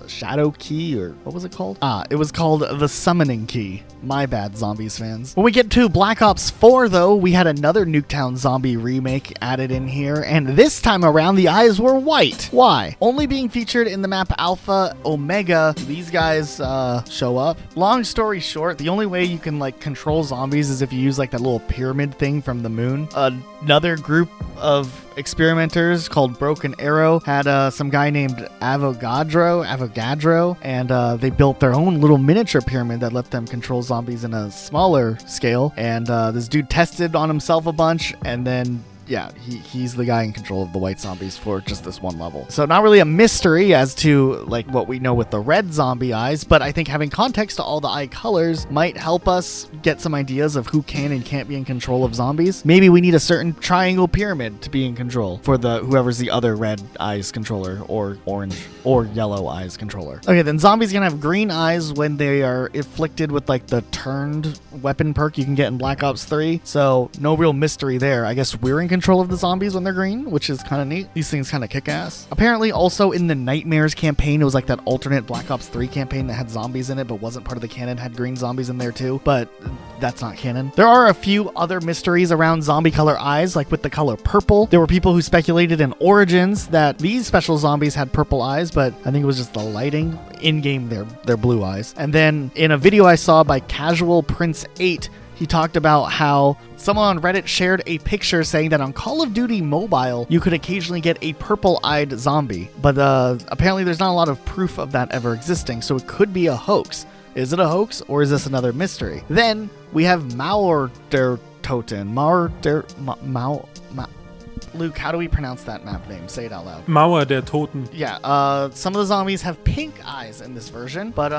Shadow Key, or what was it called? It was called the Summoning Key. My bad, Zombies fans. When we get to Black Ops 4, though, we had another Nuketown zombie remake added in here, and this time around the eyes were white. Why? Only being featured in the map Alpha Omega, these guys show up. Long story short, the only way you can like control zombies is if you use like that little pyramid thing from the moon. Another group of experimenters called Broken Arrow had some guy named Avogadro, and they built their own little miniature pyramid that let them control zombies in a smaller scale. And this dude tested on himself a bunch, and then yeah, he's the guy in control of the white zombies for just this one level. So not really a mystery as to like what we know with the red zombie eyes, but I think having context to all the eye colors might help us get some ideas of who can and can't be in control of zombies. Maybe we need a certain triangle pyramid to be in control for the whoever's the other red eyes controller, or orange or yellow eyes controller. Okay, then zombies can have green eyes when they are afflicted with like the turned weapon perk you can get in Black Ops 3. So no real mystery there. I guess we're in control of the zombies when they're green, which is kind of neat. These things kind of kick ass. Apparently also in the Nightmares campaign, it was like that alternate Black Ops 3 campaign that had zombies in it but wasn't part of the canon, had green zombies in there too, but that's not canon. There are a few other mysteries around zombie color eyes, like with the color purple. There were people who speculated in Origins that these special zombies had purple eyes, but I think it was just the lighting. In-game, they're blue eyes. And then in a video I saw by Casual Prince 8, he talked about how someone on Reddit shared a picture saying that on Call of Duty Mobile, you could occasionally get a purple-eyed zombie. But apparently there's not a lot of proof of that ever existing, so it could be a hoax. Is it a hoax, or is this another mystery? Then we have Mauer der Toten. Luke, how do we pronounce that map name? Say it out loud. Mauer der Toten. Yeah, some of the zombies have pink eyes in this version, but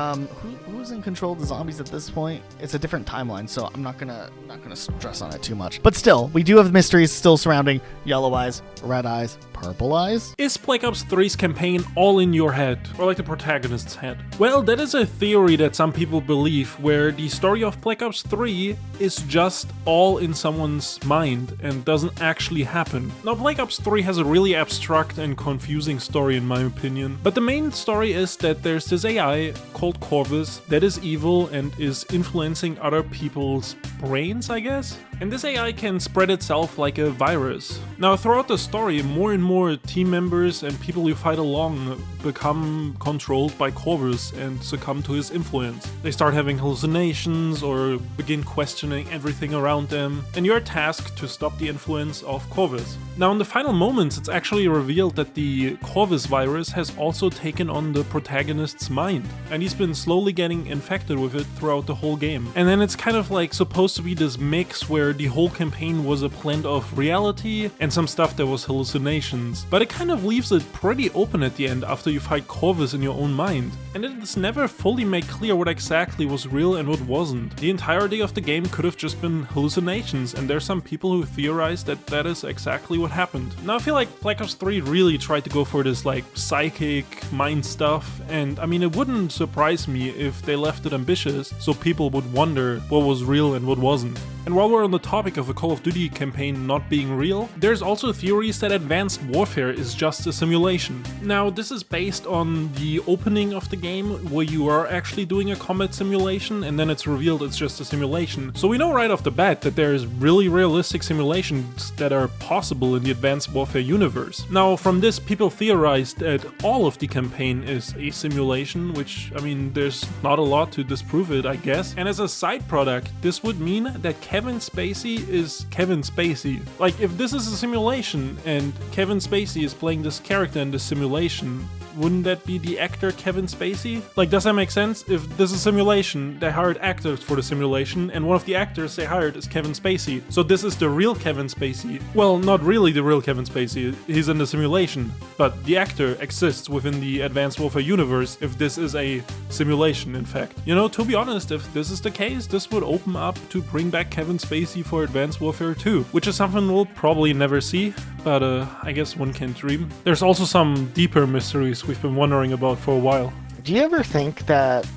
who's in control of the zombies at this point? It's a different timeline, so I'm not gonna stress on it too much. But still, we do have mysteries still surrounding yellow eyes, red eyes, Verbalize? Is Black Ops 3's campaign all in your head, or like the protagonist's head? Well, that is a theory that some people believe, where the story of Black Ops 3 is just all in someone's mind and doesn't actually happen. Now, Black Ops 3 has a really abstract and confusing story in my opinion, but the main story is that there's this AI called Corvus that is evil and is influencing other people's brains, I guess? And this AI can spread itself like a virus. Now, throughout the story, more and more team members and people you fight along become controlled by Corvus and succumb to his influence. They start having hallucinations or begin questioning everything around them, and you're tasked to stop the influence of Corvus. Now, in the final moments, it's actually revealed that the Corvus virus has also taken on the protagonist's mind, and he's been slowly getting infected with it throughout the whole game. And then it's kind of like supposed to be this mix where the whole campaign was a blend of reality and some stuff that was hallucinations, but it kind of leaves it pretty open at the end after you fight Corvus in your own mind. And it is never fully made clear what exactly was real and what wasn't. The entirety of the game could have just been hallucinations, and there's some people who theorize that that is exactly what happened. Now, I feel like Black Ops 3 really tried to go for this like psychic mind stuff, and I mean, it wouldn't surprise me if they left it ambitious so people would wonder what was real and what wasn't. And while we're on the topic of a Call of Duty campaign not being real, there's also theories that Advanced Warfare is just a simulation. Now, this is based on the opening of the game where you are actually doing a combat simulation and then it's revealed it's just a simulation. So we know right off the bat that there's really realistic simulations that are possible in the Advanced Warfare universe. Now, from this, people theorized that all of the campaign is a simulation, which, I mean, there's not a lot to disprove it, I guess. And as a side product, this would mean that Kevin Spacey is Kevin Spacey. Like, if this is a simulation and Kevin Spacey is playing this character in this simulation, wouldn't that be the actor Kevin Spacey? Like, does that make sense? If this is a simulation, they hired actors for the simulation, and one of the actors they hired is Kevin Spacey. So this is the real Kevin Spacey. Well, not really the real Kevin Spacey, he's in the simulation, but the actor exists within the Advanced Warfare universe if this is a simulation, in fact. You know, to be honest, if this is the case, this would open up to bring back Kevin Spacey for Advanced Warfare 2, which is something we'll probably never see, but I guess one can dream. There's also some deeper mysteries we've been wondering about for a while. Do you ever think that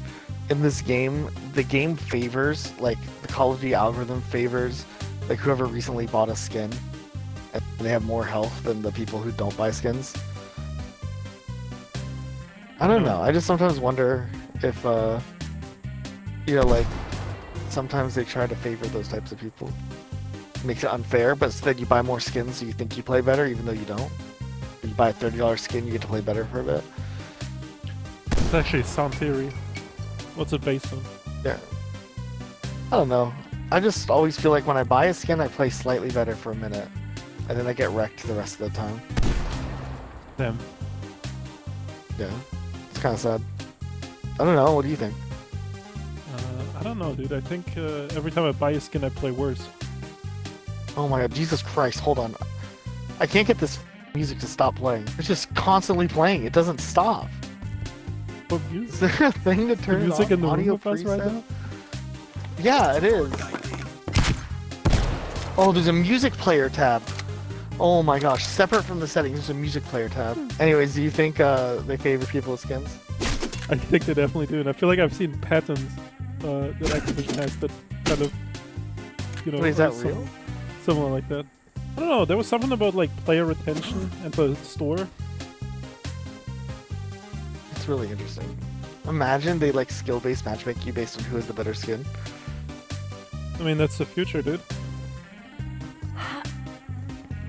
in this game, the game favors, like the Call of Duty algorithm favors, like whoever recently bought a skin and they have more health than the people who don't buy skins? I don't know. I just sometimes wonder if, you know, like sometimes they try to favor those types of people. Makes it unfair, but instead you buy more skins so you think you play better even though you don't. You buy a $30 skin, you get to play better for a bit. It's actually a sound theory. What's it based on? Yeah. I don't know. I just always feel like when I buy a skin, I play slightly better for a minute. And then I get wrecked the rest of the time. Damn. Yeah. It's kind of sad. I don't know. What do you think? I don't know, dude. I think every time I buy a skin, I play worse. Oh my god. Jesus Christ. Hold on. I can't get this music to stop playing. It's just constantly playing. It doesn't stop. What music? Is there a thing to turn the music it on? in the Audio room with us right now? Yeah, it is. Oh, there's a music player tab. Oh my gosh, separate from the settings, there's a music player tab. Anyways, do you think they favor people with skins? I think they definitely do, and I feel like I've seen patterns that Activision has that kind of, you know... Wait, is that real? Similar like that. I don't know, there was something about like player retention at the store. It's really interesting. Imagine they like skill-based matchmake you based on who has the better skin. I mean, that's the future, dude.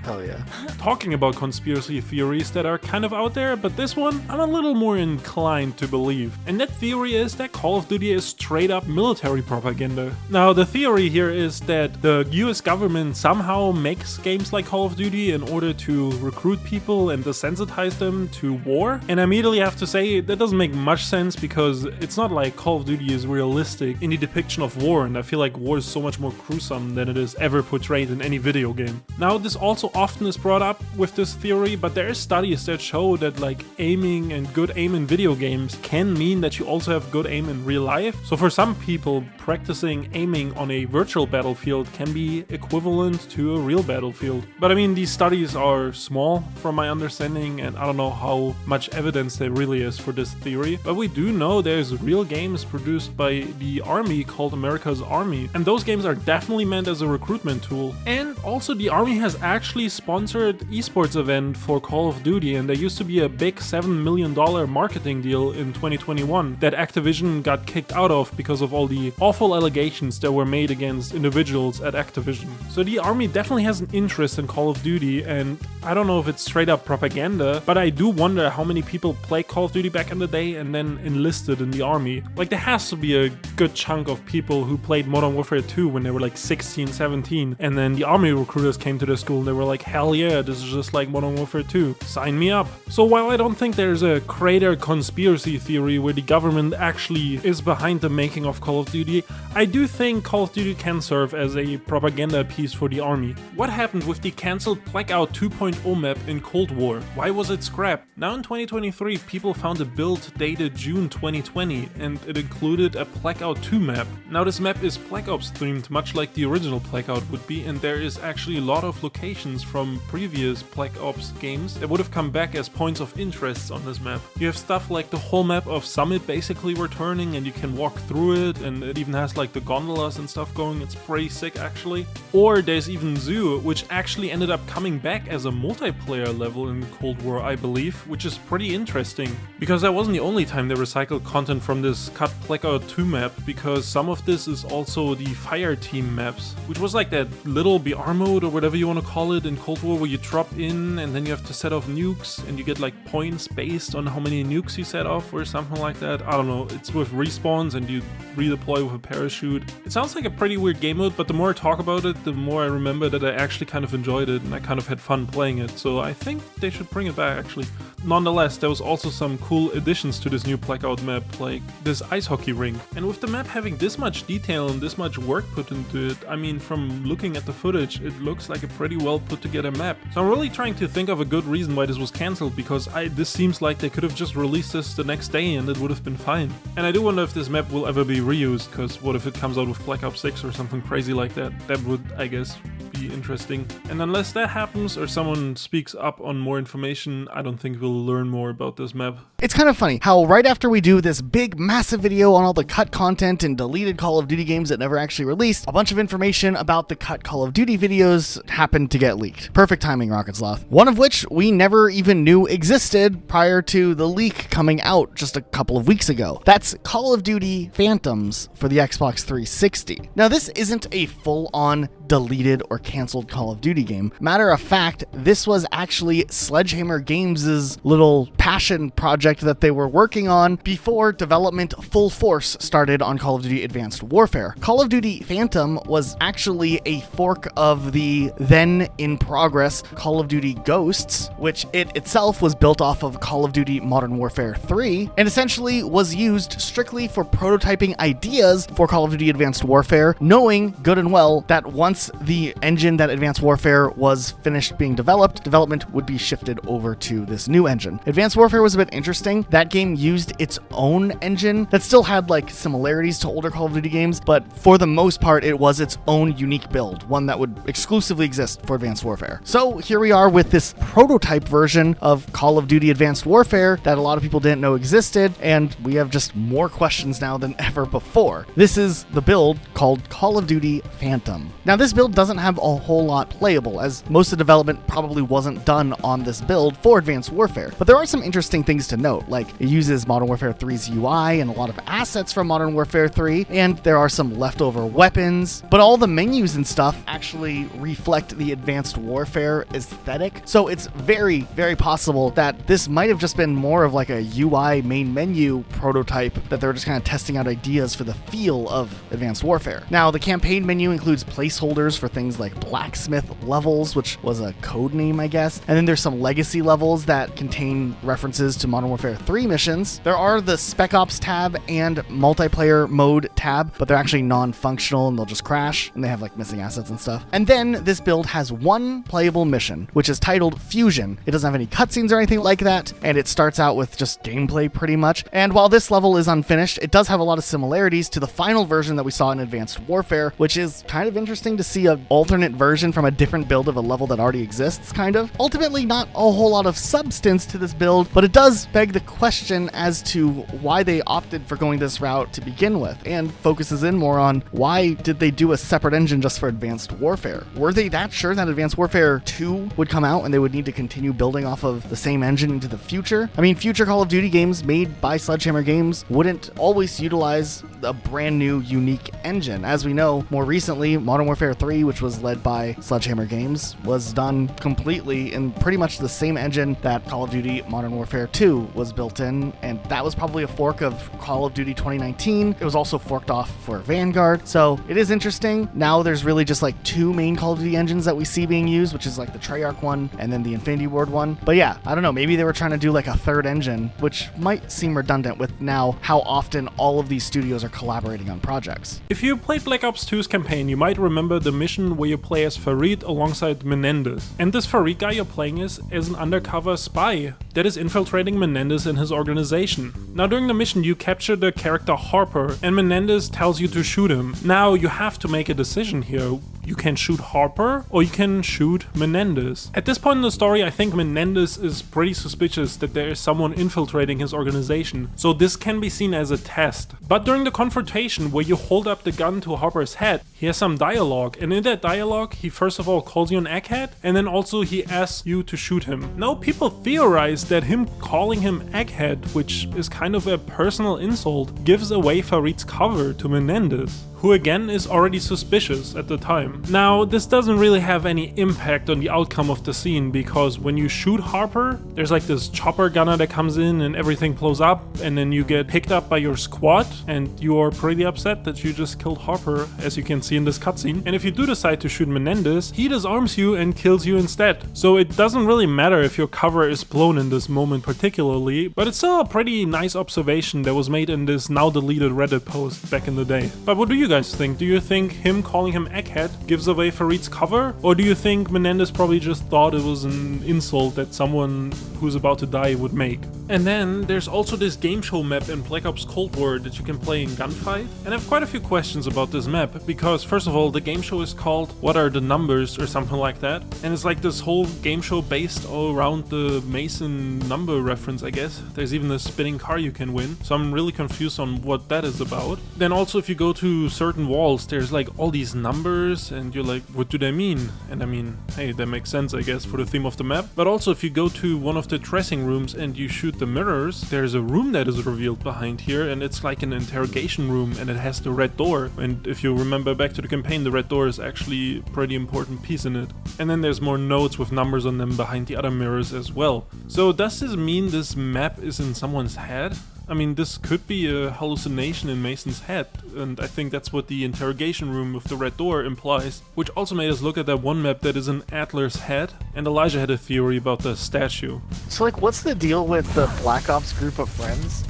Hell yeah. Talking about conspiracy theories that are kind of out there, but this one I'm a little more inclined to believe. And that theory is that Call of Duty is straight up military propaganda. Now, the theory here is that the US government somehow makes games like Call of Duty in order to recruit people and desensitize them to war. And I immediately have to say that doesn't make much sense because it's not like Call of Duty is realistic in the depiction of war, and I feel like war is so much more gruesome than it is ever portrayed in any video game. Now, this also often is brought up with this theory, but there are studies that show that like aiming and good aim in video games can mean that you also have good aim in real life. So for some people, practicing aiming on a virtual battlefield can be equivalent to a real battlefield. But I mean, these studies are small from my understanding, and I don't know how much evidence there really is for this theory. But we do know there's real games produced by the Army called America's Army, and those games are definitely meant as a recruitment tool. And also the Army has actually sponsored esports event for Call of Duty, and there used to be a big $7 million marketing deal in 2021 that Activision got kicked out of because of all the awful allegations that were made against individuals at Activision. So the Army definitely has an interest in Call of Duty, and I don't know if it's straight up propaganda, but I do wonder how many people played Call of Duty back in the day and then enlisted in the Army. Like, there has to be a good chunk of people who played Modern Warfare 2 when they were like 16, 17, and then the Army recruiters came to their school and they were like, hell yeah, this is just like Modern Warfare 2, sign me up. So while I don't think there's a crater conspiracy theory where the government actually is behind the making of Call of Duty, I do think Call of Duty can serve as a propaganda piece for the Army. What happened with the cancelled Blackout 2.0 map in Cold War? Why was it scrapped? Now in 2023, people found a build dated June 2020, and it included a Blackout 2 map. Now this map is Black Ops themed, much like the original Blackout would be, and there is actually a lot of locations from previous Black Ops games that would have come back as points of interest on this map. You have stuff like the whole map of Summit basically returning, and you can walk through it, and it even has like the gondolas and stuff going. It's pretty sick actually. Or there's even Zoo, which actually ended up coming back as a multiplayer level in Cold War, I believe, which is pretty interesting. Because that wasn't the only time they recycled content from this cut Blackout 2 map, because some of this is also the Fire Team maps, which was like that little BR mode or whatever you want to call it in Cold War, where you drop in and then you have to set off nukes and you get like points based on how many nukes you set off or something like that. I don't know, it's with respawns and you redeploy with a parachute. It sounds like a pretty weird game mode, but the more I talk about it, the more I remember that I actually kind of enjoyed it and I kind of had fun playing it, so I think they should bring it back actually. Nonetheless, there was also some cool additions to this new Blackout map, like this ice hockey rink. And with the map having this much detail and this much work put into it, I mean, from looking at the footage, it looks like a pretty well put together map. So I'm really trying to think of a good reason why this was cancelled, because this seems like they could have just released this the next day and it would have been fine. And I do wonder if this map will ever be reused, because what if it comes out with Black Ops 6 or something crazy like that? That would, I guess, be interesting. And unless that happens or someone speaks up on more information, I don't think we'll learn more about this map. It's kind of funny how right after we do this big massive video on all the cut content and deleted Call of Duty games that never actually released, a bunch of information about the cut Call of Duty videos happened to get leaked. Perfect timing, Rocket Sloth. One of which we never even knew existed prior to the leak coming out just a couple of weeks ago. That's Call of Duty Phantoms for the Xbox 360. Now this isn't a full-on deleted or canceled Call of Duty game. Matter of fact, this was actually Sledgehammer Games' little passion project that they were working on before development full force started on Call of Duty Advanced Warfare. Call of Duty Phantom was actually a fork of the then in progress Call of Duty Ghosts, which it itself was built off of Call of Duty Modern Warfare 3 and essentially was used strictly for prototyping ideas for Call of Duty Advanced Warfare, knowing good and well that once the engine that Advanced Warfare was finished being developed, development would be shifted over to this new engine. Advanced Warfare was a bit interesting. That game used its own engine that still had like similarities to older Call of Duty games, but for the most part it was its own unique build, one that would exclusively exist for Advanced Warfare. So here we are with this prototype version of Call of Duty Advanced Warfare that a lot of people didn't know existed, and we have just more questions now than ever before. This is the build called Call of Duty Phantom. Now this build doesn't have a whole lot playable, as most of the development probably wasn't done on this build for Advanced Warfare, but there are some interesting things to note, like it uses Modern Warfare 3's UI and a lot of assets from Modern Warfare 3, and there are some leftover weapons, but all the menus and stuff actually reflect the Advanced Warfare aesthetic, so it's very, very possible that this might have just been more of like a UI main menu prototype that they're just kind of testing out ideas for the feel of Advanced Warfare. Now, the campaign menu includes placeholders for things like blacksmith levels, which was a code name, I guess. And then there's some legacy levels that contain references to Modern Warfare 3 missions. There are the Spec Ops tab and multiplayer mode tab, but they're actually non-functional and they'll just crash, and they have like missing assets and stuff. And then this build has one playable mission, which is titled Fusion. It doesn't have any cutscenes or anything like that, and it starts out with just gameplay pretty much. And while this level is unfinished, it does have a lot of similarities to the final version that we saw in Advanced Warfare, which is kind of interesting to see an alternate version from a different build of a level that already exists, kind of. Ultimately, not a whole lot of substance to this build, but it does beg the question as to why they opted for going this route to begin with, and focuses in more on why did they do a separate engine just for Advanced Warfare? Were they that sure that Advanced Warfare 2 would come out and they would need to continue building off of the same engine into the future? I mean, future Call of Duty games made by Sledgehammer Games wouldn't always utilize a brand new, unique engine. As we know, more recently, Modern Warfare 3, which was led by Sledgehammer Games, was done completely in pretty much the same engine that Call of Duty Modern Warfare 2 was built in, and that was probably a fork of Call of Duty 2019. It was also forked off for Vanguard, so it is interesting. Now there's really just like two main Call of Duty engines that we see being used, which is like the Treyarch one and then the Infinity Ward one. But yeah, I don't know, maybe they were trying to do like a third engine, which might seem redundant with now how often all of these studios are collaborating on projects. If you played Black Ops 2's campaign, you might remember the mission where you play as Farid alongside Menendez. And this Farid guy you're playing is an undercover spy that is infiltrating Menendez and his organization. Now during the mission you capture the character Harper, and Menendez tells you to shoot him. Now you have to make a decision here. You can shoot Harper or you can shoot Menendez. At this point in the story, I think Menendez is pretty suspicious that there is someone infiltrating his organization, so this can be seen as a test. But during the confrontation where you hold up the gun to Harper's head, he has some dialogue, and in that dialogue he first of all calls you an egghead, and then also he asks you to shoot him. Now people theorize that him calling him egghead, which is kind of a personal insult, gives away Farid's cover to Menendez, who again is already suspicious at the time. Now, this doesn't really have any impact on the outcome of the scene, because when you shoot Harper, there's like this chopper gunner that comes in and everything blows up, and then you get picked up by your squad, and you are pretty upset that you just killed Harper, as you can see in this cutscene. And if you do decide to shoot Menendez, he disarms you and kills you instead. So it doesn't really matter if your cover is blown in this moment particularly, but it's still a pretty nice observation that was made in this now deleted Reddit post back in the day. But what do you guys think? Do you think him calling him egghead gives away Farid's cover? Or do you think Menendez probably just thought it was an insult that someone who's about to die would make? And then there's also this game show map in Black Ops Cold War that you can play in gunfight. And I have quite a few questions about this map, because first of all, the game show is called What Are the Numbers or something like that. And it's like this whole game show based all around the Mason number reference, I guess. There's even a spinning car you can win. So I'm really confused on what that is about. Then also if you go to certain walls, there's like all these numbers and you're like, what do they mean? And I mean, hey, that makes sense, I guess, for the theme of the map. But also if you go to one of the dressing rooms and you shoot the mirrors, there's a room that is revealed behind here, and it's like an interrogation room, and it has the red door. And if you remember back to the campaign, the red door is actually a pretty important piece in it. And then there's more notes with numbers on them behind the other mirrors as well. So does this mean this map is in someone's head? I mean, this could be a hallucination in Mason's head, and I think that's what the interrogation room with the red door implies, which also made us look at that one map that is in Adler's head, and Elijah had a theory about the statue. So like, what's the deal with the Black Ops group of friends?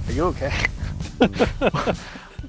Are you okay?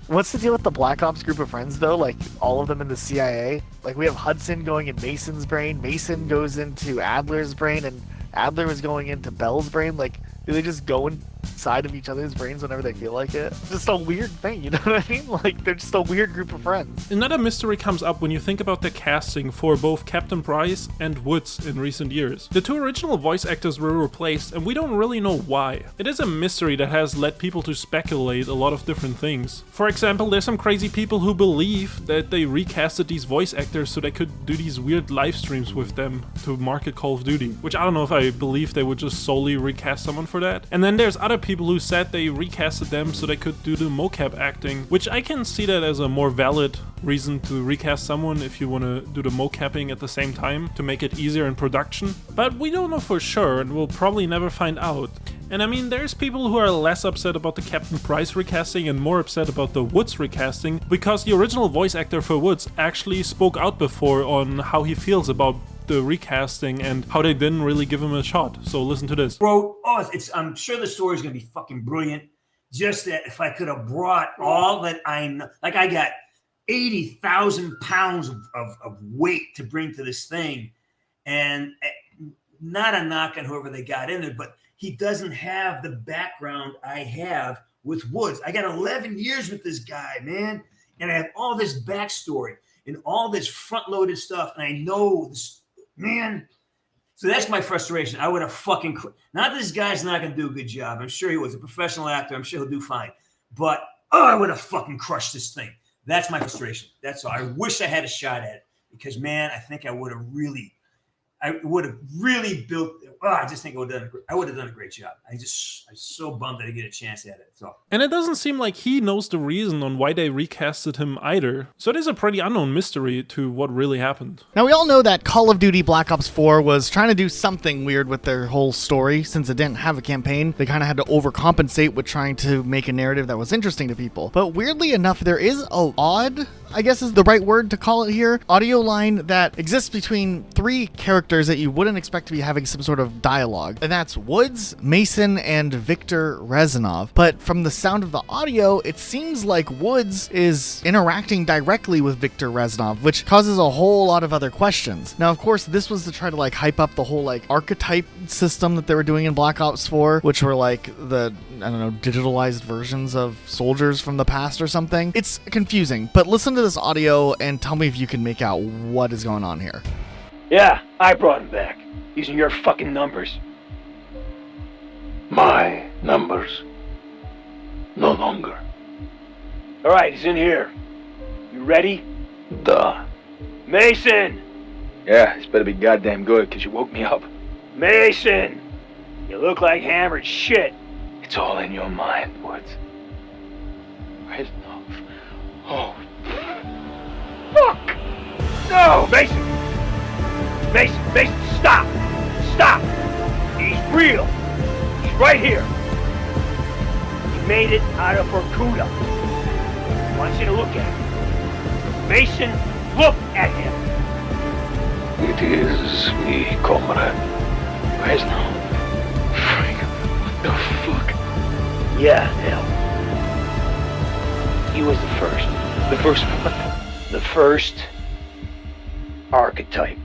What's the deal with the Black Ops group of friends though? Like, all of them in the CIA? Like, we have Hudson going in Mason's brain, Mason goes into Adler's brain, and Adler is going into Bell's brain. Like, do they just go inside of each other's brains whenever they feel like it? It's just a weird thing, you know what I mean? Like, they're just a weird group of friends. Another mystery comes up when you think about the casting for both Captain Price and Woods in recent years. The two original voice actors were replaced, and we don't really know why. It is a mystery that has led people to speculate a lot of different things. For example, there's some crazy people who believe that they recasted these voice actors so they could do these weird live streams with them to market Call of Duty, which I don't know if I believe they would just solely recast someone for that. And then there's other people who said they recasted them so they could do the mocap acting, which I can see that as a more valid reason to recast someone if you want to do the mocapping at the same time to make it easier in production. But we don't know for sure, and we'll probably never find out. And I mean, there's people who are less upset about the Captain Price recasting and more upset about the Woods recasting, because the original voice actor for Woods actually spoke out before on how he feels about the recasting and how they didn't really give him a shot. So listen to this. Bro, I'm sure the story's gonna be fucking brilliant. Just that if I could have brought all that I know, like I got 80,000 pounds of weight to bring to this thing, and not a knock on whoever they got in there, but he doesn't have the background I have with Woods. I got 11 years with this guy, man, and I have all this backstory and all this front-loaded stuff, and I know this, man. So that's my frustration. I would have fucking... Not that this guy's not going to do a good job. I'm sure he was a professional actor. I'm sure he'll do fine. But, I would have fucking crushed this thing. That's my frustration. That's all. I wish I had a shot at it. Because, man, I think I would have really built... I just think I would have done a great job. I'm so bummed that I didn't get a chance at it. So. And it doesn't seem like he knows the reason on why they recasted him either. So it is a pretty unknown mystery to what really happened. Now, we all know that Call of Duty Black Ops 4 was trying to do something weird with their whole story. Since it didn't have a campaign, they kind of had to overcompensate with trying to make a narrative that was interesting to people. But weirdly enough, there is a odd, I guess is the right word to call it here, audio line that exists between three characters that you wouldn't expect to be having some sort of dialogue. And that's Woods, Mason, and Victor Rezanov. But from the sound of the audio, it seems like Woods is interacting directly with Victor Rezanov, which causes a whole lot of other questions. Now, of course, this was to try to like hype up the whole like archetype system that they were doing in Black Ops 4, which were like the, I don't know, digitalized versions of soldiers from the past or something. It's confusing, but listen to this audio and tell me if you can make out what is going on here. Yeah, I brought him back, using your fucking numbers. My numbers. No longer. Alright, he's in here. You ready? Duh. Mason! Yeah, it's better be goddamn good, because you woke me up. Mason! You look like hammered shit. It's all in your mind, Woods. Where's no... Oh. Fuck! No! Mason! Mason, stop! Stop! He's real! He's right here! He made it out of Vorkuta. I want you to look at him. Mason, look at him! It is me, comrade. Where's no... Frank, what the fuck? Yeah, hell. He was the first. The first what? The first archetype.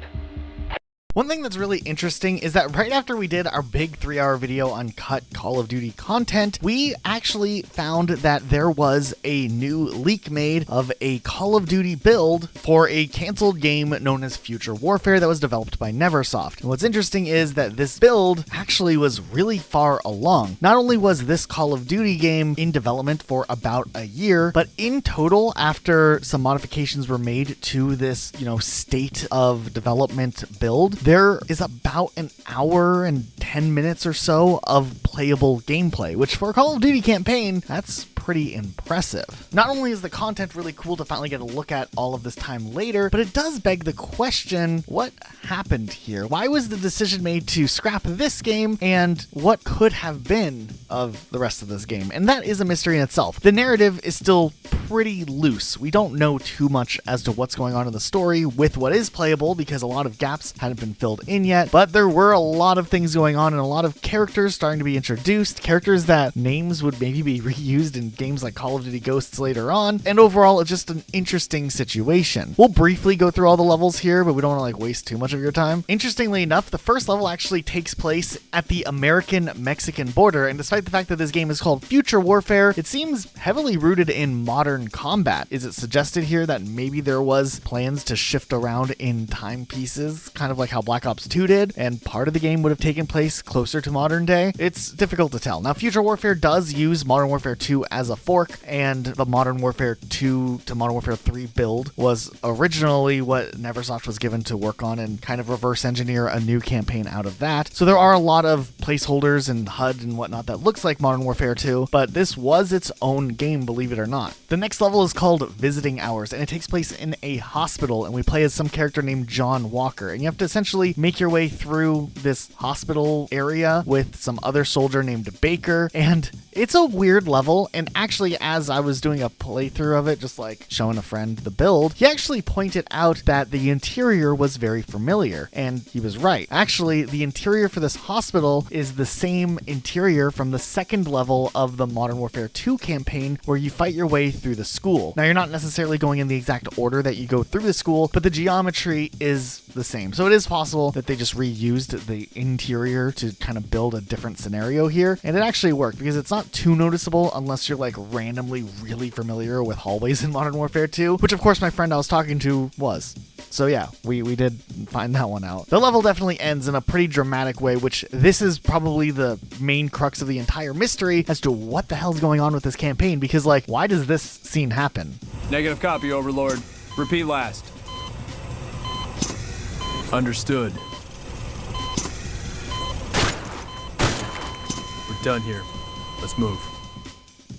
One thing that's really interesting is that right after we did our big 3-hour video on cut Call of Duty content, we actually found that there was a new leak made of a Call of Duty build for a canceled game known as Future Warfare that was developed by Neversoft. And what's interesting is that this build actually was really far along. Not only was this Call of Duty game in development for about a year, but in total, after some modifications were made to this, state of development build, there is about an hour and 10 minutes or so of playable gameplay, which for a Call of Duty campaign, that's pretty impressive. Not only is the content really cool to finally get a look at all of this time later, but it does beg the question, what happened here? Why was the decision made to scrap this game, and what could have been of the rest of this game? And that is a mystery in itself. The narrative is still pretty loose. We don't know too much as to what's going on in the story with what is playable, because a lot of gaps hadn't been filled in yet, but there were a lot of things going on and a lot of characters starting to be introduced, characters that names would maybe be reused in games like Call of Duty Ghosts later on, and overall it's just an interesting situation. We'll briefly go through all the levels here, but we don't want to waste too much of your time. Interestingly enough, the first level actually takes place at the American-Mexican border, and despite the fact that this game is called Future Warfare, it seems heavily rooted in modern combat. Is it suggested here that maybe there was plans to shift around in timepieces, kind of like how Black Ops 2 did, and part of the game would have taken place closer to modern day? It's difficult to tell. Now, Future Warfare does use Modern Warfare 2 as a fork, and the Modern Warfare 2 to Modern Warfare 3 build was originally what Neversoft was given to work on and kind of reverse engineer a new campaign out of that. So there are a lot of placeholders and HUD and whatnot that looks like Modern Warfare 2, but this was its own game, believe it or not. The next level is called Visiting Hours, and it takes place in a hospital, and we play as some character named John Walker, and you have to essentially make your way through this hospital area with some other soldier named Baker, and it's a weird level. And actually, as I was doing a playthrough of it, just like showing a friend the build, he actually pointed out that the interior was very familiar, and he was right. Actually, the interior for this hospital is the same interior from the second level of the Modern Warfare 2 campaign, where you fight your way through the school. Now, you're not necessarily going in the exact order that you go through the school, but the geometry is the same. So it is possible that they just reused the interior to kind of build a different scenario here, and it actually worked because it's not too noticeable unless you're like randomly really familiar with hallways in Modern Warfare 2, which of course my friend I was talking to was. So yeah, we did find that one out. The level definitely ends in a pretty dramatic way, which this is probably the main crux of the entire mystery as to what the hell's going on with this campaign, because like, why does this scene happen? Negative copy, Overlord. Repeat last. Understood. We're done here. Let's move.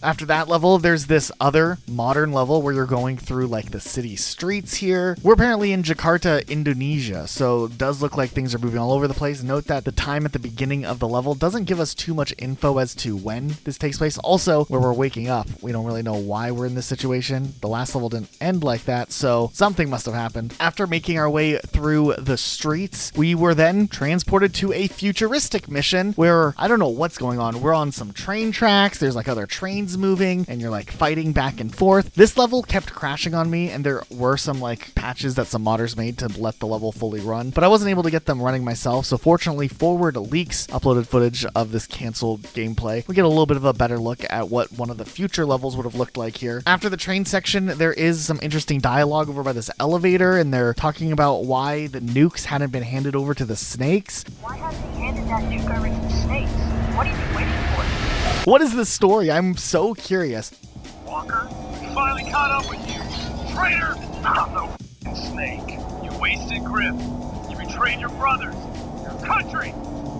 After that level, there's this other modern level where you're going through like the city streets here. We're apparently in Jakarta, Indonesia, so it does look like things are moving all over the place. Note that the time at the beginning of the level doesn't give us too much info as to when this takes place. Also, where we're waking up, we don't really know why we're in this situation. The last level didn't end like that, so something must have happened. After making our way through the streets, we were then transported to a futuristic mission where I don't know what's going on. We're on some train tracks, there's like other trains moving, and you're like fighting back and forth. This level kept crashing on me, and there were some like patches that some modders made to let the level fully run, but I wasn't able to get them running myself. So fortunately, Forward Leaks uploaded footage of this canceled gameplay. We get a little bit of a better look at what one of the future levels would have looked like here. After the train section, there is some interesting dialogue over by this elevator, and they're talking about why the nukes hadn't been handed over to the snakes. Why hasn't he handed that nuke over to the snakes? What are you waiting for? What is this story? I'm so curious. Walker, we finally caught up with you. Traitor! I'm the f***ing snake. You wasted grip. You betrayed your brothers, your country,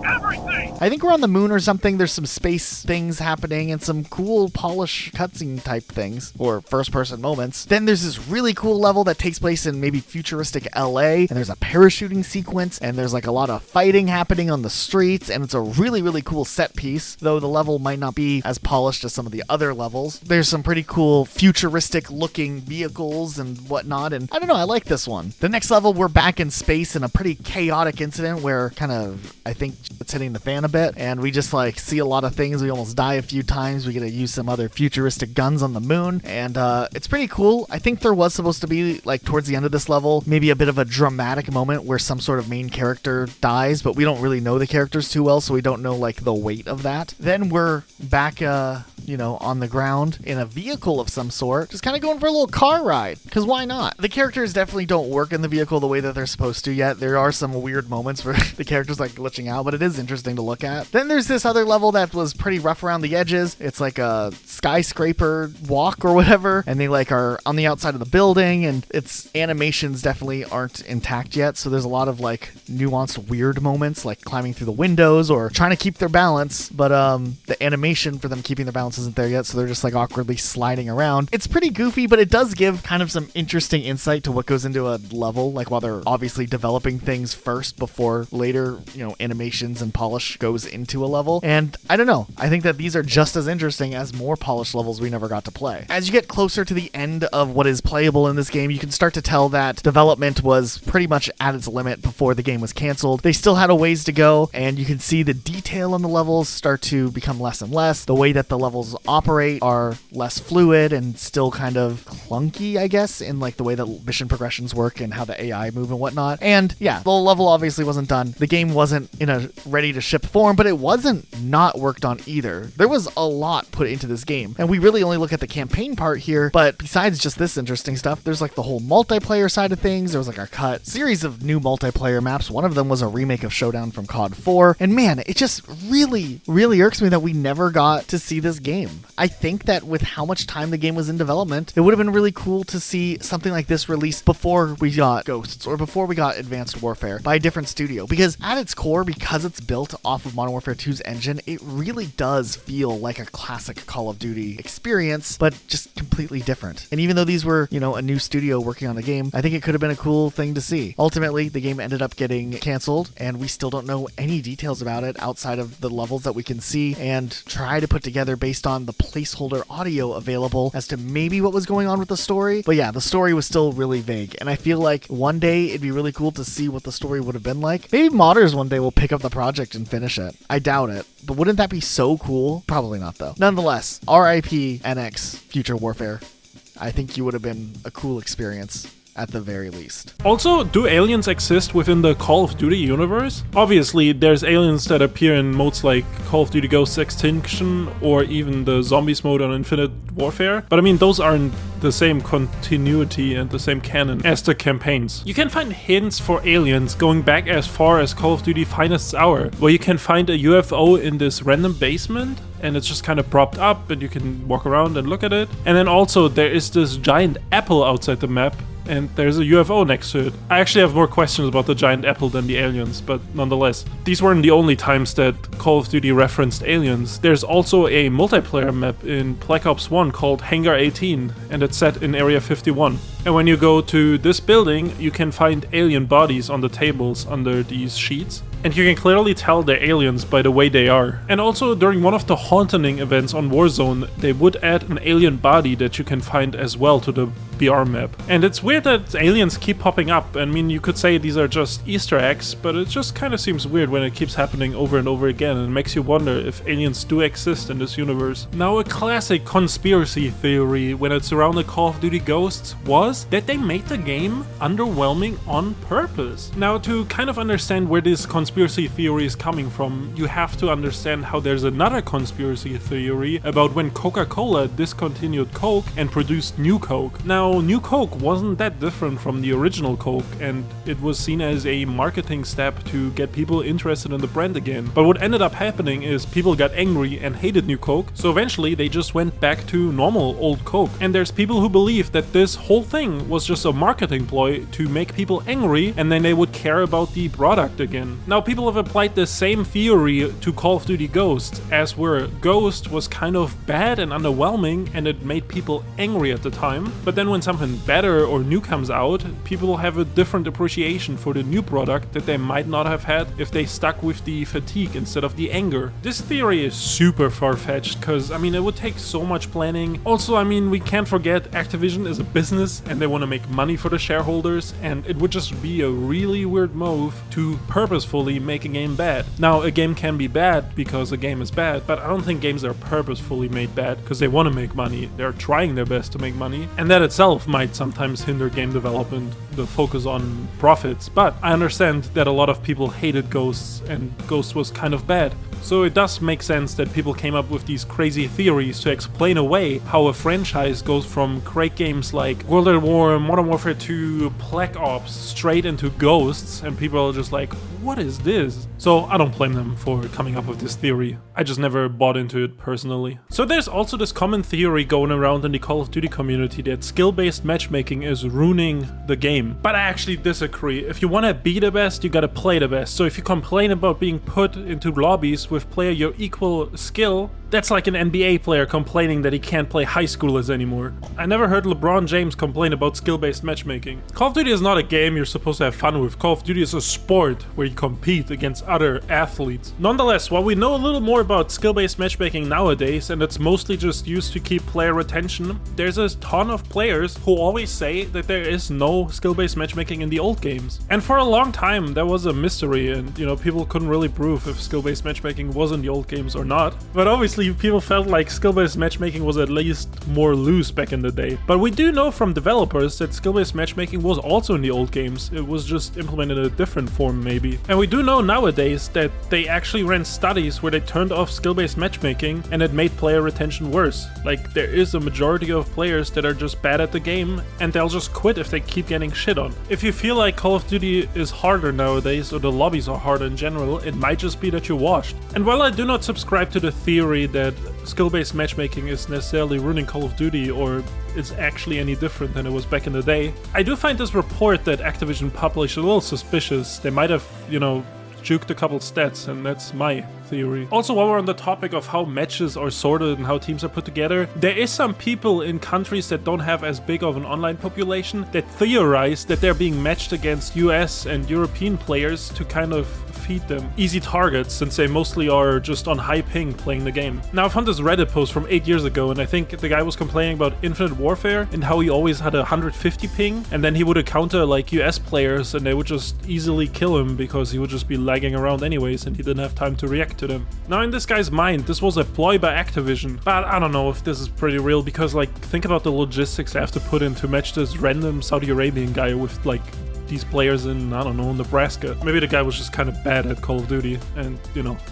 everything! I think we're on the moon or something. There's some space things happening and some cool polish cutscene type things, or first-person moments. Then there's this really cool level that takes place in maybe futuristic LA, and there's a parachuting sequence, and there's like a lot of fighting happening on the streets, and it's a really, really cool set piece, though the level might not be as polished as some of the other levels. There's some pretty cool futuristic looking vehicles and whatnot, and I don't know, I like this one. The next level, we're back in space in a pretty chaotic incident where kind of, I think it's hitting the fan a bit, and we just like see a lot of things. We almost die a few times. We get to use some other futuristic guns on the moon, and it's pretty cool. I think there was supposed to be, like, towards the end of this level, maybe a bit of a dramatic moment where some sort of main character dies, but we don't really know the characters too well, so we don't know like the weight of that. Then we're back on the ground in a vehicle of some sort, just kind of going for a little car ride, because why not? The characters definitely don't work in the vehicle the way that they're supposed to yet. There are some weird moments where the character's like glitching out, but it is interesting to look at. Then there's this other level that was pretty rough around the edges. It's like a skyscraper walk or whatever, and they like are on the outside of the building, and its animations definitely aren't intact yet, so there's a lot of like nuanced weird moments, like climbing through the windows or trying to keep their balance, but the animation for them keeping their balance isn't there yet, so they're just like awkwardly sliding around. It's pretty goofy, but it does give kind of some interesting insight to what goes into a level, like while they're obviously developing things first before later, animations and polish goes into a level. And I don't know, I think that these are just as interesting as more polished levels we never got to play. As you get closer to the end of what is playable in this game, you can start to tell that development was pretty much at its limit before the game was canceled. They still had a ways to go, and you can see the detail on the levels start to become less and less. The way that the levels operate are less fluid and still kind of clunky, I guess, in like the way that mission progressions work and how the AI move and whatnot. And yeah, the level obviously wasn't done. The game wasn't in a ready to ship form, but it wasn't not worked on either. There was a lot put into this game, and we really only look at the campaign part here, but besides just this interesting stuff, there's like the whole multiplayer side of things. There was like a cut series of new multiplayer maps. One of them was a remake of Showdown from COD 4, and man, it just really, really irks me that we never got to see this game game. I think that with how much time the game was in development, it would have been really cool to see something like this released before we got Ghosts or before we got Advanced Warfare by a different studio. Because at its core, because it's built off of Modern Warfare 2's engine, it really does feel like a classic Call of Duty experience, but just completely different. And even though these were, a new studio working on the game, I think it could have been a cool thing to see. Ultimately, the game ended up getting canceled, and we still don't know any details about it outside of the levels that we can see and try to put together based on the placeholder audio available as to maybe what was going on with the story. But yeah, the story was still really vague, and I feel like one day it'd be really cool to see what the story would have been like. Maybe modders one day will pick up the project and finish it. I doubt it, but wouldn't that be so cool? Probably not, though. Nonetheless, RIP NX Future Warfare. I think you would have been a cool experience at the very least. Also, do aliens exist within the Call of Duty universe? Obviously, there's aliens that appear in modes like Call of Duty Ghosts Extinction or even the Zombies mode on Infinite Warfare, but I mean, those aren't the same continuity and the same canon as the campaigns. You can find hints for aliens going back as far as Call of Duty Finest Hour, where you can find a UFO in this random basement and it's just kind of propped up and you can walk around and look at it. And then also there is this giant apple outside the map, and there's a UFO next to it. I actually have more questions about the giant apple than the aliens, but nonetheless. These weren't the only times that Call of Duty referenced aliens. There's also a multiplayer map in Black Ops 1 called Hangar 18, and it's set in Area 51. And when you go to this building, you can find alien bodies on the tables under these sheets. And you can clearly tell they're aliens by the way they are. And also, during one of the haunting events on Warzone, they would add an alien body that you can find as well to the BR map. And it's weird that aliens keep popping up. I mean, you could say these are just Easter eggs, but it just kind of seems weird when it keeps happening over and over again, and makes you wonder if aliens do exist in this universe. Now, a classic conspiracy theory when it surrounded Call of Duty Ghosts was that they made the game underwhelming on purpose. Now, to kind of understand where this conspiracy theory is coming from, you have to understand how there's another conspiracy theory about when Coca-Cola discontinued Coke and produced New Coke. Now, New Coke wasn't that different from the original Coke, and it was seen as a marketing step to get people interested in the brand again. But what ended up happening is people got angry and hated New Coke, so eventually they just went back to normal old Coke. And there's people who believe that this whole thing was just a marketing ploy to make people angry, and then they would care about the product again. Now, people have applied the same theory to Call of Duty Ghosts, as where Ghost was kind of bad and underwhelming and it made people angry at the time. But then when something better or new comes out, people have a different appreciation for the new product that they might not have had if they stuck with the fatigue instead of the anger. This theory is super far-fetched because, I mean, it would take so much planning. Also, I mean, we can't forget Activision is a business and they want to make money for the shareholders, and it would just be a really weird move to purposefully make a game bad. Now, a game can be bad because a game is bad, but I don't think games are purposefully made bad because they want to make money. They're trying their best to make money, and that itself might sometimes hinder game development, the focus on profits. But I understand that a lot of people hated Ghosts and Ghosts was kind of bad. So it does make sense that people came up with these crazy theories to explain away how a franchise goes from great games like World at War, Modern Warfare 2, Black Ops, straight into Ghosts, and people are just like, what is this? So I don't blame them for coming up with this theory. I just never bought into it personally. So there's also this common theory going around in the Call of Duty community that skill-based matchmaking is ruining the game. But I actually disagree. If you want to be the best, you gotta play the best. So if you complain about being put into lobbies with player your equal skill, that's like an NBA player complaining that he can't play high schoolers anymore. I never heard LeBron James complain about skill-based matchmaking. Call of Duty is not a game you're supposed to have fun with. Call of Duty is a sport where you compete against other athletes. Nonetheless, while we know a little more about skill-based matchmaking nowadays, and it's mostly just used to keep player retention, there's a ton of players who always say that there is no skill-based matchmaking in the old games. And for a long time, that was a mystery, and people couldn't really prove if skill-based matchmaking was in the old games or not. But obviously, people felt like skill-based matchmaking was at least more loose back in the day. But we do know from developers that skill-based matchmaking was also in the old games. It was just implemented in a different form maybe. And we do know nowadays that they actually ran studies where they turned off skill-based matchmaking and it made player retention worse. Like, there is a majority of players that are just bad at the game and they'll just quit if they keep getting shit on. If you feel like Call of Duty is harder nowadays or the lobbies are harder in general, it might just be that you're washed. And while I do not subscribe to the theory that skill-based matchmaking is necessarily ruining Call of Duty or it's actually any different than it was back in the day. I do find this report that Activision published a little suspicious. They might have, juked a couple stats, and that's my theory. Also, while we're on the topic of how matches are sorted and how teams are put together, there is some people in countries that don't have as big of an online population that theorize that they're being matched against US and European players to kind of feed them easy targets, since they mostly are just on high ping playing the game. Now, I found this Reddit post from 8 years ago, and I think the guy was complaining about Infinite Warfare and how he always had a 150 ping, and then he would encounter like US players and they would just easily kill him because he would just be lagging around anyways and he didn't have time to react to them. Now, in this guy's mind, this was a ploy by Activision, but I don't know if this is pretty real, because like, think about the logistics I have to put in to match this random Saudi Arabian guy with like these players in, I don't know, Nebraska. Maybe the guy was just kind of bad at Call of Duty and,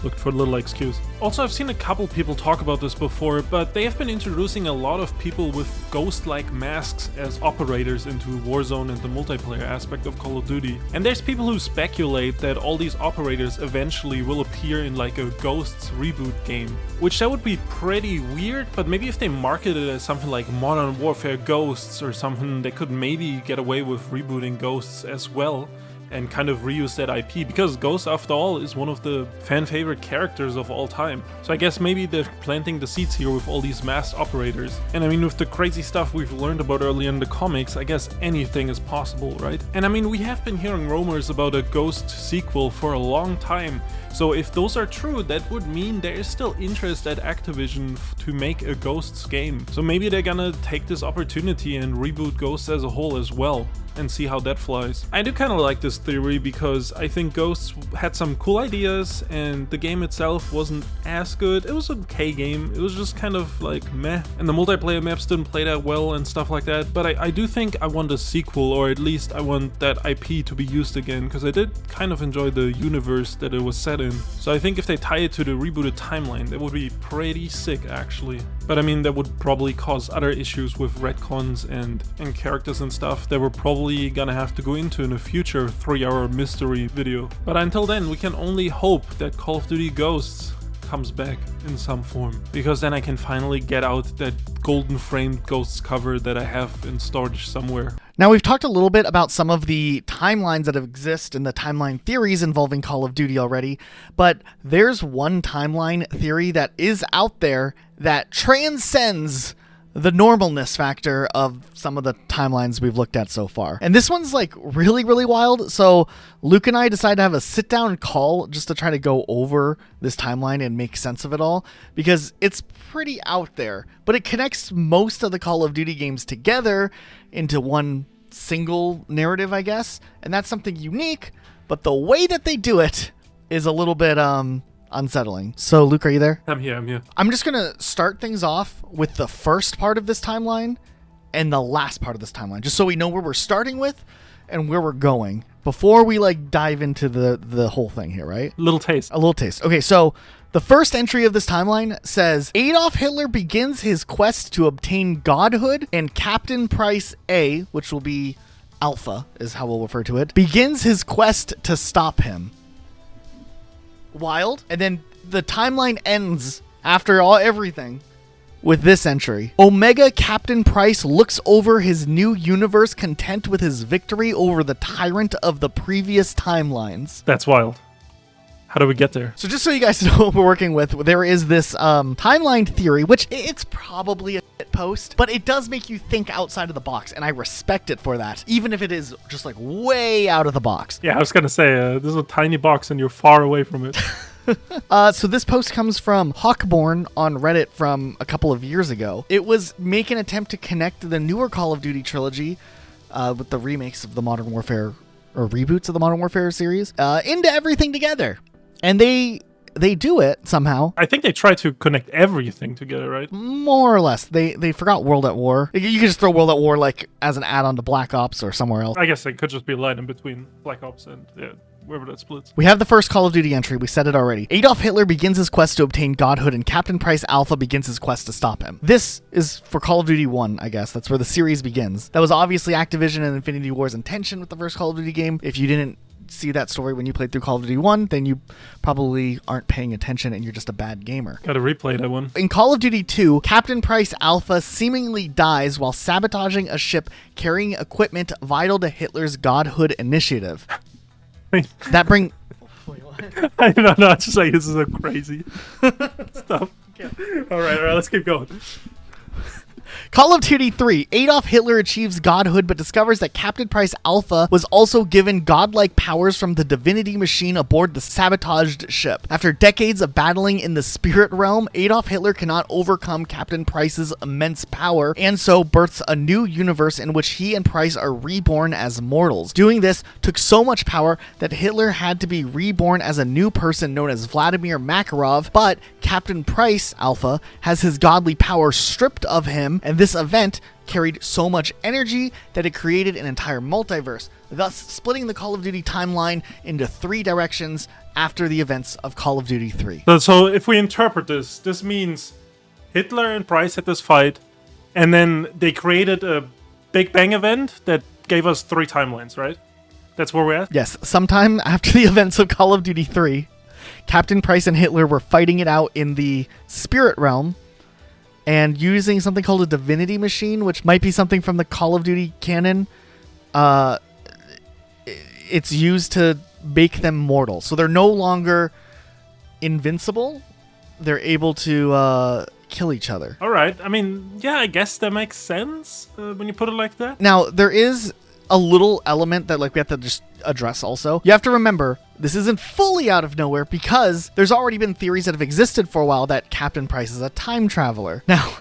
looked for a little excuse. Also, I've seen a couple people talk about this before, but they have been introducing a lot of people with ghost-like masks as operators into Warzone and the multiplayer aspect of Call of Duty. And there's people who speculate that all these operators eventually will appear in like a Ghosts reboot game, which that would be pretty weird, but maybe if they market it as something like Modern Warfare Ghosts or something, they could maybe get away with rebooting Ghosts as well and kind of reuse that IP, because Ghost, after all, is one of the fan favorite characters of all time. So I guess maybe they're planting the seeds here with all these masked operators. And I mean, with the crazy stuff we've learned about earlier in the comics, I guess anything is possible, right? And I mean, we have been hearing rumors about a Ghost sequel for a long time. So if those are true, that would mean there is still interest at Activision to make a Ghosts game. So maybe they're gonna take this opportunity and reboot Ghosts as a whole as well, and see how that flies. I do kind of like this theory because I think Ghosts had some cool ideas and the game itself wasn't as good. It was an okay game. It was just kind of like meh, and the multiplayer maps didn't play that well and stuff like that. But I do think I want a sequel, or at least I want that IP to be used again, because I did kind of enjoy the universe that it was set in. So I think if they tie it to the rebooted timeline, that would be pretty sick actually. But I mean, that would probably cause other issues with retcons and characters and stuff that we're probably gonna have to go into in a future 3-hour mystery video. But until then, we can only hope that Call of Duty Ghosts comes back in some form, because then I can finally get out that golden framed Ghosts cover that I have in storage somewhere. Now, we've talked a little bit about some of the timelines that exist and the timeline theories involving Call of Duty already, but there's one timeline theory that is out there that transcends the normalness factor of some of the timelines we've looked at so far. And this one's like really, really wild. So Luke and I decided to have a sit down call just to try to go over this timeline and make sense of it all, because it's pretty out there, but it connects most of the Call of Duty games together into one single narrative, I guess. And that's something unique, but the way that they do it is a little bit, unsettling. So Luke, are you there? I'm here. I'm just gonna start things off with the first part of this timeline and the last part of this timeline, just so we know where we're starting with and where we're going before we like dive into the whole thing here, right? A little taste. Okay, so the first entry of this timeline says Adolf Hitler begins his quest to obtain godhood, and Captain Price A, which will be Alpha is how we'll refer to it, begins his quest to stop him. Wild. And then the timeline ends after everything with this entry. Omega Captain Price looks over his new universe, content with his victory over the tyrant of the previous timelines. That's wild. How do we get there? So just so you guys know what we're working with, there is this timeline theory, which it's probably a shit post, but it does make you think outside of the box, and I respect it for that, even if it is just like way out of the box. Yeah, I was gonna say, this is a tiny box and you're far away from it. So this post comes from Hawkborn on Reddit from a couple of years ago. It was make an attempt to connect the newer Call of Duty trilogy with the remakes of the Modern Warfare, or reboots of the Modern Warfare series, into everything together. And they do it somehow. I think they try to connect everything together, right? More or less. They forgot World at War. You could just throw World at War like as an add-on to Black Ops or somewhere else. I guess it could just be a line in between Black Ops and wherever that splits. We have the first Call of Duty entry. We said it already. Adolf Hitler begins his quest to obtain godhood, and Captain Price Alpha begins his quest to stop him. This is for Call of Duty 1, I guess. That's where the series begins. That was obviously Activision and Infinity Ward's intention with the first Call of Duty game. If you didn't see that story when you played through Call of Duty 1, then you probably aren't paying attention and you're just a bad gamer. Gotta replay that one. In Call of Duty 2, Captain Price Alpha seemingly dies while sabotaging a ship carrying equipment vital to Hitler's Godhood initiative. That bring... I don't know. Just like this is so crazy stuff. All right, let's keep going. Call of Duty 3, Adolf Hitler achieves godhood but discovers that Captain Price Alpha was also given godlike powers from the divinity machine aboard the sabotaged ship. After decades of battling in the spirit realm, Adolf Hitler cannot overcome Captain Price's immense power and so births a new universe in which he and Price are reborn as mortals. Doing this took so much power that Hitler had to be reborn as a new person known as Vladimir Makarov, but Captain Price Alpha has his godly power stripped of him, and this event carried so much energy that it created an entire multiverse, thus splitting the Call of Duty timeline into 3 directions after the events of Call of Duty 3. So if we interpret this means Hitler and Price had this fight, and then they created a Big Bang event that gave us 3 timelines, right? That's where we're at? Yes, sometime after the events of Call of Duty 3, Captain Price and Hitler were fighting it out in the spirit realm, and using something called a divinity machine, which might be something from the Call of Duty canon. It's used to make them mortal. So they're no longer invincible. They're able to kill each other. All right. I mean, yeah, I guess that makes sense when you put it like that. Now, there is a little element that we have to just address also. You have to remember, this isn't fully out of nowhere because there's already been theories that have existed for a while that Captain Price is a time traveler. Now,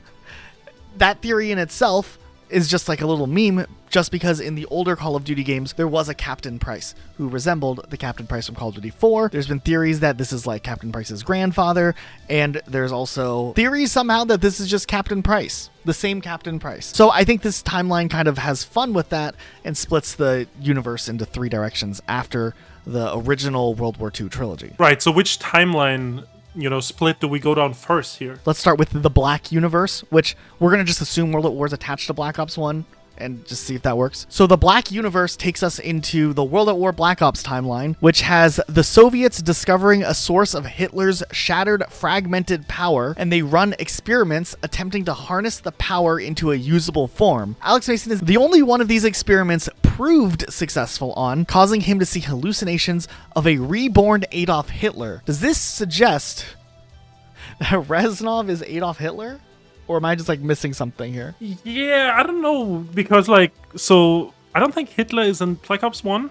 that theory in itself is just like a little meme, just because in the older Call of Duty games, there was a Captain Price who resembled the Captain Price from Call of Duty 4. There's been theories that this is like Captain Price's grandfather, and there's also theories somehow that this is just Captain Price, the same Captain Price. So I think this timeline kind of has fun with that and splits the universe into 3 directions after the original World War II trilogy. Right, so which timeline, split do we go down first here? Let's start with the Black Universe, which we're going to just assume World at War is attached to Black Ops 1 and just see if that works. So the Black Universe takes us into the World at War Black Ops timeline, which has the Soviets discovering a source of Hitler's shattered, fragmented power, and they run experiments attempting to harness the power into a usable form. Alex Mason is the only one of these experiments proved successful on, causing him to see hallucinations of a reborn Adolf Hitler. Does this suggest that Reznov is Adolf Hitler? Or am I just missing something here? Yeah, I don't know, because so I don't think Hitler is in Black Ops 1,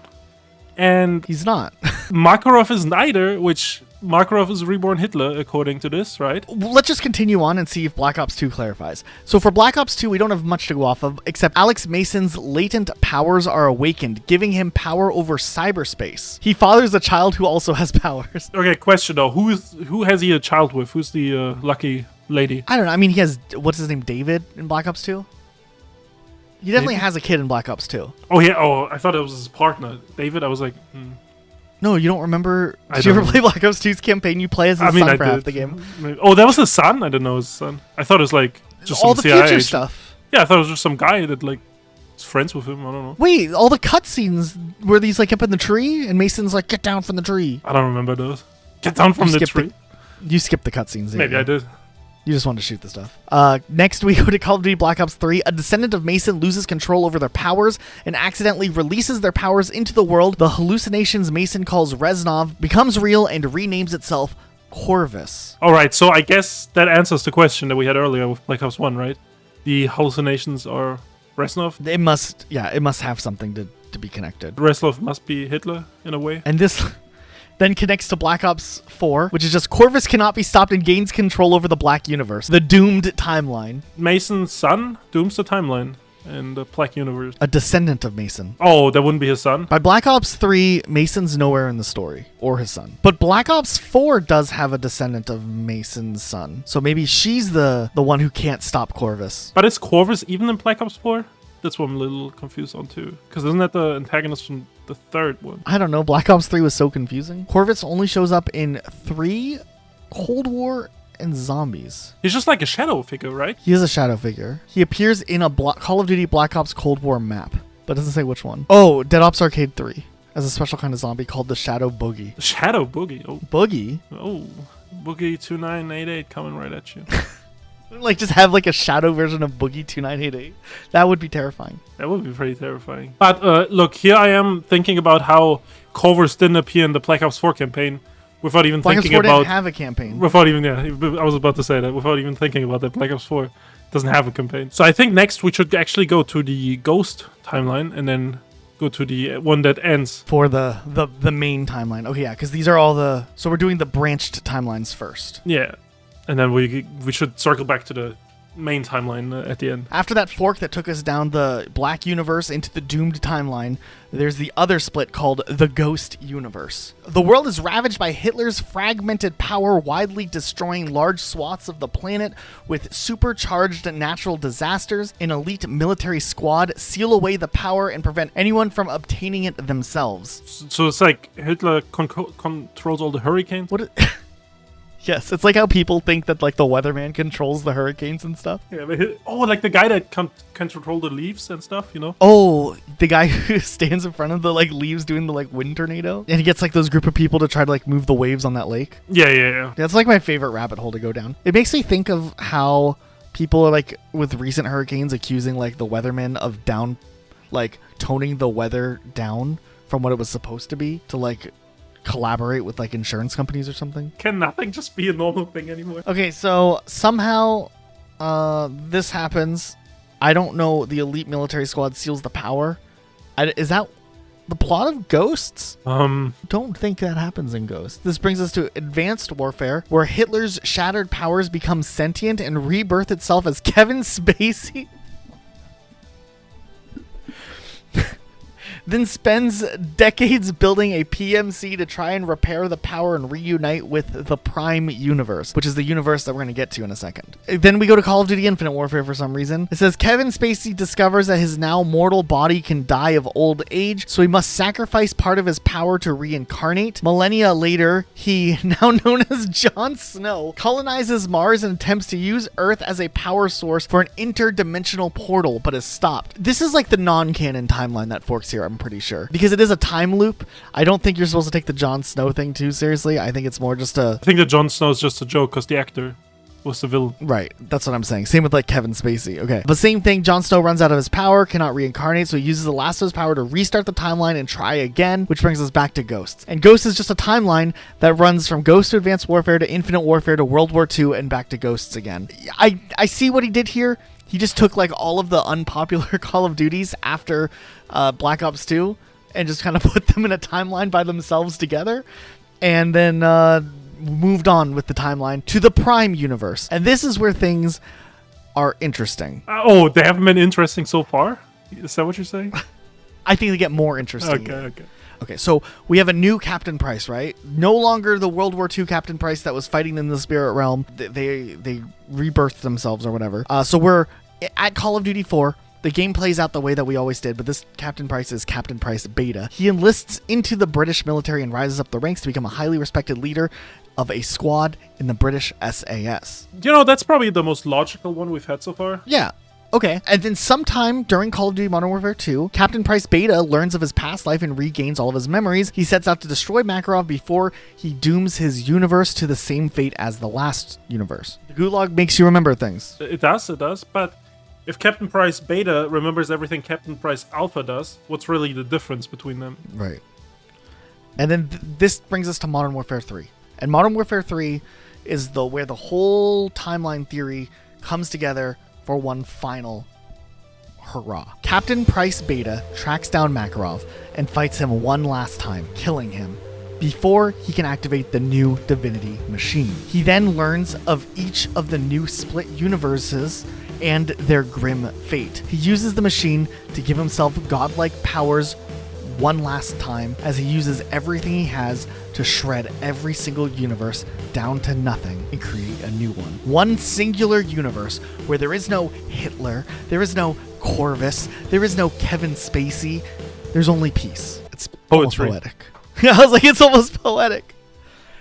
and he's not. Makarov isn't either, which Makarov is reborn Hitler according to this, right? Well, let's just continue on and see if Black Ops 2 clarifies. So for Black Ops 2, we don't have much to go off of, except Alex Mason's latent powers are awakened, giving him power over cyberspace. He fathers a child who also has powers. Okay, question though, who has he a child with? Who's the lucky lady? I don't know. I mean, he has, what's his name, David in Black Ops 2? He definitely has a kid in Black Ops 2. Oh, yeah. Oh, I thought it was his partner, David. I was like, No, you don't remember? Did you ever play Black Ops 2's campaign? You play as his son for half the game. Oh, that was his son? I didn't know his son. I thought it was just all some the CIA future agent. stuff. Yeah, I thought it was just some guy that is friends with him. I don't know. Wait, all the cutscenes where these up in the tree and Mason's like, get down from the tree. I don't remember those. Get down from the tree. You skipped the cutscenes. Maybe I did. You just wanted to shoot the stuff. Next, we go to Call of Duty Black Ops 3. A descendant of Mason loses control over their powers and accidentally releases their powers into the world. The hallucinations Mason calls Reznov becomes real and renames itself Corvus. All right, so I guess that answers the question that we had earlier with Black Ops 1, right? The hallucinations are Reznov? It must have something to be connected. Reznov must be Hitler, in a way. And this then connects to Black Ops 4, which is just Corvus cannot be stopped and gains control over the Black Universe, the doomed timeline. Mason's son dooms the timeline and the Black Universe. A descendant of Mason. Oh, that wouldn't be his son? By Black Ops 3, Mason's nowhere in the story, or his son. But Black Ops 4 does have a descendant of Mason's son. So maybe she's the one who can't stop Corvus. But is Corvus even in Black Ops 4? That's what I'm a little confused on too. Because isn't that the antagonist from the third one? I don't know. Black Ops 3 was so confusing. Corvus only shows up in 3, Cold War, and Zombies. He's just like a shadow figure, right? He is a shadow figure. He appears in a Call of Duty Black Ops Cold War map, but doesn't say which one. Oh, Dead Ops Arcade 3. as a special kind of zombie called the Shadow Boogie. Shadow Boogie? Oh. Boogie? Oh. Boogie 2988 coming right at you. Like, just have like a shadow version of Boogie 2988. That would be terrifying. That would be pretty terrifying. But look, here I am thinking about how Culver's didn't appear in the Black Ops 4 campaign without even Black thinking Ops 4 about... didn't have a campaign. Without even, yeah, I was about to say that. Without even thinking about that, Black Ops 4 doesn't have a campaign. So I think next we should actually go to the Ghost timeline and then go to the one that ends. For the main timeline. Okay, yeah, because these are all the... So we're doing the branched timelines first. Yeah. And then we should circle back to the main timeline at the end. After that fork that took us down the Black Universe into the Doomed timeline, there's the other split called the Ghost Universe. The world is ravaged by Hitler's fragmented power, widely destroying large swaths of the planet with supercharged natural disasters. An elite military squad seal away the power and prevent anyone from obtaining it themselves. So it's like Hitler controls all the hurricanes? What? Yes, it's like how people think that like the weatherman controls the hurricanes and stuff. Yeah, but like the guy that can control the leaves and stuff, you know? Oh, the guy who stands in front of the like leaves doing the like wind tornado, and he gets like those group of people to try to like move the waves on that lake. Yeah. That's like my favorite rabbit hole to go down. It makes me think of how people are like with recent hurricanes accusing like the weathermen of toning the weather down from what it was supposed to be to like collaborate with like insurance companies or something. Can nothing just be a normal thing anymore? Okay, so somehow this happens. I don't know. The elite military squad seals the power. Is that the plot of Ghosts? Don't think that happens in Ghosts. This brings us to Advanced Warfare, where Hitler's shattered powers become sentient and rebirth itself as Kevin Spacey. Then spends decades building a PMC to try and repair the power and reunite with the Prime Universe, which is the universe that we're going to get to in a second. Then we go to Call of Duty Infinite Warfare for some reason. It says Kevin Spacey discovers that his now mortal body can die of old age, so he must sacrifice part of his power to reincarnate. Millennia later, he, now known as Jon Snow, colonizes Mars and attempts to use Earth as a power source for an interdimensional portal, but is stopped. This is like the non-canon timeline that forks here, I'm pretty sure. Because it is a time loop, I don't think you're supposed to take the Jon Snow thing too seriously. I think it's more just I think that Jon Snow is just a joke because the actor was the villain. Right, that's what I'm saying. Same with like Kevin Spacey. Okay. But same thing, Jon Snow runs out of his power, cannot reincarnate, so he uses the last of his power to restart the timeline and try again, which brings us back to Ghosts. And Ghosts is just a timeline that runs from Ghosts to Advanced Warfare to Infinite Warfare to World War II and back to Ghosts again. I see what he did here. He just took like all of the unpopular Call of Duties after Black Ops 2 and just kind of put them in a timeline by themselves together, and then moved on with the timeline to the Prime Universe. And this is where things are interesting. Oh, they haven't been interesting so far? Is that what you're saying? I think they get more interesting. Okay, so we have a new Captain Price, right? No longer the World War II Captain Price that was fighting in the spirit realm. They rebirthed themselves or whatever. So we're at Call of Duty 4. The game plays out the way that we always did, but this Captain Price is Captain Price Beta. He enlists into the British military and rises up the ranks to become a highly respected leader of a squad in the British SAS. You know, that's probably the most logical one we've had so far. Yeah. Okay. And then sometime during Call of Duty Modern Warfare 2, Captain Price Beta learns of his past life and regains all of his memories. He sets out to destroy Makarov before he dooms his universe to the same fate as the last universe. The Gulag makes you remember things. It does, but if Captain Price Beta remembers everything Captain Price Alpha does, what's really the difference between them? Right. And then this brings us to Modern Warfare 3. And Modern Warfare 3 is where the whole timeline theory comes together for one final hurrah. Captain Price Beta tracks down Makarov and fights him one last time, killing him before he can activate the new Divinity machine. He then learns of each of the new split universes and their grim fate. He uses the machine to give himself godlike powers one last time as he uses everything he has to shred every single universe down to nothing and create a new one. One singular universe where there is no Hitler, there is no Corvus, there is no Kevin Spacey, there's only peace. It's almost poetic. I was like, it's almost poetic.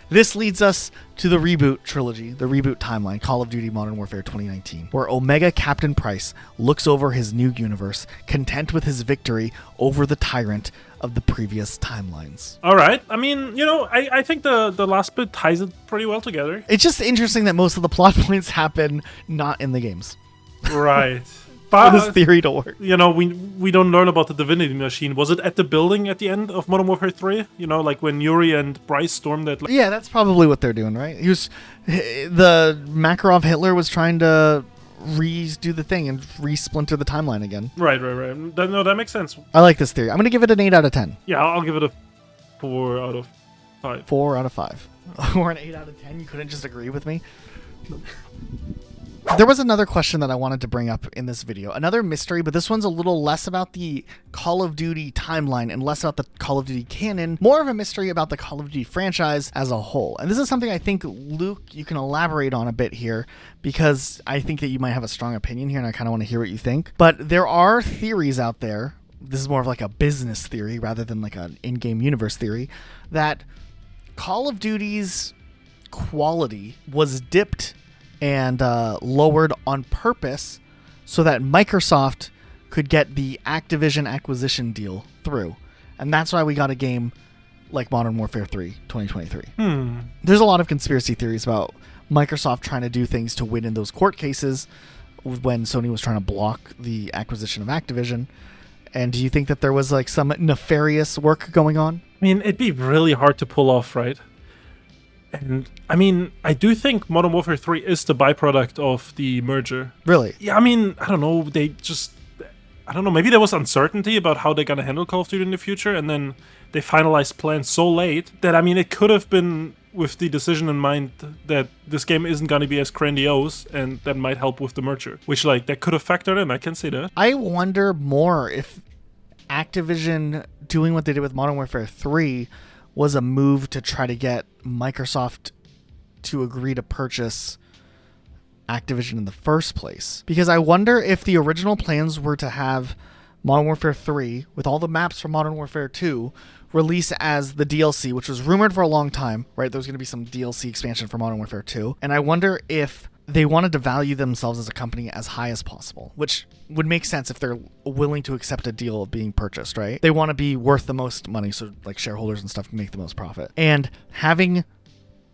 This leads us to the Reboot trilogy, the Reboot timeline, Call of Duty Modern Warfare 2019, where Omega Captain Price looks over his new universe, content with his victory over the tyrant of the previous timelines. All right. I mean, I think the last bit ties it pretty well together. It's just interesting that most of the plot points happen not in the games. Right. For this theory to work. We don't learn about the Divinity Machine. Was it at the building at the end of Modern Warfare 3? Like when Yuri and Bryce stormed that. Yeah, that's probably what they're doing, right? The Makarov Hitler was trying to redo the thing and re-splinter the timeline again. Right. No, that makes sense. I like this theory. I'm going to give it an 8 out of 10. Yeah, I'll give it a 4 out of 5. 4 out of 5. Or an 8 out of 10? You couldn't just agree with me? There was another question that I wanted to bring up in this video. Another mystery, but this one's a little less about the Call of Duty timeline and less about the Call of Duty canon. More of a mystery about the Call of Duty franchise as a whole. And this is something I think, Luke, you can elaborate on a bit here, because I think that you might have a strong opinion here, and I kind of want to hear what you think. But there are theories out there, this is more of like a business theory rather than like an in-game universe theory, that Call of Duty's quality was dipped and lowered on purpose so that Microsoft could get the Activision acquisition deal through. And that's why we got a game like Modern Warfare 3 2023. There's a lot of conspiracy theories about Microsoft trying to do things to win in those court cases when Sony was trying to block the acquisition of Activision. And do you think that there was like some nefarious work going on? I mean, it'd be really hard to pull off, right? And I mean, I do think Modern Warfare 3 is the byproduct of the merger. Really? Yeah, I mean, I don't know. I don't know. Maybe there was uncertainty about how they're going to handle Call of Duty in the future. And then they finalized plans so late that, I mean, it could have been with the decision in mind that this game isn't going to be as grandiose, and that might help with the merger, which that could have factored in. I can see that. I wonder more if Activision doing what they did with Modern Warfare 3 was a move to try to get Microsoft to agree to purchase Activision in the first place. Because I wonder if the original plans were to have Modern Warfare 3, with all the maps from Modern Warfare 2, release as the DLC, which was rumored for a long time, right? There was going to be some DLC expansion for Modern Warfare 2. And I wonder if they wanted to value themselves as a company as high as possible, which would make sense if they're willing to accept a deal of being purchased, right? They want to be worth the most money so like shareholders and stuff can make the most profit. And having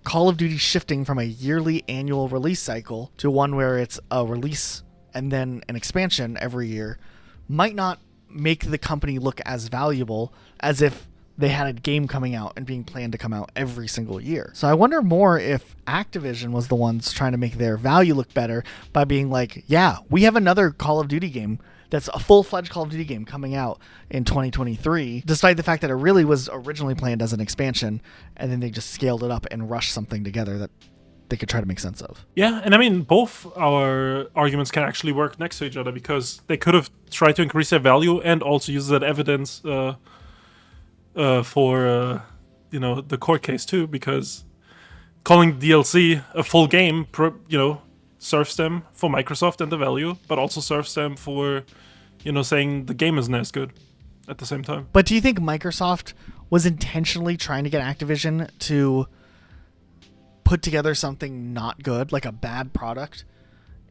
Call of Duty shifting from a yearly annual release cycle to one where it's a release and then an expansion every year might not make the company look as valuable as if they had a game coming out and being planned to come out every single year. So I wonder more if Activision was the ones trying to make their value look better by being like, yeah, we have another Call of Duty game that's a full-fledged Call of Duty game coming out in 2023, despite the fact that it really was originally planned as an expansion, and then they just scaled it up and rushed something together that they could try to make sense of. Yeah, and I mean, both our arguments can actually work next to each other, because they could have tried to increase their value and also use that evidence for the court case too, because calling DLC a full game, serves them for Microsoft and the value, but also serves them for, saying the game isn't as good at the same time. But do you think Microsoft was intentionally trying to get Activision to put together something not good, like a bad product,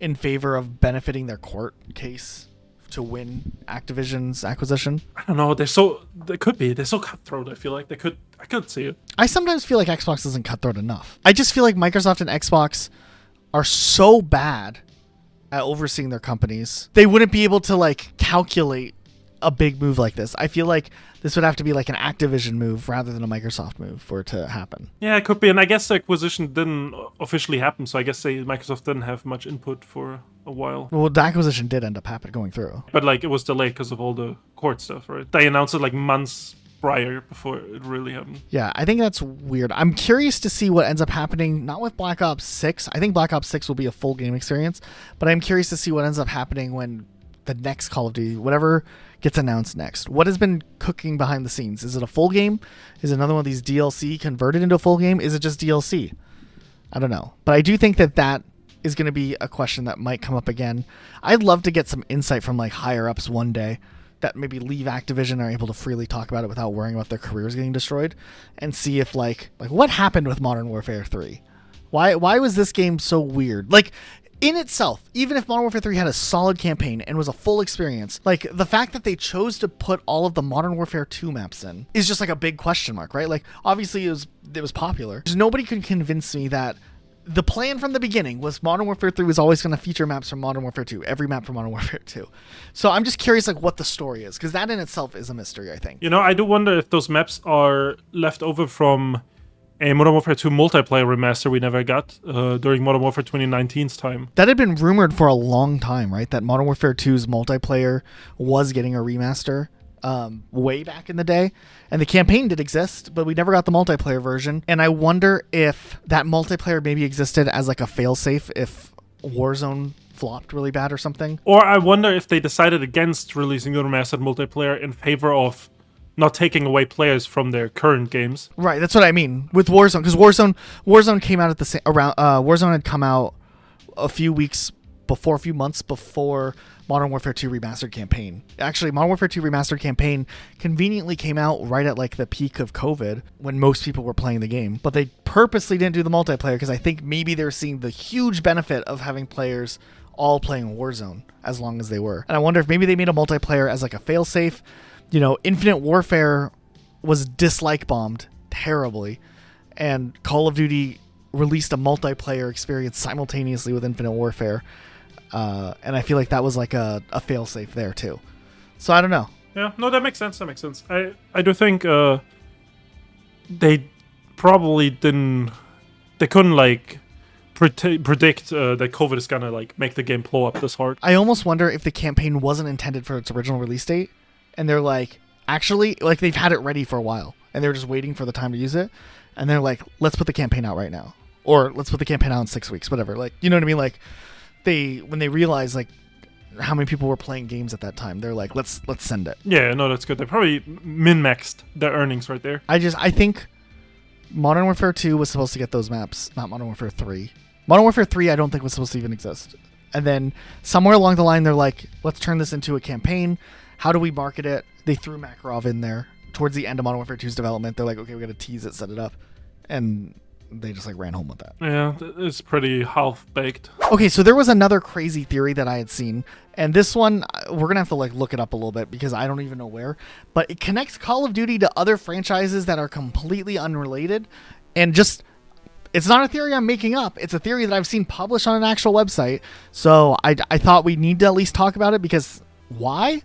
in favor of benefiting their court case to win Activision's acquisition? I don't know. They're so cutthroat. I feel like I could see it. I sometimes feel like Xbox isn't cutthroat enough. I just feel like Microsoft and Xbox are so bad at overseeing their companies. They wouldn't be able to calculate a big move like this. I feel like this would have to be like an Activision move rather than a Microsoft move for it to happen. Yeah, it could be. And I guess the acquisition didn't officially happen, so I guess Microsoft didn't have much input for a while. Well, the acquisition did end up going through. But it was delayed because of all the court stuff, right? They announced it months prior before it really happened. Yeah, I think that's weird. I'm curious to see what ends up happening, not with Black Ops 6. I think Black Ops 6 will be a full game experience, but I'm curious to see what ends up happening when the next Call of Duty, whatever gets announced next. What has been cooking behind the scenes? Is it a full game? Is it another one of these DLC converted into a full game? Is it just DLC? I don't know. But I do think that is going to be a question that might come up again. I'd love to get some insight from higher ups one day that maybe leave Activision and are able to freely talk about it without worrying about their careers getting destroyed, and see if what happened with Modern Warfare 3? Why was this game so weird? Like, in itself, even if Modern Warfare 3 had a solid campaign and was a full experience, like, the fact that they chose to put all of the Modern Warfare 2 maps in is just like a big question mark, right? Like, obviously it was popular. Nobody could convince me that the plan from the beginning was Modern Warfare 3 was always going to feature maps from Modern Warfare 2, every map from Modern Warfare 2. So I'm just curious, like, what the story is, because that in itself is a mystery, I think. You know, I do wonder if those maps are left over from a Modern Warfare 2 multiplayer remaster we never got during Modern Warfare 2019's time. That had been rumored for a long time, right? That Modern Warfare 2's multiplayer was getting a remaster way back in the day. And the campaign did exist, but we never got the multiplayer version. And I wonder if that multiplayer maybe existed as like a failsafe if Warzone flopped really bad or something. Or I wonder if they decided against releasing the remastered multiplayer in favor of not taking away players from their current games. Right, that's what I mean with Warzone, because Warzone came out at the same Warzone had come out a few months before Modern Warfare 2 Remastered campaign. Actually, Modern Warfare 2 Remastered campaign conveniently came out right at like the peak of COVID when most people were playing the game, but they purposely didn't do the multiplayer because I think maybe they're seeing the huge benefit of having players all playing Warzone as long as they were. And I wonder if maybe they made a multiplayer as like a failsafe. You know, Infinite Warfare was dislike bombed terribly, and Call of Duty released a multiplayer experience simultaneously with Infinite Warfare, and I feel like that was like a failsafe there too. So I don't know. Yeah, no, that makes sense. I do think they probably didn't. They couldn't like predict that COVID is gonna like make the game blow up this hard. I almost wonder if the campaign wasn't intended for its original release date. And they're like, actually, like they've had it ready for a while and they're just waiting for the time to use it. And they're like, let's put the campaign out right now. Or let's put the campaign out in 6 weeks, whatever. Like, you know what I mean? Like when they realized like how many people were playing games at that time, they're like, let's send it. Yeah, no, that's good. They probably min-maxed their earnings right there. I think Modern Warfare 2 was supposed to get those maps, not Modern Warfare 3. Modern Warfare 3 I don't think was supposed to even exist. And then somewhere along the line, they're like, let's turn this into a campaign. How do we market it? They threw Makarov in there towards the end of Modern Warfare 2's development. They're like, okay, we got to tease it, set it up. And they just like ran home with that. Yeah, it's pretty half-baked. Okay, so there was another crazy theory that I had seen. And this one, we're going to have to like look it up a little bit because I don't even know where. But it connects Call of Duty to other franchises that are completely unrelated. And just, it's not a theory I'm making up. It's a theory that I've seen published on an actual website. So I thought we need to at least talk about it because why?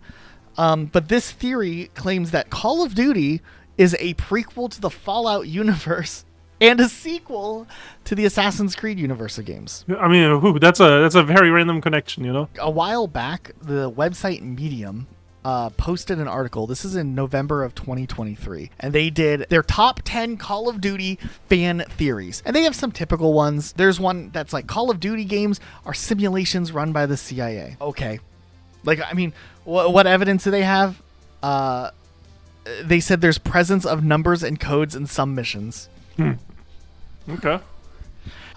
But this theory claims that Call of Duty is a prequel to the Fallout universe and a sequel to the Assassin's Creed universe of games. I mean, that's a very random connection, you know? A while back, the website Medium posted an article. This is in November of 2023. And they did their top 10 Call of Duty fan theories. And they have some typical ones. There's one that's like Call of Duty games are simulations run by the CIA. Okay. Like, I mean, what evidence do they have? They said there's presence of numbers and codes in some missions. Okay.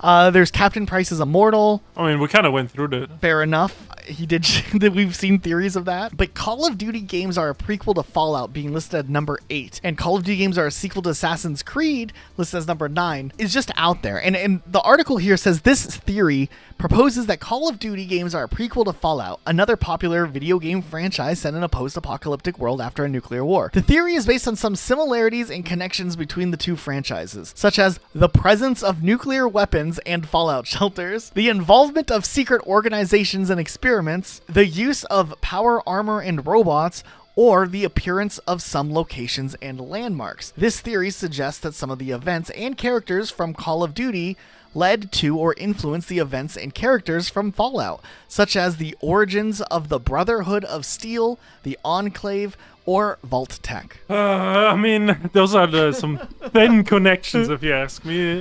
There's Captain Price is immortal. I mean, we kind of went through that. Fair enough. He did. We've seen theories of that. But Call of Duty games are a prequel to Fallout, being listed at number 8. And Call of Duty games are a sequel to Assassin's Creed, listed as number 9. Is just out there. And the article here says this theory proposes that Call of Duty games are a prequel to Fallout, another popular video game franchise set in a post-apocalyptic world after a nuclear war. The theory is based on some similarities and connections between the two franchises, such as the presence of nuclear weapons and fallout shelters, the involvement of secret organizations and experiments, the use of power armor and robots, or the appearance of some locations and landmarks. This theory suggests that some of the events and characters from Call of Duty led to or influenced the events and characters from Fallout, such as the origins of the Brotherhood of Steel, the Enclave, or Vault Tech. I mean, those are some thin connections, if you ask me.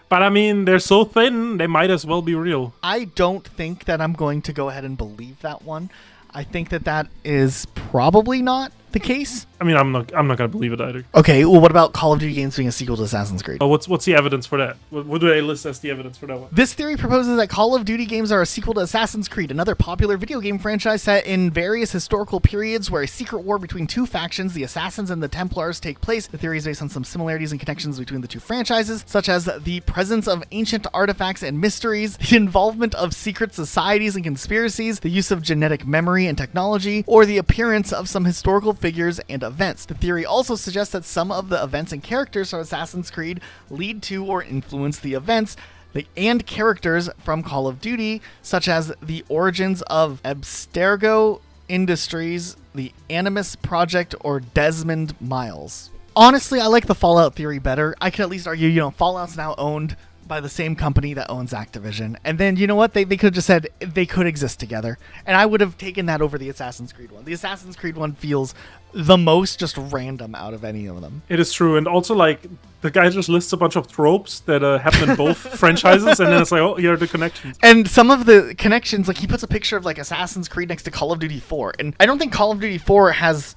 But I mean, they're so thin, they might as well be real. I don't think that I'm going to go ahead and believe that one. I think that is probably not the case? I mean, I'm not gonna believe it either. Okay, well, what about Call of Duty games being a sequel to Assassin's Creed? Oh, what's the evidence for that? What do they list as the evidence for that one? This theory proposes that Call of Duty games are a sequel to Assassin's Creed, another popular video game franchise set in various historical periods where a secret war between two factions, the Assassins and the Templars, take place. The theory is based on some similarities and connections between the two franchises, such as the presence of ancient artifacts and mysteries, the involvement of secret societies and conspiracies, the use of genetic memory and technology, or the appearance of some historical figures and events. The theory also suggests that some of the events and characters from Assassin's Creed lead to or influence the events and characters from Call of Duty, such as the origins of Abstergo Industries, the Animus Project, or Desmond Miles. Honestly, I like the Fallout theory better. I can at least argue, Fallout's now owned by the same company that owns Activision. And then, you know what? They could have just said they could exist together. And I would have taken that over the Assassin's Creed one. The Assassin's Creed one feels the most just random out of any of them. It is true. And also, like, the guy just lists a bunch of tropes that happen in both franchises. And then it's like, oh, here are the connections. And some of the connections, like, he puts a picture of, like, Assassin's Creed next to Call of Duty 4. And I don't think Call of Duty 4 has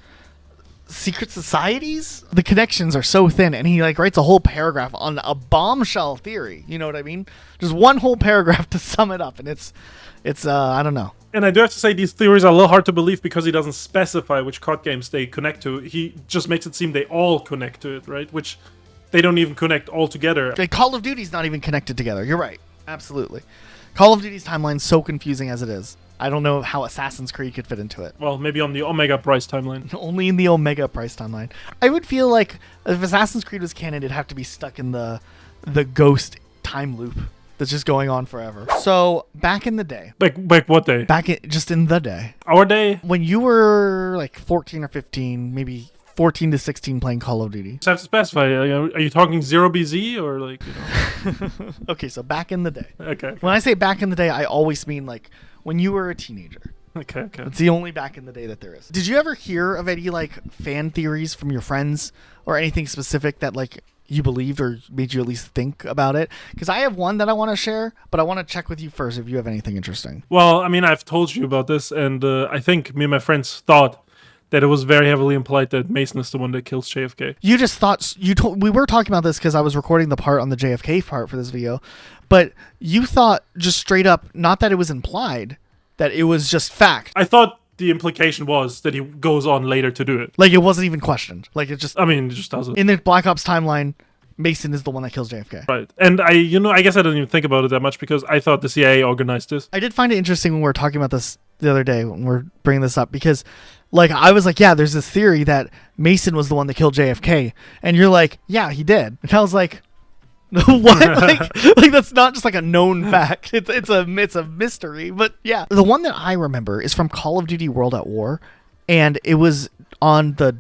secret societies. The connections are so thin, and he writes a whole paragraph on a bombshell theory. You know what I mean? Just one whole paragraph to sum it up, and it's I don't know. And I do have to say, these theories are a little hard to believe because he doesn't specify which COD games they connect to. He just makes it seem they all connect to it, right? Which they don't even connect all together. Call of Duty's not even connected together. You're right. Absolutely. Call of Duty's timeline's so confusing as it is. I don't know how Assassin's Creed could fit into it. Well, maybe on the Omega Price timeline. Only in the Omega Price timeline. I would feel like if Assassin's Creed was canon, it'd have to be stuck in the Ghost time loop that's just going on forever. So, back in the day. Like what day? Just in the day. Our day? When you were like 14 or 15, maybe 14 to 16 playing Call of Duty. Just have to specify. Are you talking 0BZ or like, Okay, so back in the day. Okay. When I say back in the day, I always mean like when you were a teenager. Okay. It's the only back in the day that there is. Did you ever hear of any like fan theories from your friends or anything specific that like you believed or made you at least think about it? Because I have one that I want to share, but I want to check with you first if you have anything interesting. Well, I mean, I've told you about this, and I think me and my friends thought that it was very heavily implied that Mason is the one that kills JFK. You just thought we were talking about this because I was recording the part on the JFK part for this video, but you thought just straight up, not that it was implied, that it was just fact. I thought the implication was that he goes on later to do it. Like it wasn't even questioned. Like it just. I mean, it just doesn't. In the Black Ops timeline, Mason is the one that kills JFK. Right. And I guess I didn't even think about it that much because I thought the CIA organized this. I did find it interesting when we were talking about this the other day when we're bringing this up because like I was like, yeah, there's this theory that Mason was the one that killed JFK. And you're like, yeah, he did. And I was like, what? like that's not just like a known fact. It's a mystery. But yeah, the one that I remember is from Call of Duty World at War, and it was on the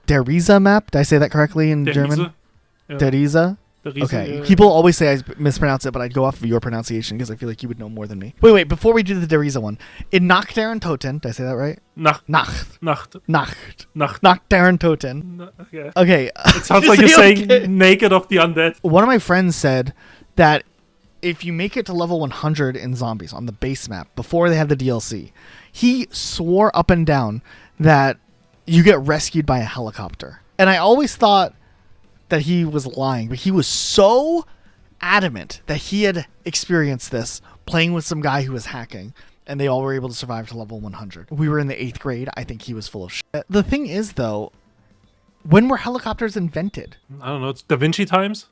Deriza map. Did I say that correctly in German? Yeah. Deriza? Okay. People always say I mispronounce it, but I'd go off of your pronunciation because I feel like you would know more than me. Wait. Before we do the Deriza one, in Nacht der Toten, did I say that right? Nacht. Nacht der Toten. Okay. Okay. It sounds like you're saying Naked of the Undead. One of my friends said that if you make it to level 100 in Zombies on the base map before they had the DLC, he swore up and down that you get rescued by a helicopter. And I always thought that he was lying, but he was so adamant that he had experienced this playing with some guy who was hacking, and they all were able to survive to level 100. We were in the 8th grade. I think he was full of shit. The thing is, though, when were helicopters invented? I don't know. It's Da Vinci times?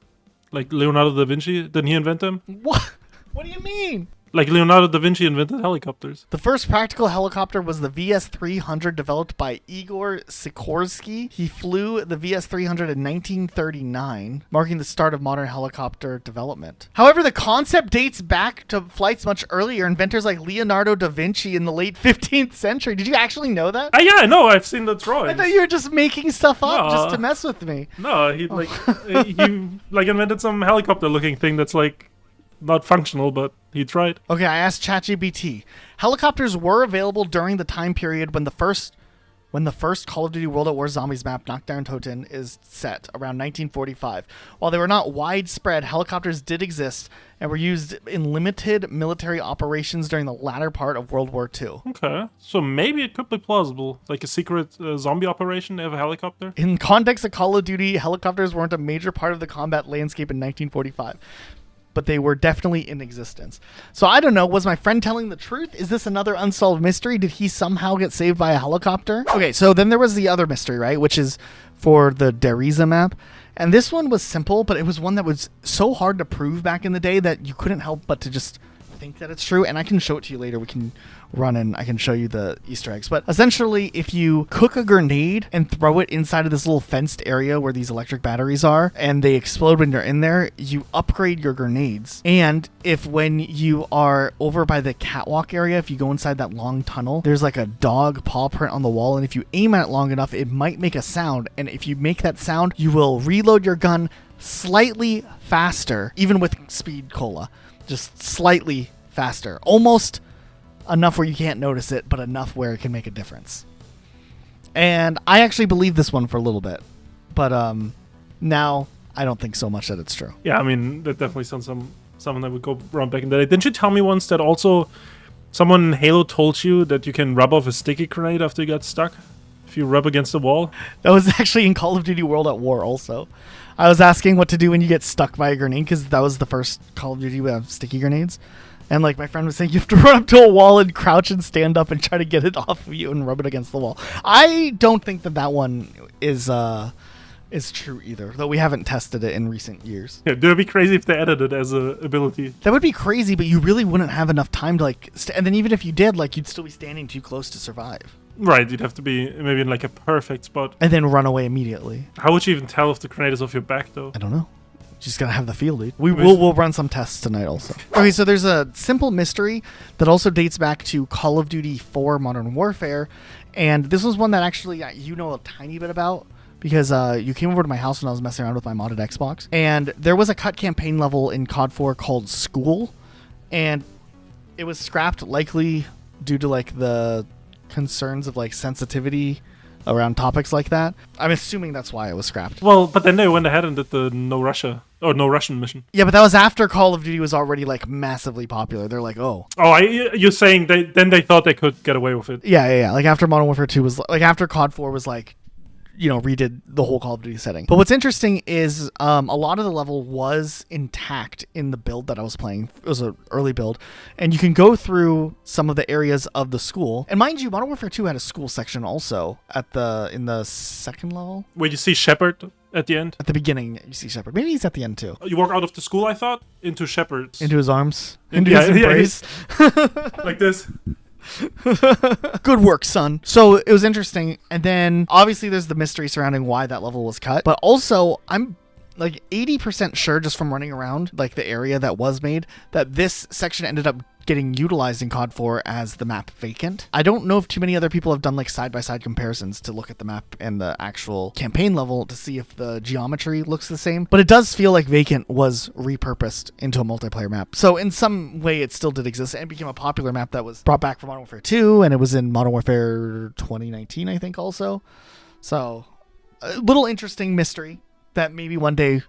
Like Leonardo da Vinci? Didn't he invent them? What? What do you mean? Like Leonardo da Vinci invented helicopters. The first practical helicopter was the VS-300 developed by Igor Sikorsky. He flew the VS-300 in 1939, marking the start of modern helicopter development. However, the concept dates back to flights much earlier, inventors like Leonardo da Vinci in the late 15th century. Did you actually know that? Yeah, I know. I've seen the drawings. I thought you were just making stuff up just to mess with me. No, he invented some helicopter-looking thing that's like not functional, but he tried. Okay, I asked ChatGPT. Helicopters were available during the time period when the first when the first Call of Duty World at War Zombies map, Knockdown Toten, is set, around 1945. While they were not widespread, helicopters did exist and were used in limited military operations during the latter part of World War II. Okay, so maybe it could be plausible. Like a secret zombie operation, they have a helicopter? In context of Call of Duty, helicopters weren't a major part of the combat landscape in 1945. But they were definitely in existence. So I don't know, was my friend telling the truth? Is this another unsolved mystery? Did he somehow get saved by a helicopter? Okay, so then there was the other mystery, right? Which is for the Deriza map. And this one was simple, but it was one that was so hard to prove back in the day that you couldn't help but to just think that it's true. And I can show it to you later. We can run and I can show you the Easter eggs. But essentially, if you cook a grenade and throw it inside of this little fenced area where these electric batteries are, and they explode when you're in there, you upgrade your grenades. And if when you are over by the catwalk area, if you go inside that long tunnel, there's like a dog paw print on the wall, and if you aim at it long enough, it might make a sound. And if you make that sound, you will reload your gun slightly faster, even with speed cola, just slightly faster, almost enough where you can't notice it, but enough where it can make a difference. And I actually believed this one for a little bit, but now I don't think so much that it's true. Yeah, I mean, that definitely sounds something that would go around back in the day. Didn't you tell me once that also someone in Halo told you that you can rub off a sticky grenade after you got stuck? If you rub against the wall? That was actually in Call of Duty World at War also. I was asking what to do when you get stuck by a grenade, because that was the first Call of Duty with sticky grenades. And like my friend was saying, you have to run up to a wall and crouch and stand up and try to get it off of you and rub it against the wall. I don't think that one is true either, though we haven't tested it in recent years. Yeah, it would be crazy if they added it as a ability. That would be crazy, but you really wouldn't have enough time to and then even if you did, you'd still be standing too close to survive. Right, you'd have to be maybe in like a perfect spot. And then run away immediately. How would you even tell if the grenade is off your back, though? I don't know. Just gotta have the feel, dude. We'll run some tests tonight also. Okay, so there's a simple mystery that also dates back to Call of Duty 4 Modern Warfare, and this was one that actually you know a tiny bit about, because you came over to my house when I was messing around with my modded Xbox, and there was a cut campaign level in COD 4 called School, and it was scrapped likely due to the concerns of sensitivity around topics like that. I'm assuming that's why it was scrapped. Well, but then they went ahead and did the No Russian mission. Yeah, but that was after Call of Duty was already massively popular. They're like, oh. Oh, you're saying they thought they could get away with it. Yeah. After Modern Warfare 2 was after COD 4 was redid the whole Call of Duty setting. But what's interesting is a lot of the level was intact in the build that I was playing. It was an early build, and you can go through some of the areas of the school. And mind you, Modern Warfare 2 had a school section also in the second level. Where you see Shepard at the end? At the beginning, you see Shepard. Maybe he's at the end too. You walk out of the school, I thought, into Shepard's. Into his arms. Into his embrace. Like this. Good work, son. So it was interesting, and then obviously there's the mystery surrounding why that level was cut, but also I'm 80% sure, just from running around the area that was made, that this section ended up getting utilized in COD 4 as the map Vacant. I don't know if too many other people have done side-by-side comparisons to look at the map and the actual campaign level to see if the geometry looks the same, but it does feel like Vacant was repurposed into a multiplayer map. So in some way it still did exist and became a popular map that was brought back from Modern Warfare 2, and it was in Modern Warfare 2019, I think, also. So a little interesting mystery that maybe one day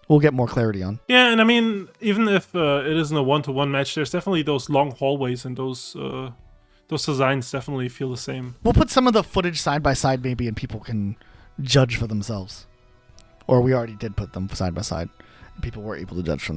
we'll get more clarity on. Yeah, and I mean, even if it isn't a one-to-one match, there's definitely those long hallways, and those designs definitely feel the same. We'll put some of the footage side by side maybe, and people can judge for themselves. Or we already did put them side by side. People were able to judge for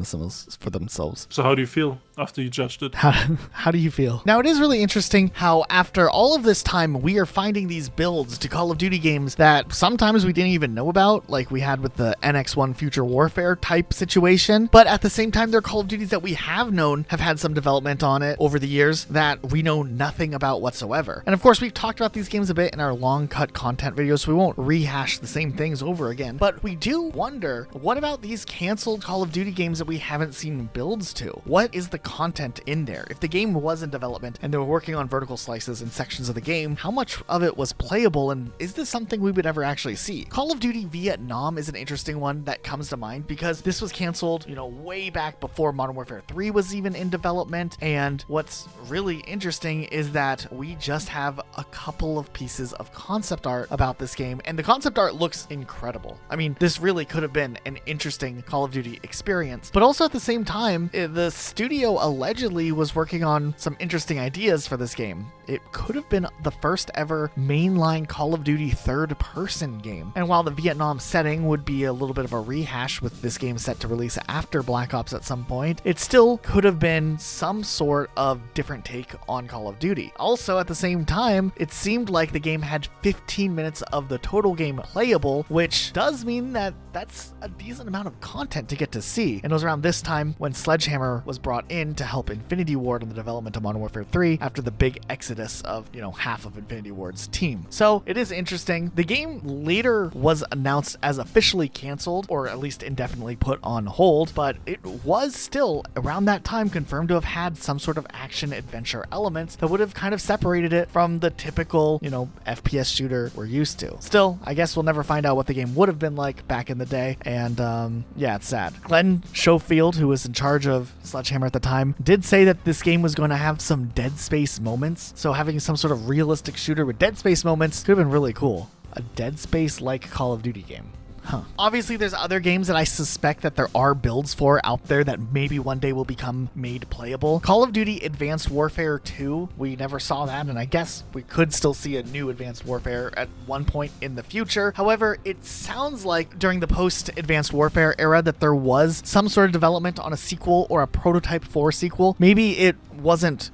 themselves. So how do you feel after you judged it? How do you feel? Now, it is really interesting how after all of this time, we are finding these builds to Call of Duty games that sometimes we didn't even know about, like we had with the NX1 Future Warfare type situation. But at the same time, they're Call of Duties that we have known have had some development on it over the years that we know nothing about whatsoever. And of course, we've talked about these games a bit in our long cut content videos, so we won't rehash the same things over again. But we do wonder, what about these canceled canceled Call of Duty games that we haven't seen builds to? What is the content in there? If the game was in development and they were working on vertical slices and sections of the game, how much of it was playable, and is this something we would ever actually see? Call of Duty Vietnam is an interesting one that comes to mind because this was canceled, way back before Modern Warfare 3 was even in development, and what's really interesting is that we just have a couple of pieces of concept art about this game, and the concept art looks incredible. I mean, this really could have been an interesting Call of Duty experience, but also at the same time, the studio allegedly was working on some interesting ideas for this game. It could have been the first ever mainline Call of Duty third-person game, and while the Vietnam setting would be a little bit of a rehash with this game set to release after Black Ops at some point, it still could have been some sort of different take on Call of Duty. Also, at the same time, it seemed like the game had 15 minutes of the total game playable, which does mean that that's a decent amount of content to get to see. And it was around this time when Sledgehammer was brought in to help Infinity Ward in the development of Modern Warfare 3 after the big exodus of, half of Infinity Ward's team. So it is interesting. The game later was announced as officially canceled, or at least indefinitely put on hold, but it was still around that time confirmed to have had some sort of action adventure elements that would have kind of separated it from the typical, FPS shooter we're used to. Still, I guess we'll never find out what the game would have been like back in the day, and yeah, it's sad. Glenn Schofield, who was in charge of Sledgehammer at the time, did say that this game was going to have some Dead Space moments, so having some sort of realistic shooter with Dead Space moments could have been really cool. A Dead Space-like Call of Duty game. Obviously, there's other games that I suspect that there are builds for out there that maybe one day will become made playable. Call of Duty Advanced Warfare 2, we never saw that, and I guess we could still see a new Advanced Warfare at one point in the future. However, it sounds like during the post-Advanced Warfare era that there was some sort of development on a sequel or a prototype for a sequel. Maybe it wasn't,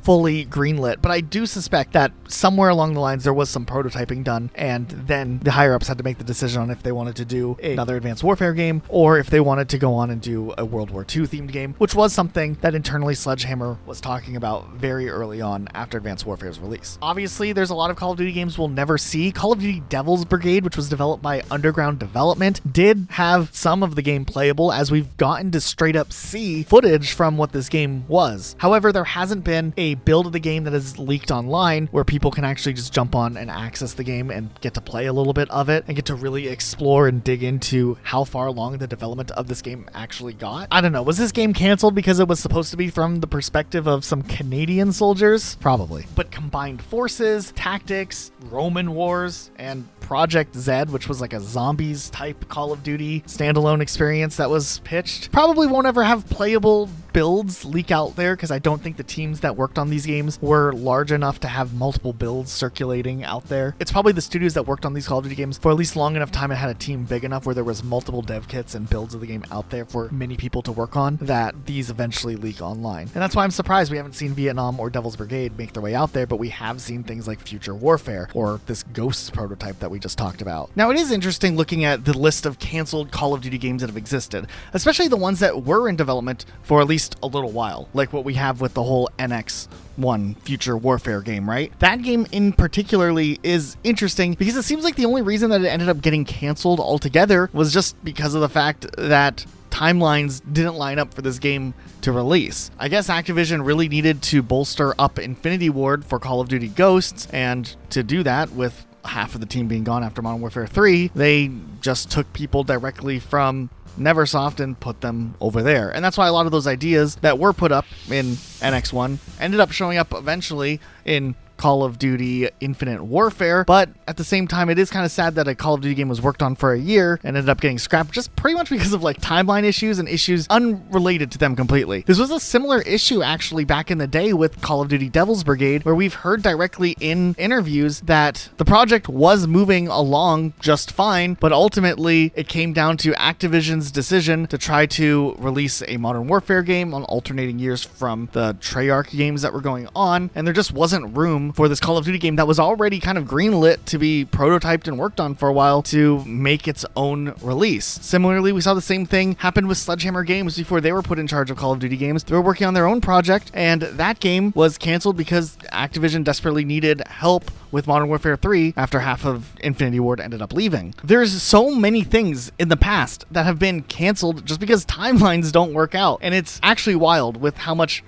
fully greenlit, but I do suspect that somewhere along the lines there was some prototyping done, and then the higher-ups had to make the decision on if they wanted to do another Advanced Warfare game or if they wanted to go on and do a World War II themed game, which was something that internally Sledgehammer was talking about very early on after Advanced Warfare's release. Obviously, there's a lot of Call of Duty games we'll never see. Call of Duty Devil's Brigade, which was developed by Underground Development, did have some of the game playable, as we've gotten to straight up see footage from what this game was. However, there hasn't been a build of the game that is leaked online where people can actually just jump on and access the game and get to play a little bit of it and get to really explore and dig into how far along the development of this game actually got. I don't know, was this game canceled because it was supposed to be from the perspective of some Canadian soldiers? Probably. But combined forces, tactics, Roman wars, and Project Z, which was like a zombies type Call of Duty standalone experience that was pitched, probably won't ever have playable builds leak out there, because I don't think the teams that worked on these games were large enough to have multiple builds circulating out there. It's probably the studios that worked on these Call of Duty games for at least long enough time and had a team big enough where there was multiple dev kits and builds of the game out there for many people to work on, that these eventually leak online. And that's why I'm surprised we haven't seen Vietnam or Devil's Brigade make their way out there, but we have seen things like Future Warfare or this Ghosts prototype that we just talked about. Now, it is interesting looking at the list of canceled Call of Duty games that have existed, especially the ones that were in development for at least a little while, like what we have with the whole NX1 Future Warfare game, right? That game in particularly is interesting because it seems like the only reason that it ended up getting canceled altogether was just because of the fact that timelines didn't line up for this game to release. I guess Activision really needed to bolster up Infinity Ward for Call of Duty Ghosts, and to do that, with half of the team being gone after Modern Warfare 3, they just took people directly from Neversoft and put them over there. And that's why a lot of those ideas that were put up in NX1 ended up showing up eventually in Call of Duty Infinite Warfare, but at the same time, it is kind of sad that a Call of Duty game was worked on for a year and ended up getting scrapped just pretty much because of like timeline issues and issues unrelated to them completely. This was a similar issue actually back in the day with Call of Duty Devil's Brigade, where we've heard directly in interviews that the project was moving along just fine, but ultimately it came down to Activision's decision to try to release a Modern Warfare game on alternating years from the Treyarch games that were going on, and there just wasn't room for this Call of Duty game that was already kind of greenlit to be prototyped and worked on for a while to make its own release. Similarly, we saw the same thing happen with Sledgehammer Games before they were put in charge of Call of Duty games. They were working on their own project, and that game was canceled because Activision desperately needed help with Modern Warfare 3 after half of Infinity Ward ended up leaving. There's so many things in the past that have been canceled just because timelines don't work out, and it's actually wild with how much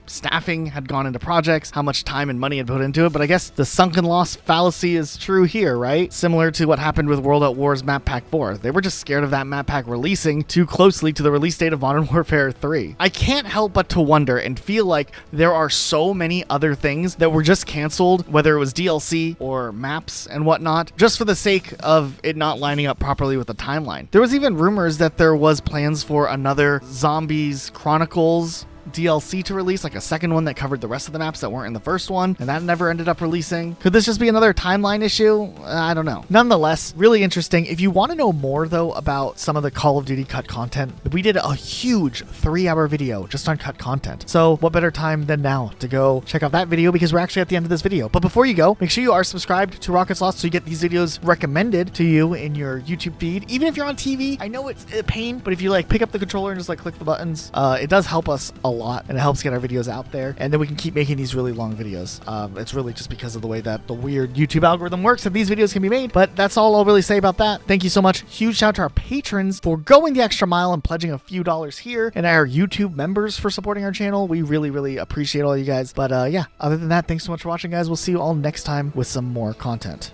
staffing had gone into projects, how much time and money had put into it. But I guess the sunken loss fallacy is true here, right? Similar to what happened with World at War's Map Pack 4. They were just scared of that map pack releasing too closely to the release date of Modern Warfare 3. I can't help but to wonder and feel like there are so many other things that were just canceled, whether it was DLC or maps and whatnot, just for the sake of it not lining up properly with the timeline. There was even rumors that there was plans for another Zombies Chronicles DLC to release, like a second one that covered the rest of the maps that weren't in the first one, and that never ended up releasing. Could this just be another timeline issue? I don't know. Nonetheless, really interesting. If you want to know more, though, about some of the Call of Duty cut content, we did a huge 3-hour video just on cut content. So what better time than now to go check out that video, because we're actually at the end of this video. But before you go, make sure you are subscribed to Rocket's Lost so you get these videos recommended to you in your YouTube feed. Even if you're on TV, I know it's a pain, but if you pick up the controller and just click the buttons, it does help us a lot, and it helps get our videos out there, and then we can keep making these really long videos. It's really just because of the way that the weird YouTube algorithm works that these videos can be made. But that's all I'll really say about that. Thank you so much. Huge shout out to our patrons for going the extra mile and pledging a few dollars here, and our YouTube members for supporting our channel. We really appreciate all you guys. But yeah, other than that, thanks so much for watching, guys. We'll see you all next time with some more content.